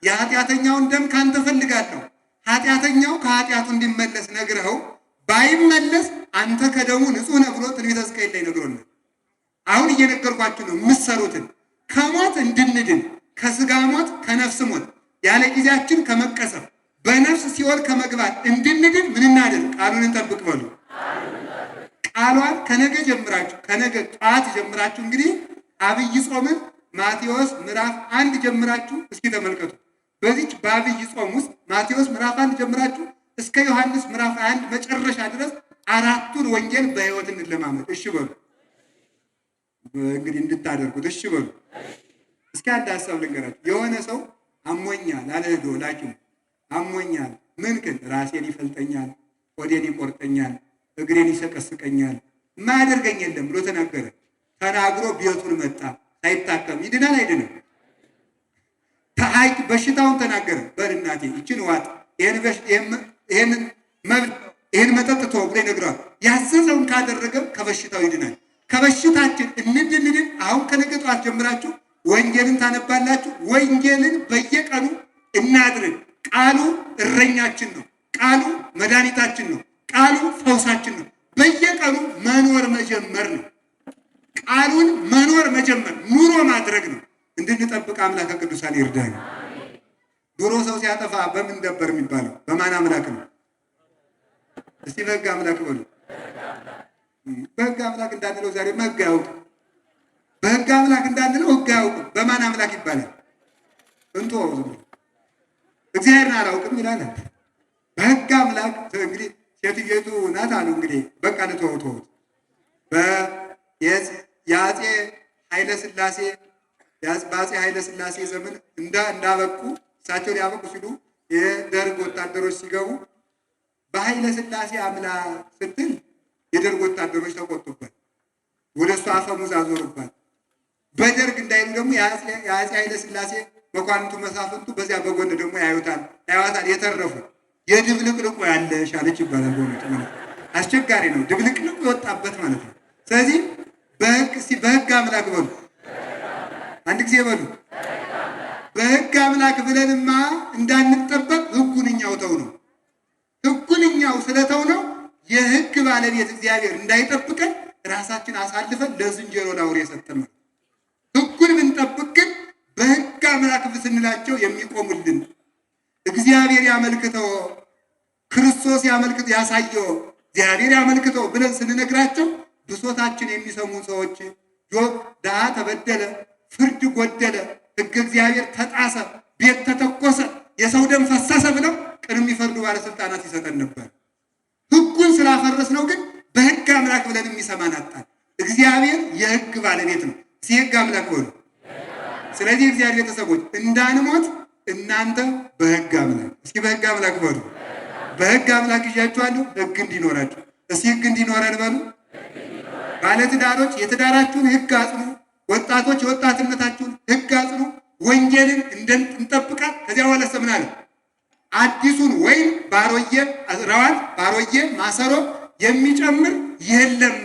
የኃጢአተኛውን ደም ካንተ ፈልጋለሁ። ኃጢአተኛው ከኃጢአቱ እንዲመለስ ነግረው ባይመለስ አንተ ከደሙ ንጹህ ነህ ብሎ ትንቢተ ሕዝቅኤል ላይ ነግሮናል። አሁን እየነገርኳችሁ ነው የምትሰሩትን ከሞት እንድንድን ከስጋ ሞት ከነፍስ ሞት ያለ ጊዜያችን ከመቀሰፍ በነፍስ ሲኦል ከመግባት እንድንድን ምን እናድርግ? ቃሉን እንጠብቅ በሉ። ቃሏን ከነገ ጀምራችሁ ከነገ ጠዋት ጀምራችሁ እንግዲህ አብይ ጾምን ማቴዎስ ምዕራፍ 1 ጀምራችሁ እስኪ ተመልከቱ። በዚች በአብይ ጾም ውስጥ ማቴዎስ ምዕራፍ 1 ጀምራችሁ እስከ ዮሐንስ ምዕራፍ 1 መጨረሻ ድረስ 4ቱን ወንጌል በሕይወት እንለማመድ። እሺ በሉ እንግዲህ እንድታደርጉት እሺ በሉ። እስኪ አንድ ሀሳብ ልንገራችሁ። የሆነ ሰው አሞኛል አለ ሄዶ ላኪው አሞኛል፣ ምን ግን ራሴን ይፈልጠኛል፣ ሆዴን ይቆርጠኛል፣ እግሬን ይሰቀስቀኛል፣ የማያደርገኝ የለም ብሎ ተናገረ። ተናግሮ ቤቱን መጣ። ሳይታከም ይድናል አይድንም? በሽታውን ተናገረ። በል እናቴ ይችን ዋጥ፣ ይህን መጠጥ ተው ብሎ ይነግረዋል። ያዘዘውን ካደረገ ከበሽታው ይድናል። ከበሽታችን እንድንድን አሁን ከነገ ጠዋት ጀምራችሁ ወንጌልን ታነባላችሁ። ወንጌልን በየቀኑ እናድርግ። ቃሉ እረኛችን ነው። ቃሉ መድኃኒታችን ነው። ቃሉ ፈውሳችን ነው። በየቀኑ መኖር መጀመር ነው። ቃሉን መኖር መጀመር ኑሮ ማድረግ ነው። እንድንጠብቅ አምላከ ቅዱሳን ይርዳን። ድሮ ሰው ሲያጠፋ በምን ነበር የሚባለው? በማን አምላክ ነው? እስቲ በሕግ አምላክ በሉ። በሕግ አምላክ እንዳንለው ዛሬ ሕግ አያውቅም። በሕግ አምላክ እንዳንለው ሕግ አያውቅም። በማን አምላክ ይባላል? እንቶ እግዚአብሔርን አላውቅም ይላል። በሕግ አምላክ እንግዲህ ሴትዮቱ ናት አሉ። እንግዲህ በቃ ልተወው የአፄ ኃይለ ሥላሴ በአፄ ኃይለ ሥላሴ ዘመን እንዳበቁ እሳቸው ሊያበቁ ሲሉ የደርግ ወታደሮች ሲገቡ በኃይለ ሥላሴ አምላ ስትል የደርግ ወታደሮች ተቆጡበት። ወደ እሱ አፈሙዝ አዞሩባት። በደርግ እንዳይሉ ደግሞ የአፄ ኃይለ ሥላሴ መኳንንቱ መሳፍንቱ በዚያ በጎን ደግሞ ያዩታል። የተረፉ የድብልቅልቁ ያለ ሻለች ይባላል። በእውነቱ ማለት አስቸጋሪ ነው። ድብልቅልቁ የወጣበት ማለት ነው። ስለዚህ በሕግ አምላክ በሉ። አንድ ጊዜ በሉ። በሕግ አምላክ ብለንማ እንዳንጠበቅ ሕጉን እኛው ተው ነው። ሕጉን እኛው ስለተው ነው የሕግ ባለቤት እግዚአብሔር እንዳይጠብቀን ራሳችን አሳልፈን ለዝንጀሮ ላውሬ የሰጠን ነው። ሕጉን ብንጠብቅ ግን በሕግ አምላክ ስንላቸው የሚቆሙልን እግዚአብሔር ያመልክተው፣ ክርስቶስ ያሳየው፣ እግዚአብሔር ያመልክተው ብለን ስንነግራቸው ብሶታችን የሚሰሙ ሰዎች ጆብ ድሃ ተበደለ፣ ፍርድ ጎደለ፣ ሕግ እግዚአብሔር ተጣሰ፣ ቤት ተተኮሰ፣ የሰው ደም ፈሰሰ ብለው ቅን የሚፈርዱ ባለስልጣናት ይሰጠን ነበር። ሕጉን ስላፈረስ ነው ግን በሕግ አምላክ ብለን የሚሰማን አጣን። እግዚአብሔር የሕግ ባለቤት ነው። የሕግ አምላክ ሆኑ። ስለዚህ እግዚአብሔር ቤተሰቦች እንዳንሞት እናንተ በሕግ አምላክ እስኪ በሕግ አምላክ በሉ። በሕግ አምላክ ይዣችኋለሁ ሕግ እንዲኖራችሁ። እስኪ ሕግ እንዲኖረን በሉ። ባለትዳሮች የትዳራችሁን ሕግ አጽኑ። ወጣቶች የወጣትነታችሁን ሕግ አጽኑ። ወንጌልን እንጠብቃል። ከዚያ በኋላ ሰምናለ አዲሱን ወይን ባሮዬ ረዋት ባሮዬ ማሰሮ የሚጨምር የለም።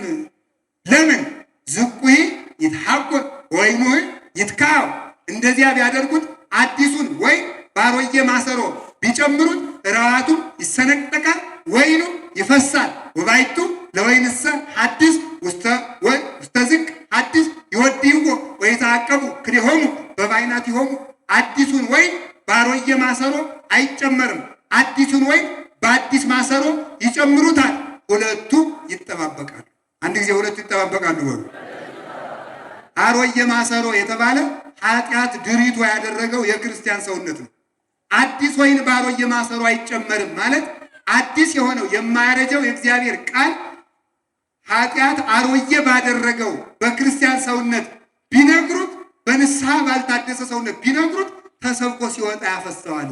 ለምን ዝቁይ ይትሐጎል ወይኑ ይትካው። እንደዚያ ቢያደርጉት አዲሱን ወይን ባሮዬ ማሰሮ ቢጨምሩት ረዋቱ ይሰነጠቃል፣ ወይኑ ይፈሳል። ወባይቱ ለወይንሰ ሐዲስ ውስተ ዝቅ ሐዲስ ይወድይዎ ወይተዓቀቡ ክልኤሆሙ በባይናቲሆሙ። አዲሱን ወይን ባሮዬ ማሰሮ አይጨመርም። አዲሱን ወይን በአዲስ ማሰሮ ይጨምሩታል። ሁለቱ ይጠባበቃሉ። አንድ ጊዜ ሁለቱ ይጠባበቃሉ በሉ። አሮዬ ማሰሮ የተባለ ኃጢአት ድሪቶ ያደረገው የክርስቲያን ሰውነት ነው። አዲስ ወይን ባሮዬ ማሰሮ አይጨመርም ማለት አዲስ የሆነው የማያረጀው የእግዚአብሔር ቃል ኃጢአት አሮዬ ባደረገው በክርስቲያን ሰውነት ቢነግሩት፣ በንስሐ ባልታደሰ ሰውነት ቢነግሩት ተሰብኮ ሲወጣ ያፈሰዋል።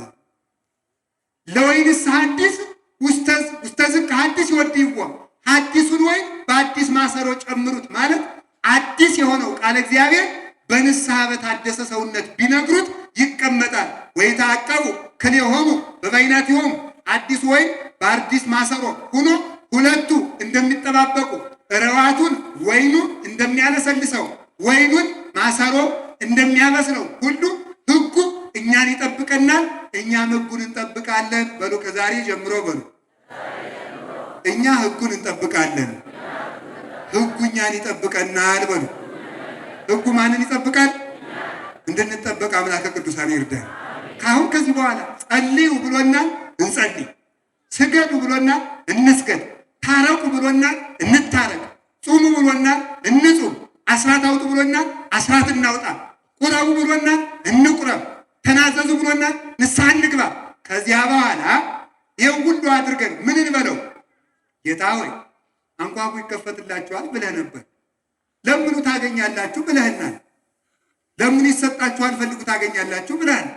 ለወይንስ ሐዲስ ውስተ ዝቅ ሐዲስ ይወድይዎ። ሐዲሱን ወይን በአዲስ ማሰሮ ጨምሩት ማለት አዲስ የሆነው ቃል እግዚአብሔር በንስሐ በታደሰ ሰውነት ቢነግሩት ይቀመጣል። ወይተዓቀቡ ክልኤሆሙ በባይናቲሆሙ። አዲስ ወይን በአዲስ ማሰሮ ሆኖ ሁለቱ እንደሚጠባበቁ ረዋቱን ወይኑ እንደሚያለሰልሰው ወይኑን ማሰሮ እንደሚያበስለው ሁሉ ሕጉ እኛን ይጠብቀናል፣ እኛም ሕጉን እንጠብቃለን። በሉ ከዛሬ ጀምሮ በሉ እኛ ሕጉን እንጠብቃለን፣ ሕጉ እኛን ይጠብቀናል። በሉ ሕጉ ማንን ይጠብቃል? እንድንጠበቅ አምላከ ቅዱሳን ይርዳል። ካሁን ከዚህ በኋላ ጸልዩ ብሎናል፣ እንጸልይ። ስገዱ ብሎናል፣ እንስገድ። ታረቁ ብሎናል፣ እንታረቅ። ጹሙ ብሎናል፣ እንጹም። አስራት አውጡ ብሎናል፣ አስራት እናውጣ። ቁረቡ ብሎናል፣ እንቁረብ። ተናዘዙ ብሎናል፣ ንስሐ እንግባ። ከዚያ በኋላ ይህን ሁሉ አድርገን ምን እንበለው? ጌታ ሆይ አንኳኩ ይከፈትላችኋል ብለህ ነበር። ለምኑ ታገኛላችሁ ብለህናል። ለምኑ ይሰጣችኋል፣ ፈልጉ ታገኛላችሁ ብለሃል።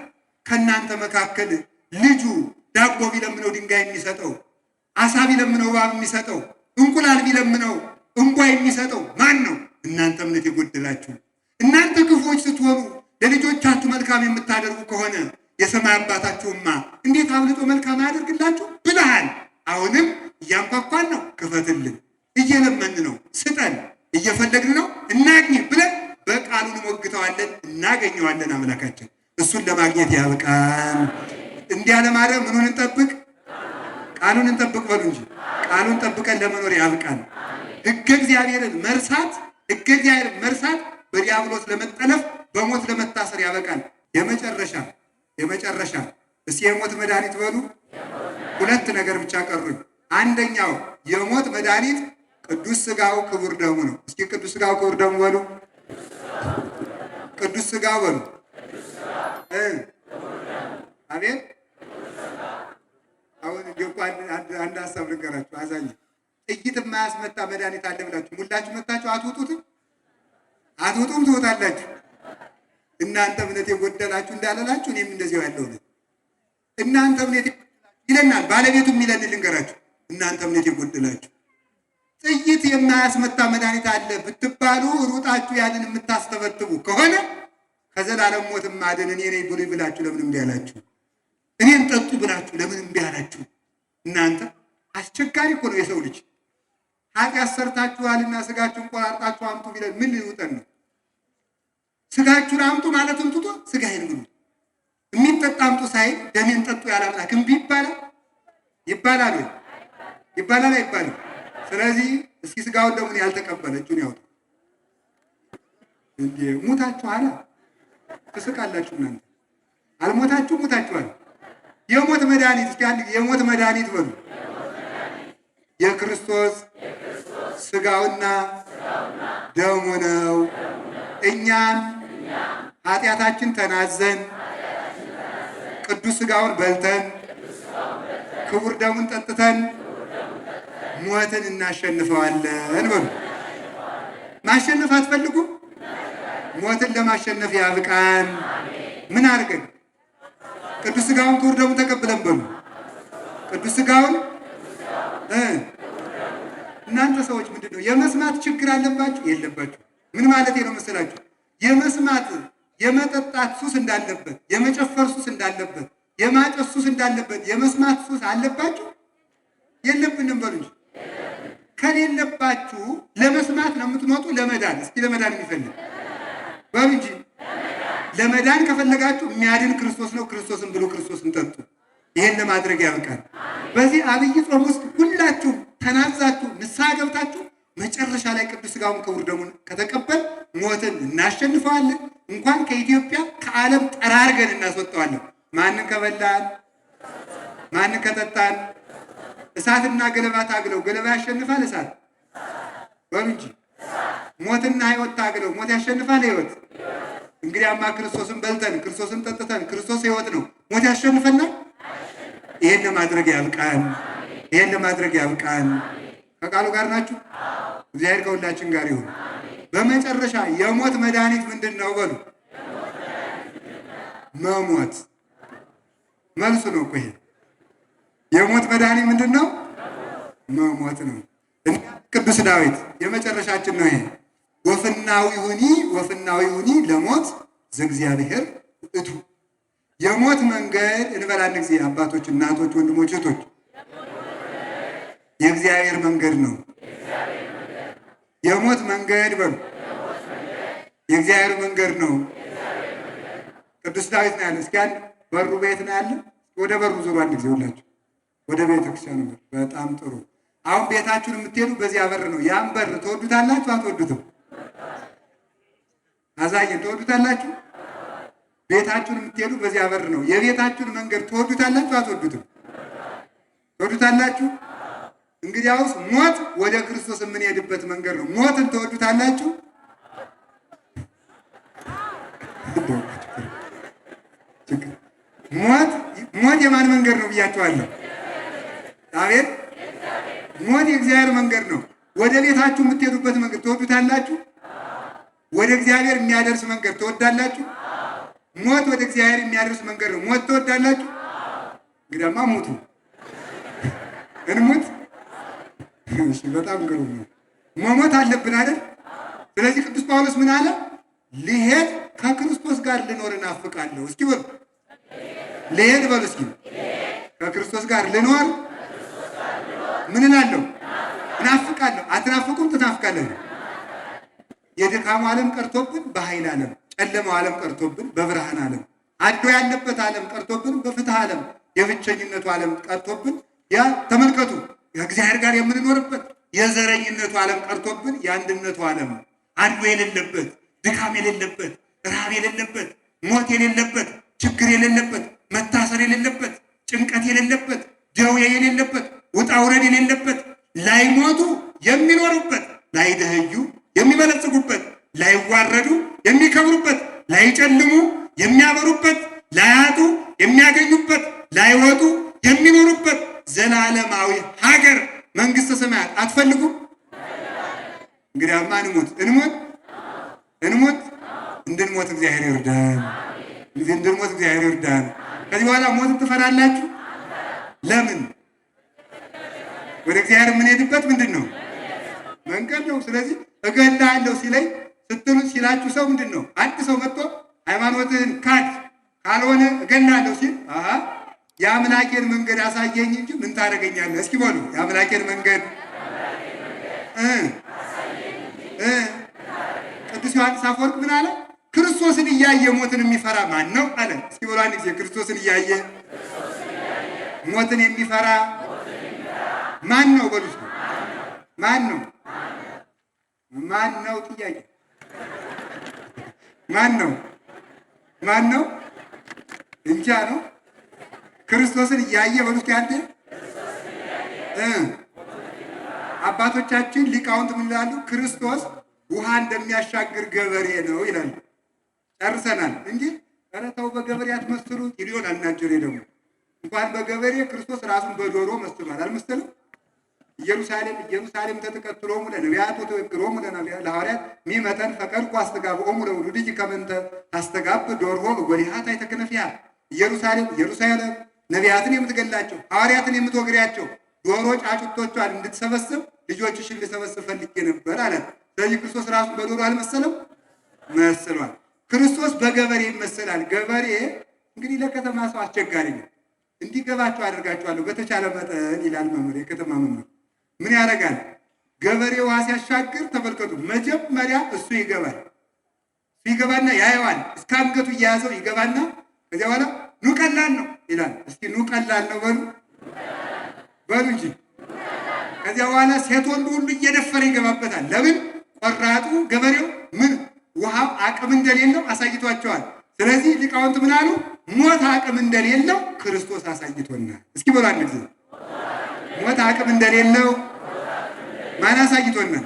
ከእናንተ መካከል ልጁ ዳቦ ቢለምነው ድንጋይ የሚሰጠው፣ አሳ ቢለምነው እባብ የሚሰጠው፣ እንቁላል ቢለምነው እንቧይ የሚሰጠው ማን ነው? እናንተ እምነት የጎደላችሁ። እናንተ ክፉዎች ስትሆኑ ለልጆቻችሁ መልካም የምታደርጉ ከሆነ የሰማይ አባታችሁማ እንዴት አብልጦ መልካም አያደርግላችሁ ብለሃል። አሁንም እያንኳኳን ነው፣ ክፈትልን። እየለመን ነው፣ ስጠን። እየፈለግን ነው፣ እናግኝ ብለን በቃሉ እንሞግተዋለን፣ እናገኘዋለን። አምላካችን እሱን ለማግኘት ያብቃን። እንዲያ ለማድረግ ምኑን እንጠብቅ? ቃሉን እንጠብቅ በሉ እንጂ ቃሉን ጠብቀን ለመኖር ያብቃን። ሕገ እግዚአብሔርን መርሳት በዲያብሎስ ለመጠለፍ በሞት ለመታሰር ያበቃል። የመጨረሻ እስኪ የሞት መድኃኒት በሉ። ሁለት ነገር ብቻ ቀሩኝ። አንደኛው የሞት መድኃኒት ቅዱስ ሥጋው ክቡር ደሙ ነው። እስኪ ቅዱስ ሥጋው ክቡር ደሙ በሉ። ቅዱስ ሥጋው በሉ። አቤት። አሁን አንድ ሀሳብ ልንገራችሁ። አዛኝ ጥይት የማያስመታ መድኃኒት አለ ብላችሁ ሙላችሁ መታችሁ አትውጡትም? አትውጡም? ትወጣላችሁ። እናንተ እምነት የጎደላችሁ እንዳለላችሁ እኔም እንደዚያው ያለው ነው። እናንተ እምነት ይለናል ባለቤቱ የሚለን ልንገራችሁ። እናንተ እምነት የጎደላችሁ ጥይት የማያስመታ መድኃኒት አለ ብትባሉ ሩጣችሁ ያንን የምታስተበትቡ ከሆነ ከዘላለም ሞት ማድን እኔ ነኝ ብሉ ብላችሁ ለምን እምቢ አላችሁ? እኔን ጠጡ ብላችሁ ለምን እምቢ አላችሁ? እናንተ አስቸጋሪ እኮ ነው የሰው ልጅ። ኃጢአት ሰርታችኋልና ስጋችሁን ቆራርጣችሁ አምጡ ቢለን ምን ይውጠን ነው? ስጋችሁን አምጡ ማለትም ትቶ ስጋዬን ብሉ የሚጠጣ አምጡ ሳይል ደሜን ጠጡ ያለ አምላክ እምቢ ይባላል? ይባላል ወይ? ይባላል አይባልም? ስለዚህ እስኪ ስጋውን ደሙን ያልተቀበለ እጁን ያውጡ። እንዴ ሙታችኋል? ትስቃላችሁ እናንተ። አልሞታችሁ ሙታችኋል። የሞት መድኃኒት እስኪ አንድ የሞት መድኃኒት በሉ። የክርስቶስ ስጋውና ደሙ ነው። እኛም ኃጢአታችን ተናዘን ቅዱስ ስጋውን በልተን ክቡር ደሙን ጠጥተን ሞትን እናሸንፈዋለን በሉ። ማሸነፍ አትፈልጉም? ሞትን ለማሸነፍ ያብቃን። ምን አድርገን? ቅዱስ ስጋውን ክቡር ደሙን ተቀብለን በሉ። ቅዱስ ስጋውን እናንተ ሰዎች ምንድን ነው የመስማት ችግር አለባችሁ? የለባችሁ። ምን ማለት ነው መሰላችሁ? የመስማት የመጠጣት ሱስ እንዳለበት፣ የመጨፈር ሱስ እንዳለበት፣ የማጨስ ሱስ እንዳለበት የመስማት ሱስ አለባችሁ? የለብንም በሉ እንጂ። ከሌለባችሁ ለመስማት ነው የምትመጡ ለመዳን። እስኪ ለመዳን የሚፈልግ በሉ እንጂ። ለመዳን ከፈለጋችሁ የሚያድን ክርስቶስ ነው። ክርስቶስን ብሉ፣ ክርስቶስን ጠጡ። ይሄን ለማድረግ ያብቃል። በዚህ አብይ ጾም ውስጥ ሁላችሁም ተናዛችሁ ንስሐ ገብታችሁ መጨረሻ ላይ ቅዱስ ሥጋውን ክቡር ደሙን ከተቀበል ሞትን እናሸንፈዋለን። እንኳን ከኢትዮጵያ ከዓለም ጠራርገን እናስወጣዋለን። ማንን ከበላን? ማንን ከጠጣን? እሳትና ገለባ ታግለው ገለባ ያሸንፋል እሳት በሉ እንጂ። ሞትና ሕይወት ታግለው ሞት ያሸንፋል ሕይወት። እንግዲያማ ክርስቶስን በልተን ክርስቶስን ጠጥተን ክርስቶስ ሕይወት ነው፣ ሞት ያሸንፈናል? ይሄን ለማድረግ ያብቃን። ይሄን ለማድረግ ያብቃን። ከቃሉ ጋር ናችሁ? እግዚአብሔር ከሁላችን ጋር ይሁን። በመጨረሻ የሞት መድኃኒት ምንድን ነው በሉ። መሞት መልሱ ነው እኮ ይሄ። የሞት መድኃኒት ምንድን ነው? መሞት ነው። ቅዱስ ዳዊት የመጨረሻችን ነው ይሄ። ወፍናዊሁኒ ለሞት ዘእግዚአብሔር ውእቱ። የሞት መንገድ እንበላን ጊዜ አባቶች፣ እናቶች፣ ወንድሞች፣ እህቶች የእግዚአብሔር መንገድ ነው። የሞት መንገድ በሉ የእግዚአብሔር መንገድ ነው። ቅዱስ ዳዊት ነው ያለ። እስኪ አንድ በሩ ቤት ነው ያለ። ወደ በሩ ዞሩ አንድ ጊዜ ሁላችሁ ወደ ቤተ ክርስቲያኑ በር። በጣም ጥሩ። አሁን ቤታችሁን የምትሄዱ በዚያ በር ነው። ያን በር ትወዱታላችሁ አትወዱትም? አዛኝ ትወዱታላችሁ? ቤታችሁን የምትሄዱ በዚያ በር ነው። የቤታችሁን መንገድ ትወዱታላችሁ አትወዱትም? ትወዱታላችሁ። እንግዲያውስ ሞት ወደ ክርስቶስ የምንሄድበት መንገድ ነው። ሞትን ትወዱታላችሁ? ሞት የማን መንገድ ነው ብያችኋለሁ? አቤት። ሞት የእግዚአብሔር መንገድ ነው። ወደ ቤታችሁ የምትሄዱበት መንገድ ትወዱታላችሁ? ወደ እግዚአብሔር የሚያደርስ መንገድ ትወዳላችሁ? ሞት ወደ እግዚአብሔር የሚያደርስ መንገድ ነው። ሞት ትወዳላችሁ? እንግዲያማ ሙቱ። እንሙት። እሺ፣ በጣም ግሩም ነው። መሞት አለብን አይደል? ስለዚህ ቅዱስ ጳውሎስ ምን አለ? ልሄድ ከክርስቶስ ጋር ልኖር እናፍቃለሁ። እስኪ በሉ ልሄድ በሉ እስኪ። ከክርስቶስ ጋር ልኖር ምን እላለሁ? እናፍቃለሁ። አትናፍቁም? ትናፍቃለህ። የድካሙ ዓለም ቀርቶብን በኃይል ዓለም፣ ጨለማው ዓለም ቀርቶብን በብርሃን ዓለም፣ አዶ ያለበት ዓለም ቀርቶብን በፍትህ ዓለም፣ የብቸኝነቱ ዓለም ቀርቶብን ያ ተመልከቱ ከእግዚአብሔር ጋር የምንኖርበት የዘረኝነቱ ዓለም ቀርቶብን የአንድነቱ ዓለም፣ አዶ የሌለበት፣ ድካም የሌለበት፣ ረሃብ የሌለበት፣ ሞት የሌለበት፣ ችግር የሌለበት፣ መታሰር የሌለበት፣ ጭንቀት የሌለበት፣ ደዌ የሌለበት፣ ውጣ ውረድ የሌለበት ላይሞቱ የሚኖሩበት፣ ላይደኸዩ የሚበለጽጉበት፣ ላይዋረዱ የሚከብሩበት፣ ላይጨልሙ የሚያበሩበት፣ ላያጡ የሚያገኙበት፣ ላይወጡ የሚኖሩበት ዘላለማዊ ሀገር መንግሥተ ሰማያት አትፈልጉም? እንግዲያማ እንሞት እንድንሞት እግዚአብሔር ይርዳን። እንድንሞት እግዚአብሔር ይርዳን። ከዚህ በኋላ ሞትን ትፈራላችሁ? ለምን? ወደ እግዚአብሔር የምንሄድበት ምንድን ነው? መንገድ ነው። ስለዚህ እገድልሃለሁ ሲላችሁ ሰው ምንድን ነው? አንድ ሰው መጥቶ ሃይማኖትህን ካድ ካልሆነ እገድልሃለሁ ሲል የአምላኬን መንገድ አሳየኝ እንጂ ምን ታደርገኛለህ? እስኪ በሉ የአምላኬን መንገድ ቅዱስ ዮሐንስ አፈወርቅ ምን አለ? ክርስቶስን እያየ ሞትን የሚፈራ ማን ነው አለ። እስኪ በሉ አንድ ጊዜ ክርስቶስን እያየ ሞትን የሚፈራ ማን ነው? በሉ ማን ነው? ማን ነው? ጥያቄ ማን ነው? ማን ነው? እንጃ ነው። ክርስቶስን እያየ በሉ እስኪ አንዴ። አባቶቻችን ሊቃውንት ምን ይላሉ? ክርስቶስ ውሃ እንደሚያሻግር ገበሬ ነው ይላሉ። ጨርሰናል እንጂ ኧረ ተው በገበሬ አትመስሉ ይሆናል። ናጀሬ ደግሞ እንኳን በገበሬ ክርስቶስ ራሱን በዶሮ መስሏል። አልመሰለም? ኢየሩሳሌም ተተከትሎሙ ለነቢያት ወተወክሮሙ ለሐዋርያት ሚመጠን ፈቀድኩ አስተጋብኦሙ ለውሉድኪ ከመ እንተ ታስተጋብ ዶርሆ በጎሊሃታ የተከነፊያ። ኢየሩሳሌም ነቢያትን የምትገላቸው ሐዋርያትን የምትወግሪያቸው ዶሮ ጫጩቶቿን እንድትሰበስብ ልጆችሽን ልሰበስብ ፈልጌ ነበር አለ። ስለዚህ ክርስቶስ ራሱን በዶሮ አልመሰለም? መስሏል። ክርስቶስ በገበሬ ይመሰላል። ገበሬ እንግዲህ ለከተማ ሰው አስቸጋሪ ነው። እንዲገባቸው አደርጋቸዋለሁ በተቻለ መጠን ይላል መምህር። የከተማ መምህር ምን ያደርጋል? ገበሬ ውሃ ሲያሻግር ተመልከቱ። መጀመሪያ እሱ ይገባና ያየዋል። እስከ አንገቱ እየያዘው ይገባና ከዚያ በኋላ ኑ ቀላል ነው ይላል። እስኪ ኑ ቀላል ነው በሉ እንጂ። ከዚያ በኋላ ሴት ወንዱ ሁሉ እየደፈረ ይገባበታል። ለምን? ቆራጡ ገበሬው ምን ውሃው አቅም እንደሌለው አሳይቷቸዋል። ስለዚህ ሊቃውንት ምን አሉ? ሞት አቅም እንደሌለው ክርስቶስ አሳይቶናል። እስኪ በሉ አንድ ጊዜ ሞት አቅም እንደሌለው ማን አሳይቶናል?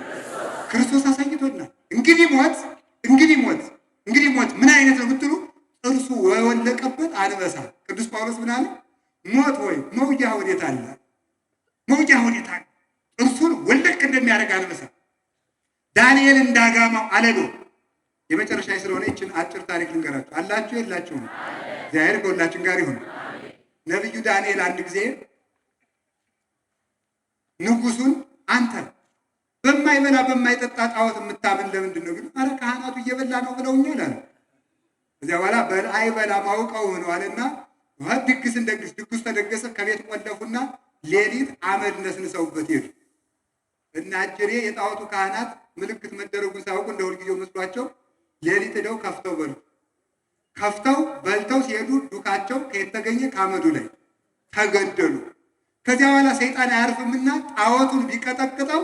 ክርስቶስ አሳይቶናል። እንግዲህ ሞት ምን አይነት ነው ብትሉ እርሱ የወለቀበት አንበሳ ቅዱስ ጳውሎስ ምን አለ? ሞት ሆይ መውጃ ወዴት አለ? እርሱን ወለቅ እንደሚያደርግ አንበሳ ዳንኤል እንዳጋማው አለዶ። የመጨረሻ ስለሆነ ይችን አጭር ታሪክ ልንገራችሁ። አላችሁ የላችሁም? እግዚአብሔር ከሁላችን ጋር ይሁን። ነቢዩ ዳንኤል አንድ ጊዜ ንጉሱን አንተ በማይበላ በማይጠጣ ጣዖት የምታምን ለምንድን ነው ግን? አረ ካህናቱ እየበላ ነው ብለውኛል አለ። ከዚያ በኋላ አይበላ ማውቀው ሆነዋልና ድግስ ተደገሰ። ከቤት ቆለፉና ሌሊት አመድ ነስንሰውበት ሄዱ እና አጅሬ የጣዖቱ ካህናት ምልክት መደረጉን ሳያውቁ እንደ ሁልጊዜው መስሏቸው ሌሊት ሄደው ከፍተው በልተው ሲሄዱ ዱካቸው ከየት ተገኘ? ከአመዱ ላይ ተገደሉ። ከዚያ በኋላ ሰይጣን አያርፍምና ጣዖቱን ቢቀጠቅጠው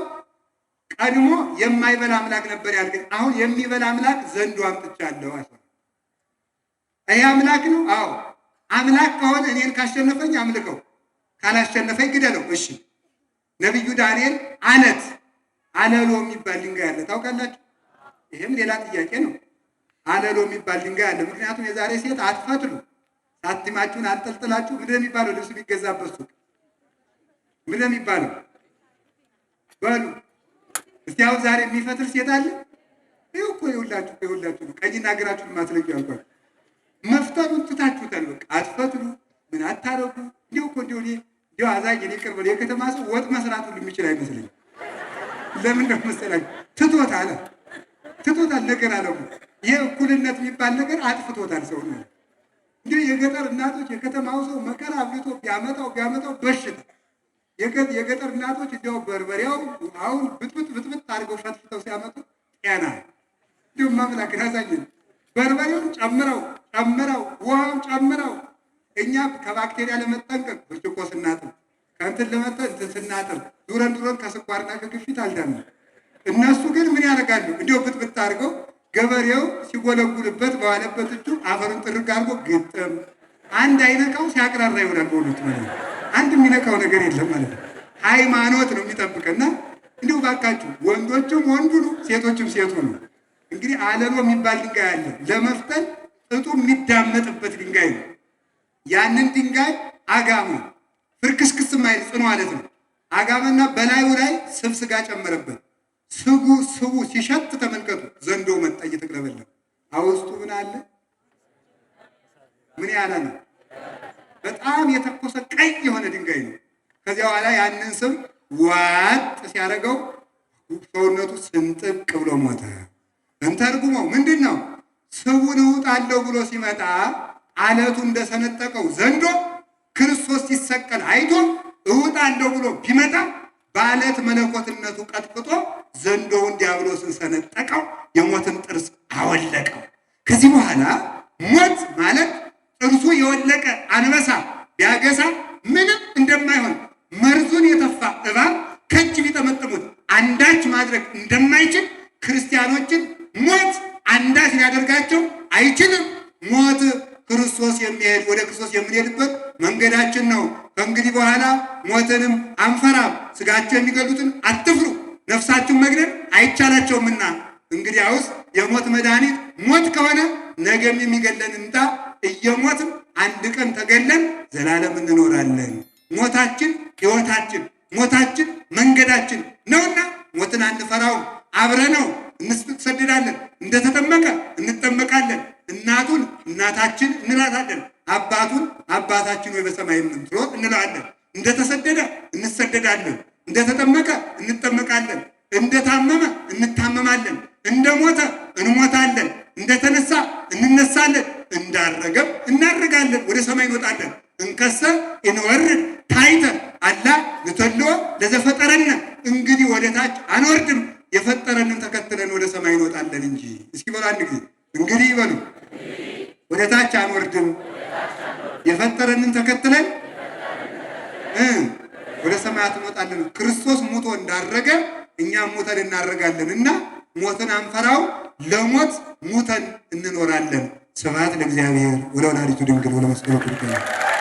ቀድሞ የማይበላ አምላክ ነበር ያልከኝ፣ አሁን የሚበላ አምላክ ዘንዶ አምጥቻለሁ አለ። ይሄ አምላክ ነው? አዎ አምላክ ከሆነ እኔን ካሸነፈኝ አምልከው፣ ካላሸነፈኝ ግደለው። እሺ ነቢዩ ዳንኤል አለሎ የሚባል ድንጋይ አለ፣ ታውቃላችሁ? ይሄም ሌላ ጥያቄ ነው። አለሎ የሚባል ድንጋይ አለ። ምክንያቱም የዛሬ ሴት አትፈትሉ፣ ሳንቲማችሁን አንጠልጥላችሁ ምንድን ነው የሚባለው? ልብስ የሚገዛበት ሱቅ ምንድን ነው የሚባለው? በሉ እስቲ አሁን ዛሬ የሚፈትል ሴት አለ? ይኸው እኮ ይኸውላችሁ ቀኝና ግራችሁን ማትለዩ ያልኳችሁ መፍተሉን ትታችሁታል። በቃ አትፈትሉ፣ ምን አታረጉ። እንዲሁ እኮ እንዲሁ አዛኝ እኔ ቅርብ የከተማ ሰው ወጥ መስራት ሁሉ የሚችል አይመስለኝም። ለምን ነው መሰላችሁ? ትቶታል ነገር አለው። ይሄ እኩልነት የሚባል ነገር አጥፍቶታል ሰው ነው። እንዲሁ የገጠር እናቶች የከተማው ሰው መከራ አብልቶ ቢያመጣው በሽታ የገጠር እናቶች እንዲያው በርበሬው አሁን ብጥብጥ አድርገው ፈትፍተው ሲያመጡ ጤና እንዲሁም ማምላክ ያሳየን። በርበሬውን ጨምረው ውሃውን ጨምረው እኛ ከባክቴሪያ ለመጠንቀቅ ብርጭቆ ስናጥብ ከእንትን ለመጠን ስናጥብ ዱረን ከስኳርና ከግፊት አልዳንም። እነሱ ግን ምን ያደርጋሉ? እንዲሁ ብጥብጥ አድርገው ገበሬው ሲጎለጉልበት በዋለበት እጁ አፈሩን ጥርግ አድርጎ ግጥም አንድ አይነካው ሲያቅራራ ይሆናል። በእውነቱ ማለት ነው አንድ የሚነካው ነገር የለም ማለት ነው። ሃይማኖት ነው የሚጠብቀና እንዲሁ ባካችሁ ወንዶችም ወንዱ ነው፣ ሴቶችም ሴቱ ነው። እንግዲህ አለሎ የሚባል ድንጋይ አለ። ለመፍጠን ጥጡ የሚዳመጥበት ድንጋይ ነው። ያንን ድንጋይ አጋመ ፍርክስክስ ማይል ጽኑ ማለት ነው። አጋመና በላዩ ላይ ስብ ስጋ ጨመረበት። ስቡ ሲሸት ተመልከቱ፣ ዘንዶ መጣ እየተቅለበለበ። አውስጡ ምን አለ? ምን ያለ ነው? በጣም የተኮሰ ቀይ የሆነ ድንጋይ ነው። ከዚያ በኋላ ያንን ስብ ዋጥ ሲያደርገው ሰውነቱ ስንጥቅ ብሎ ሞተ። እንተርጉመው ምንድን ነው? ስቡን እውጣለሁ ብሎ ሲመጣ አለቱ እንደሰነጠቀው ዘንዶ ክርስቶስ ሲሰቀል አይቶ እውጣለሁ ብሎ ቢመጣ በአለት መለኮትነቱ ቀጥቅጦ ዘንዶውን ዲያብሎስን ሰነጠቀው፣ የሞትን ጥርስ አወለቀው። ከዚህ በኋላ ሞት ማለት ጥርሱ የወለቀ አንበሳ ቢያገሳ ምንም እንደማይሆን፣ መርዙን የተፋ እባብ ከእጅ ቢጠመጥሙት አንዳች ማድረግ እንደማይችል ክርስቲያኖችን ሞት አንዳች ሊያደርጋቸው አይችልም። ሞት ክርስቶስ የሚሄድ ወደ ክርስቶስ የምንሄድበት መንገዳችን ነው። ከእንግዲህ በኋላ ሞትንም አንፈራም። ስጋቸው የሚገሉትን አትፍሩ፣ ነፍሳችሁን መግደል አይቻላቸውምና። እንግዲያውስ የሞት መድኃኒት ሞት ከሆነ ነገም የሚገለን እንጣ እየሞትም አንድ ቀን ተገለን ዘላለም እንኖራለን። ሞታችን ሕይወታችን፣ ሞታችን መንገዳችን ነውና ሞትን አንፈራውም። አብረነው እንሰደዳለን። እንደተጠመቀ እንጠመቃለን። እናቱን እናታችን እንላታለን። አባቱን አባታችን ወይ በሰማይ የምትኖር እንለዋለን። እንደተሰደደ እንሰደዳለን። እንደተጠመቀ እንጠመቃለን። እንደታመመ እንታመማለን። እንደሞተ እንሞታለን። እንደተነሳ እንነሳለን። እንዳረገም እናረጋለን። ወደ ሰማይ እንወጣለን። እንከሰ እንወርድ ታይተ አላ ንተልዎ ለዘፈጠረነ። እንግዲህ ወደ ታች አንወርድም፣ የፈጠረንን ተከትለን ወደ ሰማይ እንወጣለን እንጂ። እስኪ በሉ አንድ ጊዜ እንግዲህ ይበሉ። ወደ ታች አንወርድም፣ የፈጠረንን ተከትለን ወደ ሰማያት እንወጣለን። ክርስቶስ ሙቶ እንዳረገ እኛም ሙተን እናረጋለን እና ሞትን አንፈራው፣ ለሞት ሙተን እንኖራለን። ስብሐት ለእግዚአብሔር ወለወላዲቱ ድንግል ወለመስቀሉ ክቡር።